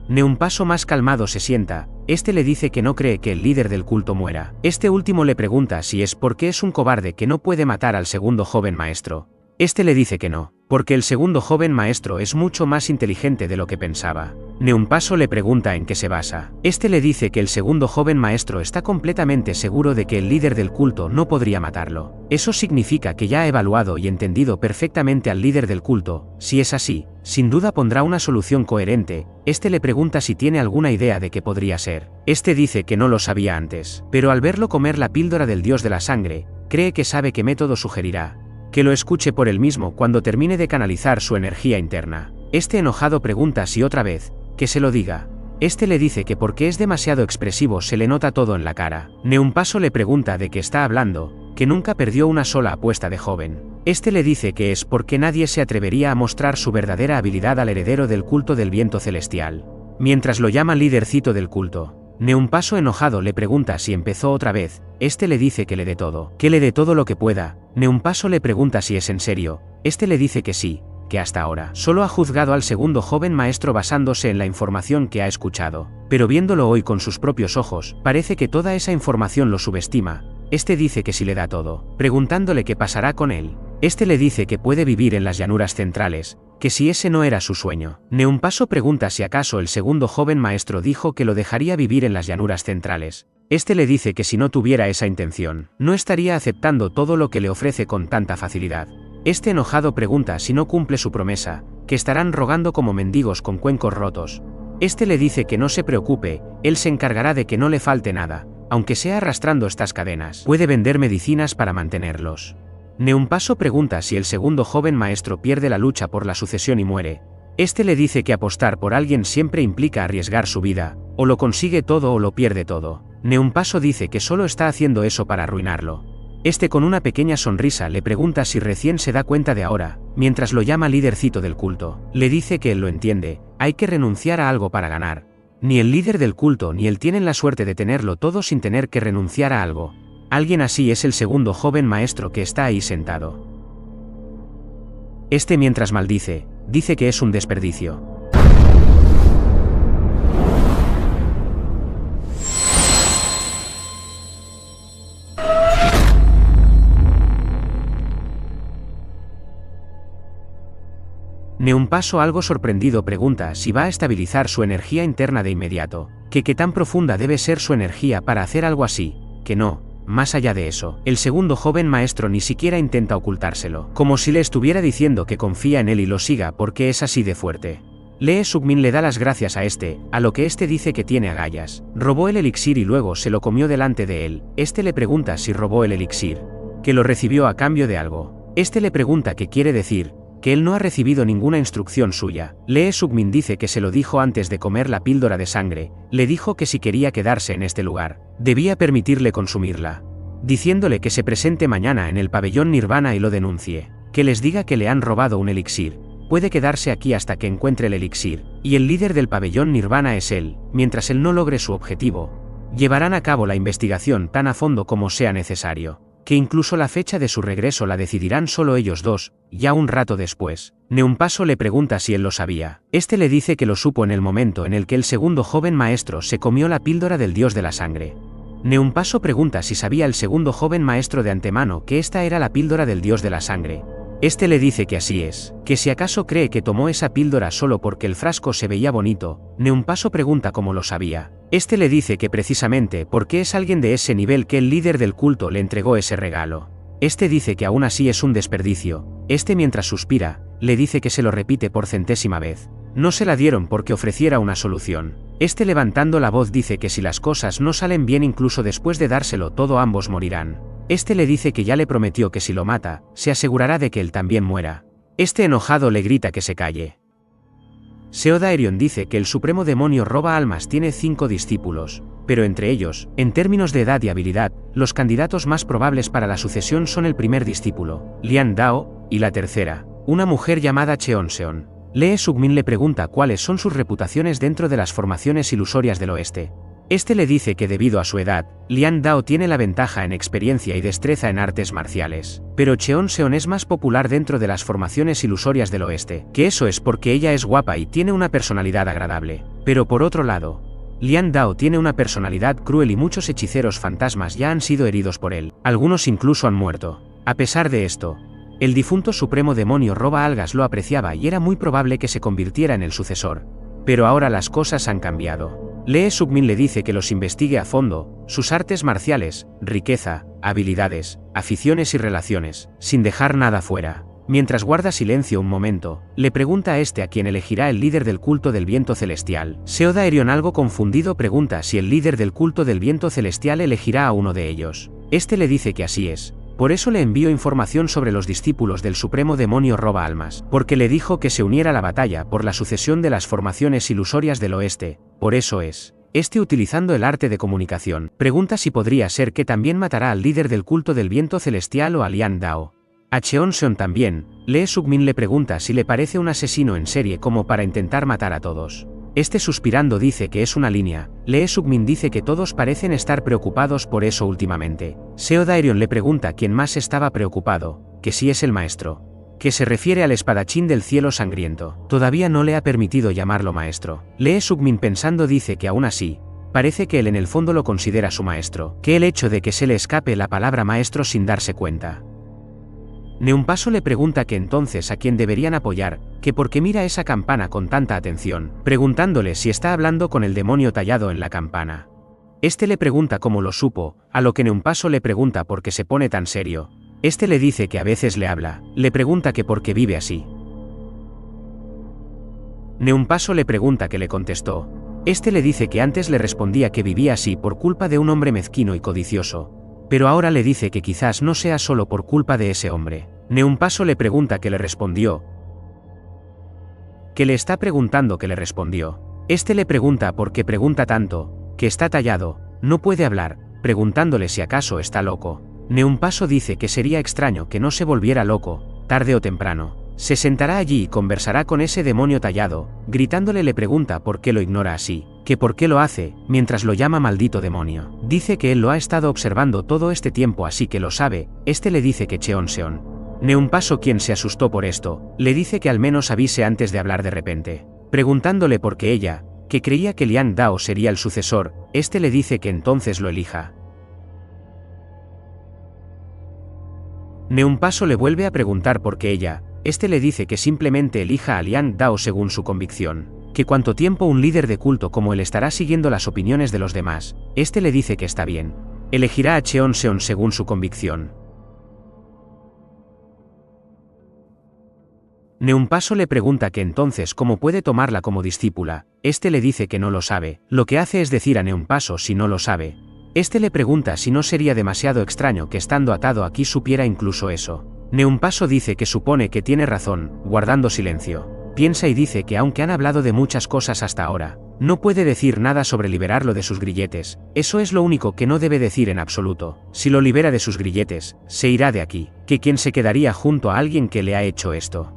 Neumpaso más calmado se sienta. Este le dice que no cree que el líder del culto muera. Este último le pregunta si es porque es un cobarde que no puede matar al segundo joven maestro. Este le dice que no, porque el segundo joven maestro es mucho más inteligente de lo que pensaba. Neumpaso le pregunta en qué se basa. Este le dice que el segundo joven maestro está completamente seguro de que el líder del culto no podría matarlo. Eso significa que ya ha evaluado y entendido perfectamente al líder del culto. Si es así, sin duda pondrá una solución coherente. Este le pregunta si tiene alguna idea de qué podría ser. Este dice que no lo sabía antes, pero al verlo comer la píldora del dios de la sangre, cree que sabe qué método sugerirá. Que lo escuche por él mismo cuando termine de canalizar su energía interna. Este enojado pregunta si otra vez, que se lo diga. Este le dice que porque es demasiado expresivo se le nota todo en la cara. Neumpaso le pregunta de qué está hablando, que nunca perdió una sola apuesta de joven. Este le dice que es porque nadie se atrevería a mostrar su verdadera habilidad al heredero del culto del viento celestial. Mientras lo llama lídercito del culto. Neumpaso enojado le pregunta si empezó otra vez. Este le dice que le dé todo, que le dé todo lo que pueda. Neumpaso le pregunta si es en serio. Este le dice que sí, que hasta ahora solo ha juzgado al segundo joven maestro basándose en la información que ha escuchado. Pero viéndolo hoy con sus propios ojos, parece que toda esa información lo subestima. Este dice que sí le da todo, preguntándole qué pasará con él. Este le dice que puede vivir en las llanuras centrales, que si ese no era su sueño. Neumpaso pregunta si acaso el segundo joven maestro dijo que lo dejaría vivir en las llanuras centrales. Este le dice que si no tuviera esa intención, no estaría aceptando todo lo que le ofrece con tanta facilidad. Este enojado pregunta si no cumple su promesa, que estarán rogando como mendigos con cuencos rotos. Este le dice que no se preocupe, él se encargará de que no le falte nada, aunque sea arrastrando estas cadenas. Puede vender medicinas para mantenerlos. Neumpaso pregunta si el segundo joven maestro pierde la lucha por la sucesión y muere. Este le dice que apostar por alguien siempre implica arriesgar su vida, o lo consigue todo o lo pierde todo. Neumpaso dice que solo está haciendo eso para arruinarlo. Este con una pequeña sonrisa le pregunta si recién se da cuenta de ahora, mientras lo llama lídercito del culto. Le dice que él lo entiende, hay que renunciar a algo para ganar. Ni el líder del culto ni él tienen la suerte de tenerlo todo sin tener que renunciar a algo. Alguien así es el segundo joven maestro que está ahí sentado. Este mientras maldice, dice que es un desperdicio. Neumpaso algo sorprendido pregunta si va a estabilizar su energía interna de inmediato, que qué tan profunda debe ser su energía para hacer algo así, que no. Más allá de eso, el segundo joven maestro ni siquiera intenta ocultárselo, como si le estuviera diciendo que confía en él y lo siga porque es así de fuerte. Lee Sugmin le da las gracias a este, a lo que este dice que tiene agallas. Robó el elixir y luego se lo comió delante de él. Este le pregunta si robó el elixir, que lo recibió a cambio de algo. Este le pregunta qué quiere decir, que él no ha recibido ninguna instrucción suya. Lee Sugmin dice que se lo dijo antes de comer la píldora de sangre, le dijo que si quería quedarse en este lugar, debía permitirle consumirla, diciéndole que se presente mañana en el pabellón Nirvana y lo denuncie, que les diga que le han robado un elixir, puede quedarse aquí hasta que encuentre el elixir, y el líder del pabellón Nirvana es él. Mientras él no logre su objetivo, llevarán a cabo la investigación tan a fondo como sea necesario, que incluso la fecha de su regreso la decidirán solo ellos dos. Ya un rato después, Neumpaso le pregunta si él lo sabía. Este le dice que lo supo en el momento en el que el segundo joven maestro se comió la píldora del dios de la sangre. Neumpaso pregunta si sabía el segundo joven maestro de antemano que esta era la píldora del dios de la sangre. Este le dice que así es, que si acaso cree que tomó esa píldora solo porque el frasco se veía bonito. Neumpaso pregunta cómo lo sabía. Este le dice que precisamente porque es alguien de ese nivel que el líder del culto le entregó ese regalo. Este dice que aún así es un desperdicio. Este mientras suspira, le dice que se lo repite por centésima vez. No se la dieron porque ofreciera una solución. Este levantando la voz dice que si las cosas no salen bien incluso después de dárselo todo ambos morirán. Este le dice que ya le prometió que si lo mata, se asegurará de que él también muera. Este enojado le grita que se calle. Seodaerion dice que el supremo demonio roba almas tiene 5 discípulos. pero entre ellos, en términos de edad y habilidad, los candidatos más probables para la sucesión son el primer discípulo, Lian Dao, y la tercera, una mujer llamada Cheonseon. Lee Suk-min le pregunta cuáles son sus reputaciones dentro de las formaciones ilusorias del oeste. Este le dice que debido a su edad, Lian Dao tiene la ventaja en experiencia y destreza en artes marciales, pero Cheonseon es más popular dentro de las formaciones ilusorias del oeste, que eso es porque ella es guapa y tiene una personalidad agradable. Pero por otro lado, Lian Dao tiene una personalidad cruel y muchos hechiceros fantasmas ya han sido heridos por él, algunos incluso han muerto. A pesar de esto, el difunto supremo demonio roba algas lo apreciaba y era muy probable que se convirtiera en el sucesor. Pero ahora las cosas han cambiado. Lee Suk-min le dice que los investigue a fondo, sus artes marciales, riqueza, habilidades, aficiones y relaciones, sin dejar nada fuera. Mientras guarda silencio un momento, le pregunta a este a quien elegirá el líder del culto del viento celestial. Seo Daerion, algo confundido, pregunta si el líder del culto del viento celestial elegirá a uno de ellos. Este le dice que así es. Por eso le envió información sobre los discípulos del supremo demonio roba almas, porque le dijo que se uniera a la batalla por la sucesión de las formaciones ilusorias del oeste. Por eso es. Este, utilizando el arte de comunicación, pregunta si podría ser que también matará al líder del culto del viento celestial o a Lian Dao. A Cheonseon también, Lee Suk-min le pregunta si le parece un asesino en serie como para intentar matar a todos. Este, suspirando, dice que es una línea. Lee Suk-min dice que todos parecen estar preocupados por eso últimamente. Seo Daerion le pregunta quién más estaba preocupado, que si es el maestro, que se refiere al espadachín del cielo sangriento. Todavía no le ha permitido llamarlo maestro. Lee Suk-min, pensando, dice que aún así, parece que él en el fondo lo considera su maestro, que el hecho de que se le escape la palabra maestro sin darse cuenta. Neunpaso le pregunta que entonces a quién deberían apoyar, que por qué mira esa campana con tanta atención, preguntándole si está hablando con el demonio tallado en la campana. Este le pregunta cómo lo supo, a lo que Neunpaso le pregunta por qué se pone tan serio. Este le dice que a veces le habla, le pregunta que por qué vive así. Neunpaso le pregunta qué le contestó. Este le dice que antes le respondía que vivía así por culpa de un hombre mezquino y codicioso, pero ahora le dice que quizás no sea solo por culpa de ese hombre. Neunpaso le pregunta qué le respondió. Que le está preguntando qué le respondió. Este le pregunta por qué pregunta tanto, que está tallado, no puede hablar, preguntándole si acaso está loco. Neunpaso dice que sería extraño que no se volviera loco, tarde o temprano. Se sentará allí y conversará con ese demonio tallado, gritándole. Le pregunta por qué lo ignora así, que por qué lo hace, mientras lo llama maldito demonio. Dice que él lo ha estado observando todo este tiempo, así que lo sabe. Este le dice que Cheonseon. Neunpaso, quien se asustó por esto, le dice que al menos avise antes de hablar de repente. Preguntándole por qué ella, que creía que Lian Dao sería el sucesor, este le dice que entonces lo elija. Neunpaso le vuelve a preguntar por qué ella. Este le dice que simplemente elija a Lian Dao según su convicción, que cuanto tiempo un líder de culto como él estará siguiendo las opiniones de los demás. Este le dice que está bien. Elegirá a Cheonseon según su convicción. Neunpaso le pregunta que entonces cómo puede tomarla como discípula. Este le dice que no lo sabe. Lo que hace es decir a Neunpaso si no lo sabe. Este le pregunta si no sería demasiado extraño que estando atado aquí supiera incluso eso. Neunpaso dice que supone que tiene razón, guardando silencio. Piensa y dice que aunque han hablado de muchas cosas hasta ahora, no puede decir nada sobre liberarlo de sus grilletes. Eso es lo único que no debe decir en absoluto. Si lo libera de sus grilletes, se irá de aquí. Que quien se quedaría junto a alguien que le ha hecho esto.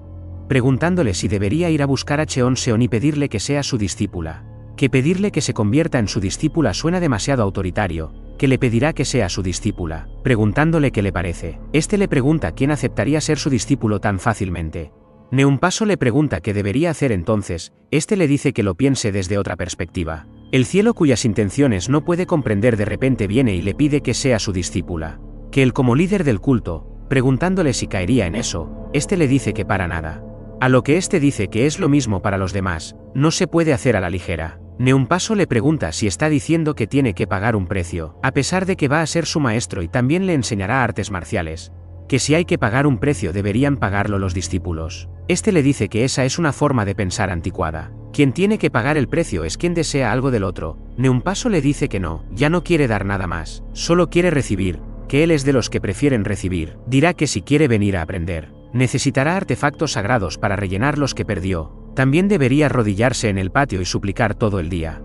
Preguntándole si debería ir a buscar a Cheonseon y pedirle que sea su discípula. Que pedirle que se convierta en su discípula suena demasiado autoritario, que le pedirá que sea su discípula. Preguntándole qué le parece. Este le pregunta quién aceptaría ser su discípulo tan fácilmente. Neunpaso le pregunta qué debería hacer entonces. Este le dice que lo piense desde otra perspectiva. El cielo, cuyas intenciones no puede comprender, de repente viene y le pide que sea su discípula. Que él, como líder del culto, preguntándole si caería en eso, este le dice que para nada. A lo que este dice que es lo mismo para los demás, no se puede hacer a la ligera. Neunpaso le pregunta si está diciendo que tiene que pagar un precio, a pesar de que va a ser su maestro y también le enseñará artes marciales. Que si hay que pagar un precio deberían pagarlo los discípulos. Este le dice que esa es una forma de pensar anticuada. Quien tiene que pagar el precio es quien desea algo del otro. Neunpaso le dice que no, ya no quiere dar nada más, solo quiere recibir, que él es de los que prefieren recibir. Dirá que si quiere venir a aprender, necesitará artefactos sagrados para rellenar los que perdió. También debería arrodillarse en el patio y suplicar todo el día.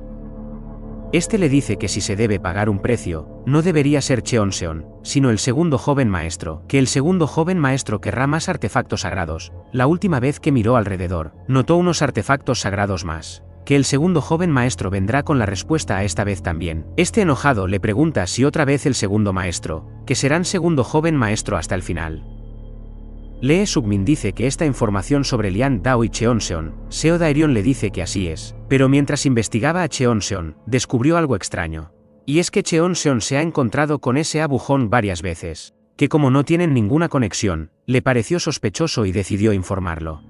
Este le dice que si se debe pagar un precio, no debería ser Cheonseon, sino el segundo joven maestro, que el segundo joven maestro querrá más artefactos sagrados. La última vez que miró alrededor, notó unos artefactos sagrados más. Que el segundo joven maestro vendrá con la respuesta a esta vez también. Este enojado le pregunta si otra vez el segundo maestro, que serán segundo joven maestro hasta el final. Lee Sukmin dice que esta información sobre Lian Dao y Cheonseon, Seo Daerion le dice que así es, pero mientras investigaba a Cheonseon, descubrió algo extraño. Y es que Cheonseon se ha encontrado con ese Abujón varias veces, que como no tienen ninguna conexión, le pareció sospechoso y decidió informarlo.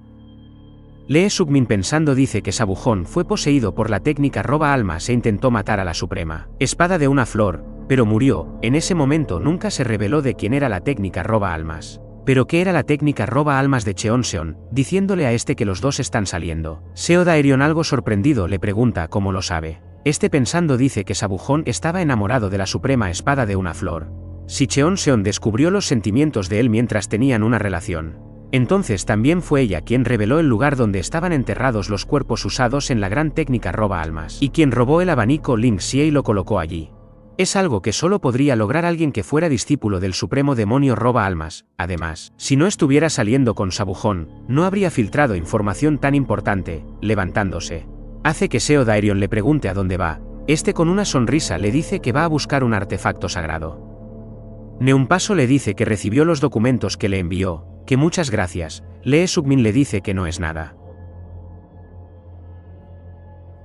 Lee Sukmin pensando dice que Sabujón fue poseído por la técnica roba almas e intentó matar a la suprema espada de una flor, pero murió. En ese momento nunca se reveló de quién era la técnica roba almas. Pero ¿qué era la técnica roba almas de Cheonseon? Diciéndole a este que los dos están saliendo. Seo Daerion algo sorprendido le pregunta cómo lo sabe. Este pensando dice que Sabujón estaba enamorado de la suprema espada de una flor. Si Cheonseon descubrió los sentimientos de él mientras tenían una relación, entonces también fue ella quien reveló el lugar donde estaban enterrados los cuerpos usados en la gran técnica roba almas, y quien robó el abanico Ling Xie y lo colocó allí. Es algo que solo podría lograr alguien que fuera discípulo del supremo demonio roba almas. Además, si no estuviera saliendo con Sabujón, no habría filtrado información tan importante. Levantándose, hace que Seo Daerion le pregunte a dónde va. Este con una sonrisa le dice que va a buscar un artefacto sagrado. Neumpaso le dice que recibió los documentos que le envió, que muchas gracias. Lee Sukmin le dice que no es nada.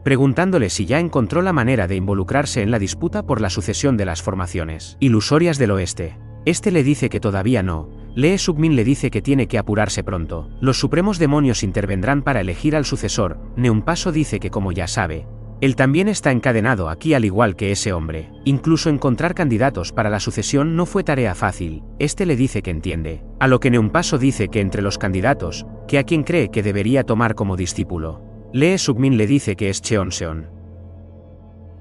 Preguntándole si ya encontró la manera de involucrarse en la disputa por la sucesión de las formaciones ilusorias del oeste. Este le dice que todavía no. Lee Sukmin le dice que tiene que apurarse pronto. Los supremos demonios intervendrán para elegir al sucesor. Neumpaso dice que como ya sabe, él también está encadenado aquí al igual que ese hombre. Incluso encontrar candidatos para la sucesión no fue tarea fácil. Este le dice que entiende. A lo que Neumpaso dice que entre los candidatos, que a quien cree que debería tomar como discípulo. Lee Sukmin le dice que es Cheonseon.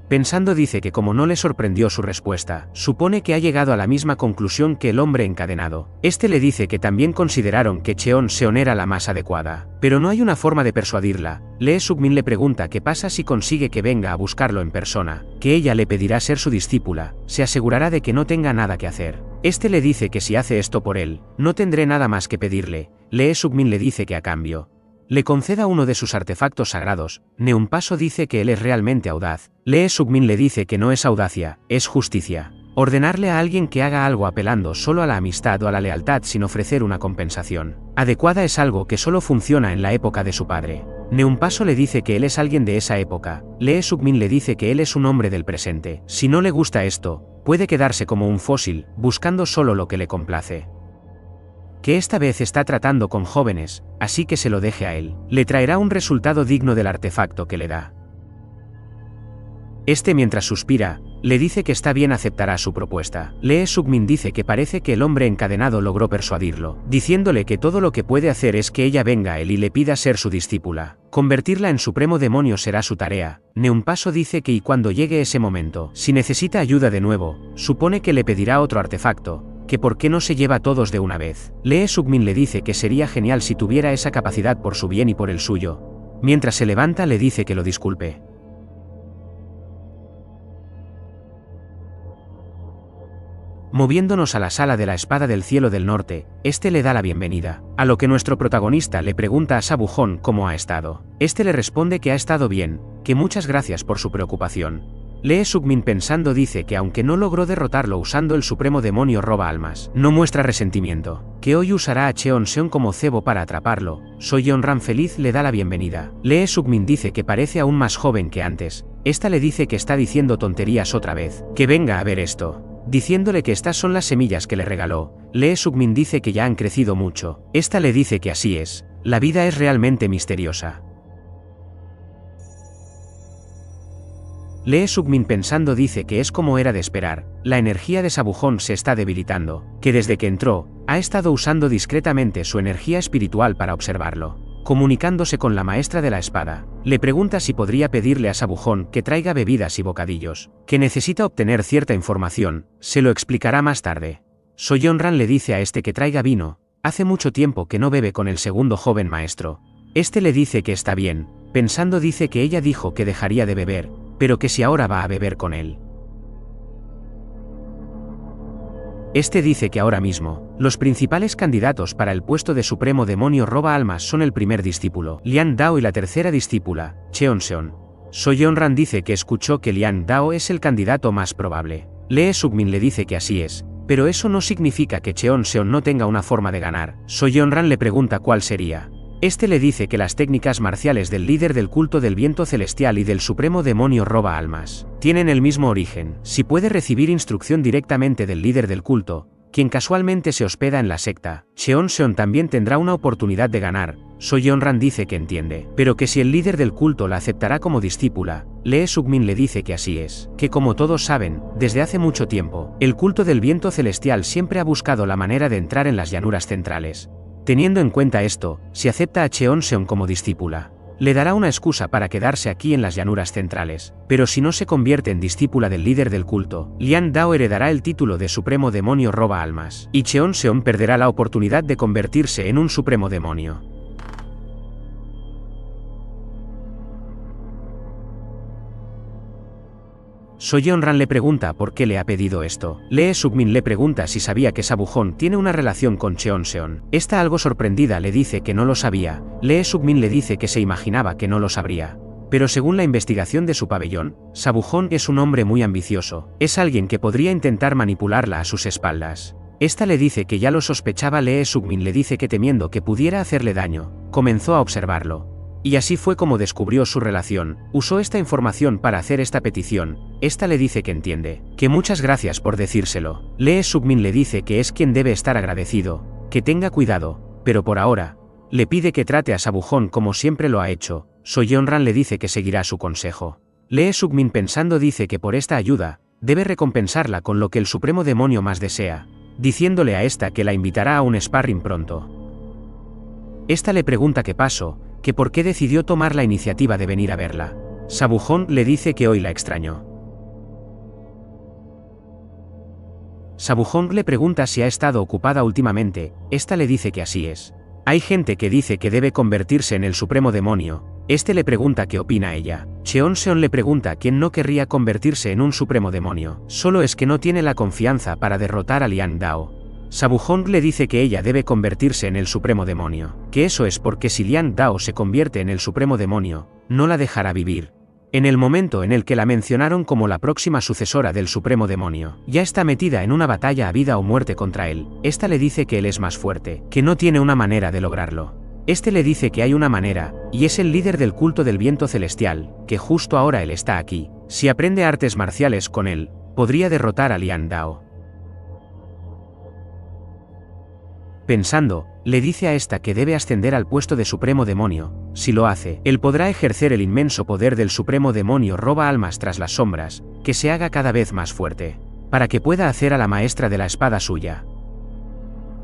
Pensando dice que como no le sorprendió su respuesta, supone que ha llegado a la misma conclusión que el hombre encadenado. Este le dice que también consideraron que Cheonseon era la más adecuada, pero no hay una forma de persuadirla. Lee Sukmin le pregunta qué pasa si consigue que venga a buscarlo en persona, que ella le pedirá ser su discípula, se asegurará de que no tenga nada que hacer. Este le dice que si hace esto por él, no tendré nada más que pedirle. Lee Sukmin le dice que a cambio le conceda uno de sus artefactos sagrados. Neumpaso dice que él es realmente audaz. Lee Sukmin le dice que no es audacia, es justicia. Ordenarle a alguien que haga algo apelando solo a la amistad o a la lealtad sin ofrecer una compensación adecuada es algo que solo funciona en la época de su padre. Neumpaso le dice que él es alguien de esa época. Lee Sukmin le dice que él es un hombre del presente. Si no le gusta esto, puede quedarse como un fósil, buscando solo lo que le complace. Que esta vez está tratando con jóvenes, así que se lo deje a él. Le traerá un resultado digno del artefacto que le da. Este mientras suspira, le dice que está bien, aceptará su propuesta. Lee Sukmin dice que parece que el hombre encadenado logró persuadirlo, diciéndole que todo lo que puede hacer es que ella venga a él y le pida ser su discípula. Convertirla en supremo demonio será su tarea. Neumpaso dice que y cuando llegue ese momento, si necesita ayuda de nuevo, supone que le pedirá otro artefacto, que por qué no se lleva todos de una vez. Lee Sukmin le dice que sería genial si tuviera esa capacidad por su bien y por el suyo. Mientras se levanta le dice que lo disculpe. Moviéndonos a la sala de la espada del cielo del norte, este le da la bienvenida, a lo que nuestro protagonista le pregunta a Sabujón cómo ha estado. Este le responde que ha estado bien, que muchas gracias por su preocupación. Lee Sukmin pensando dice que aunque no logró derrotarlo usando el supremo demonio roba almas, no muestra resentimiento, que hoy usará a Cheonseon como cebo para atraparlo. Soyeonran feliz le da la bienvenida. Lee Sukmin dice que parece aún más joven que antes. Esta le dice que está diciendo tonterías otra vez, que venga a ver esto, diciéndole que estas son las semillas que le regaló. Lee Sukmin dice que ya han crecido mucho. Esta le dice que así es, la vida es realmente misteriosa. Lee Sukmin pensando dice que es como era de esperar, la energía de Sabujón se está debilitando, que desde que entró, ha estado usando discretamente su energía espiritual para observarlo. Comunicándose con la maestra de la espada, le pregunta si podría pedirle a Sabujón que traiga bebidas y bocadillos, que necesita obtener cierta información, se lo explicará más tarde. Soyeonran le dice a este que traiga vino, hace mucho tiempo que no bebe con el segundo joven maestro. Este le dice que está bien, pensando dice que ella dijo que dejaría de beber, pero que si ahora va a beber con él. Este dice que ahora mismo, los principales candidatos para el puesto de Supremo Demonio Roba Almas son el primer discípulo, Lian Dao, y la tercera discípula, Cheonseon. Soyeonran dice que escuchó que Lian Dao es el candidato más probable. Lee Sukmin le dice que así es, pero eso no significa que Cheonseon no tenga una forma de ganar. Soyeonran le pregunta cuál sería. Este le dice que las técnicas marciales del líder del culto del viento celestial y del supremo demonio roba almas tienen el mismo origen. Si puede recibir instrucción directamente del líder del culto, quien casualmente se hospeda en la secta, Cheonseon también tendrá una oportunidad de ganar. Soyeonran dice que entiende, pero que si el líder del culto la aceptará como discípula. Lee Sukmin le dice que así es, que como todos saben, desde hace mucho tiempo, el culto del viento celestial siempre ha buscado la manera de entrar en las llanuras centrales. Teniendo en cuenta esto, si acepta a Cheonseon como discípula, le dará una excusa para quedarse aquí en las llanuras centrales, pero si no se convierte en discípula del líder del culto, Lian Dao heredará el título de Supremo Demonio Roba Almas, y Cheonseon perderá la oportunidad de convertirse en un Supremo Demonio. Soyeonran le pregunta por qué le ha pedido esto. Lee Sukmin le pregunta si sabía que Sabuhon tiene una relación con Cheonseon. Esta, algo sorprendida, le dice que no lo sabía. Lee Sukmin le dice que se imaginaba que no lo sabría. Pero según la investigación de su pabellón, Sabuhon es un hombre muy ambicioso. Es alguien que podría intentar manipularla a sus espaldas. Esta le dice que ya lo sospechaba. Lee Sukmin le dice que, temiendo que pudiera hacerle daño, comenzó a observarlo. Y así fue como descubrió su relación. Usó esta información para hacer esta petición. Esta le dice que entiende, que muchas gracias por decírselo. Lee Sukmin le dice que es quien debe estar agradecido, que tenga cuidado, pero por ahora, le pide que trate a Sabuhon como siempre lo ha hecho. Soyeonran le dice que seguirá su consejo. Lee Sukmin, pensando, dice que por esta ayuda, debe recompensarla con lo que el supremo demonio más desea, diciéndole a esta que la invitará a un sparring pronto. Esta le pregunta qué pasó, que por qué decidió tomar la iniciativa de venir a verla. Sabuhon le dice que hoy la extrañó. Sabuhon le pregunta si ha estado ocupada últimamente. Esta le dice que así es. Hay gente que dice que debe convertirse en el supremo demonio. Este le pregunta qué opina ella. Cheonseon le pregunta quién no querría convertirse en un supremo demonio. Solo es que no tiene la confianza para derrotar a Lian Dao. Sabuhon le dice que ella debe convertirse en el supremo demonio, que eso es porque si Lian Dao se convierte en el supremo demonio, no la dejará vivir. En el momento en el que la mencionaron como la próxima sucesora del supremo demonio, ya está metida en una batalla a vida o muerte contra él. Esta le dice que él es más fuerte, que no tiene una manera de lograrlo. Este le dice que hay una manera, y es el líder del culto del viento celestial, que justo ahora él está aquí. Si aprende artes marciales con él, podría derrotar a Lian Dao. Pensando, le dice a esta que debe ascender al puesto de supremo demonio. Si lo hace, él podrá ejercer el inmenso poder del supremo demonio roba almas tras las sombras, que se haga cada vez más fuerte, para que pueda hacer a la maestra de la espada suya.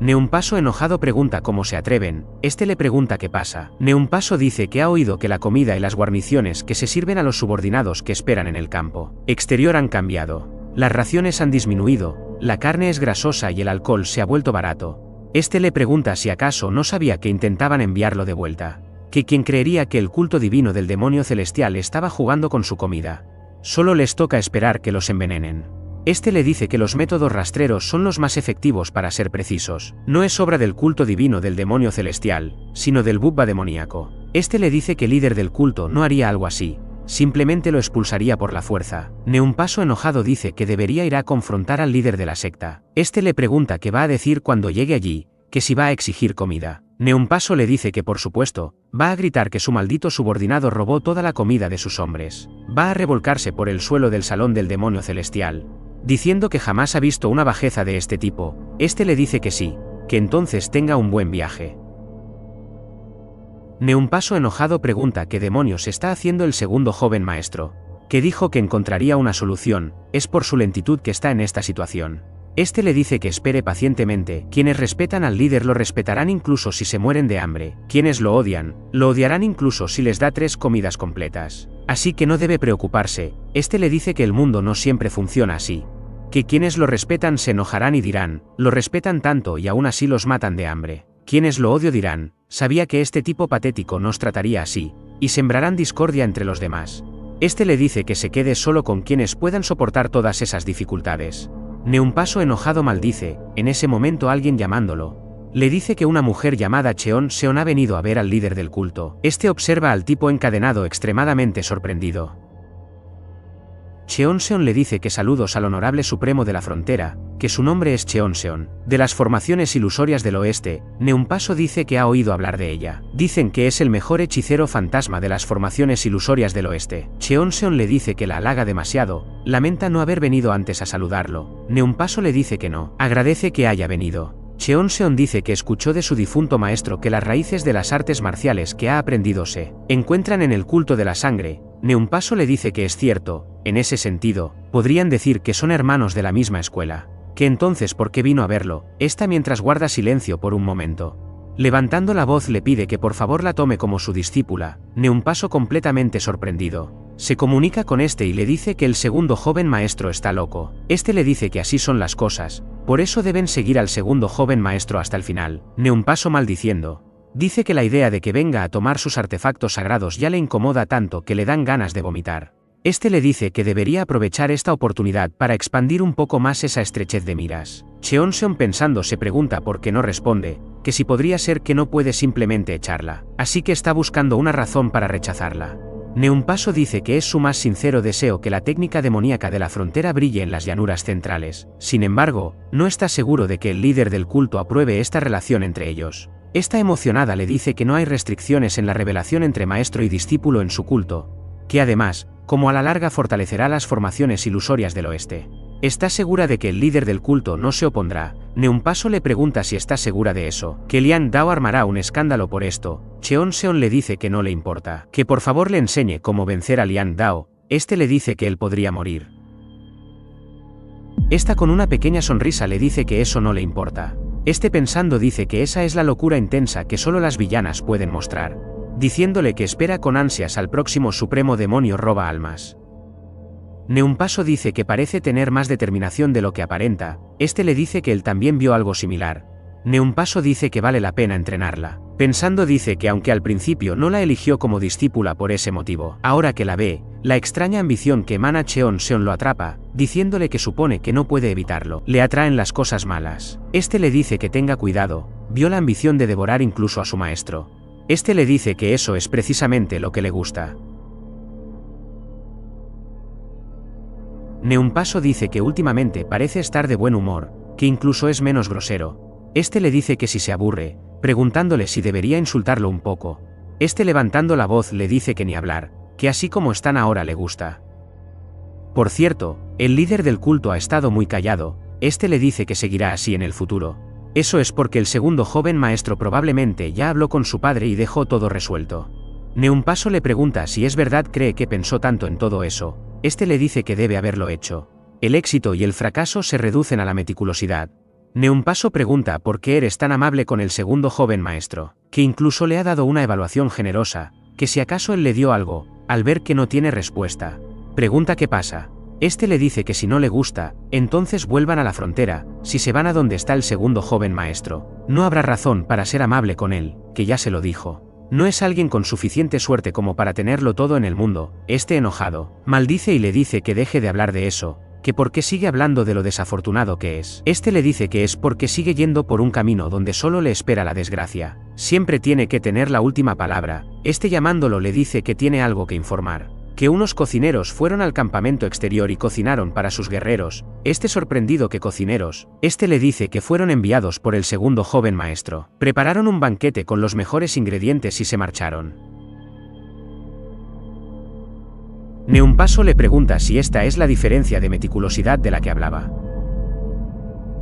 Neunpaso, enojado, pregunta cómo se atreven. Este le pregunta qué pasa. Neunpaso dice que ha oído que la comida y las guarniciones que se sirven a los subordinados que esperan en el campo exterior han cambiado. Las raciones han disminuido, la carne es grasosa y el alcohol se ha vuelto barato. Este le pregunta si acaso no sabía que intentaban enviarlo de vuelta, que quien creería que el culto divino del demonio celestial estaba jugando con su comida. Solo les toca esperar que los envenenen. Este le dice que los métodos rastreros son los más efectivos para ser precisos. No es obra del culto divino del demonio celestial, sino del bubba demoníaco. Este le dice que el líder del culto no haría algo así, simplemente lo expulsaría por la fuerza. Neunpaso, enojado, dice que debería ir a confrontar al líder de la secta. Este le pregunta qué va a decir cuando llegue allí, que si va a exigir comida. Neunpaso le dice que por supuesto, va a gritar que su maldito subordinado robó toda la comida de sus hombres. Va a revolcarse por el suelo del salón del demonio celestial, diciendo que jamás ha visto una bajeza de este tipo. Este le dice que sí, que entonces tenga un buen viaje. Neunpaso, enojado, pregunta qué demonios está haciendo el segundo joven maestro, que dijo que encontraría una solución. Es por su lentitud que está en esta situación. Este le dice que espere pacientemente. Quienes respetan al líder lo respetarán incluso si se mueren de hambre. Quienes lo odiarán incluso si les da 3 comidas completas. Así que no debe preocuparse. Este le dice que el mundo no siempre funciona así, que quienes lo respetan se enojarán y dirán, lo respetan tanto y aún así los matan de hambre. Quienes lo odian dirán, sabía que este tipo patético nos trataría así, y sembrarán discordia entre los demás. Este le dice que se quede solo con quienes puedan soportar todas esas dificultades. Neumpaso enojado maldice, en ese momento alguien llamándolo. Le dice que una mujer llamada Cheon-seon ha venido a ver al líder del culto. Este observa al tipo encadenado extremadamente sorprendido. Cheon-seon le dice que saludos al honorable supremo de la frontera, que su nombre es Cheon-seon. De las formaciones ilusorias del oeste, Neumpaso dice que ha oído hablar de ella. Dicen que es el mejor hechicero fantasma de las formaciones ilusorias del oeste. Cheon-seon le dice que la halaga demasiado, lamenta no haber venido antes a saludarlo. Neumpaso le dice que no, agradece que haya venido. Cheon-seon dice que escuchó de su difunto maestro que las raíces de las artes marciales que ha aprendido se encuentran en el culto de la sangre. Neumpaso le dice que es cierto, en ese sentido, podrían decir que son hermanos de la misma escuela. Que entonces ¿por qué vino a verlo? Esta mientras guarda silencio por un momento. Levantando la voz le pide que por favor la tome como su discípula. Neumpaso completamente sorprendido. Se comunica con este y le dice que el segundo joven maestro está loco. Este le dice que así son las cosas, por eso deben seguir al segundo joven maestro hasta el final. Neumpaso maldiciendo. Dice que la idea de que venga a tomar sus artefactos sagrados ya le incomoda tanto que le dan ganas de vomitar. Este le dice que debería aprovechar esta oportunidad para expandir un poco más esa estrechez de miras. Cheon-seon pensando se pregunta por qué no responde, que si podría ser que no puede simplemente echarla, así que está buscando una razón para rechazarla. Neumpaso dice que es su más sincero deseo que la técnica demoníaca de la frontera brille en las llanuras centrales. Sin embargo, no está seguro de que el líder del culto apruebe esta relación entre ellos. Esta emocionada le dice que no hay restricciones en la revelación entre maestro y discípulo en su culto, que además, como a la larga fortalecerá las formaciones ilusorias del oeste. Está segura de que el líder del culto no se opondrá. Neumpaso le pregunta si está segura de eso, que Lian Dao armará un escándalo por esto. Cheon-seon le dice que no le importa, que por favor le enseñe cómo vencer a Lian Dao. Este le dice que él podría morir. Esta con una pequeña sonrisa le dice que eso no le importa. Este pensando dice que esa es la locura intensa que solo las villanas pueden mostrar, diciéndole que espera con ansias al próximo supremo demonio roba almas. Neumpaso dice que parece tener más determinación de lo que aparenta. Este le dice que él también vio algo similar. Neumpaso dice que vale la pena entrenarla. Pensando dice que aunque al principio no la eligió como discípula por ese motivo, ahora que la ve, la extraña ambición que emana Cheon-seon lo atrapa, diciéndole que supone que no puede evitarlo. Le atraen las cosas malas. Este le dice que tenga cuidado, vio la ambición de devorar incluso a su maestro. Este le dice que eso es precisamente lo que le gusta. Neumpaso dice que últimamente parece estar de buen humor, que incluso es menos grosero. Este le dice que si se aburre, preguntándole si debería insultarlo un poco. Este levantando la voz le dice que ni hablar, que así como están ahora le gusta. Por cierto, el líder del culto ha estado muy callado. Este le dice que seguirá así en el futuro. Eso es porque el segundo joven maestro probablemente ya habló con su padre y dejó todo resuelto. Neumpaso le pregunta si es verdad cree que pensó tanto en todo eso. Este le dice que debe haberlo hecho. El éxito y el fracaso se reducen a la meticulosidad. Neumpaso pregunta por qué eres tan amable con el segundo joven maestro, que incluso le ha dado una evaluación generosa, que si acaso él le dio algo, al ver que no tiene respuesta. Pregunta qué pasa. Este le dice que si no le gusta, entonces vuelvan a la frontera. Si se van a donde está el segundo joven maestro, no habrá razón para ser amable con él, que ya se lo dijo. No es alguien con suficiente suerte como para tenerlo todo en el mundo. Este enojado, maldice y le dice que deje de hablar de eso, que porque sigue hablando de lo desafortunado que es. Este le dice que es porque sigue yendo por un camino donde solo le espera la desgracia. Siempre tiene que tener la última palabra. Este llamándolo le dice que tiene algo que informar. Que unos cocineros fueron al campamento exterior y cocinaron para sus guerreros. Este sorprendido que cocineros. Este le dice que fueron enviados por el segundo joven maestro. Prepararon un banquete con los mejores ingredientes y se marcharon. Neumpaso le pregunta si esta es la diferencia de meticulosidad de la que hablaba.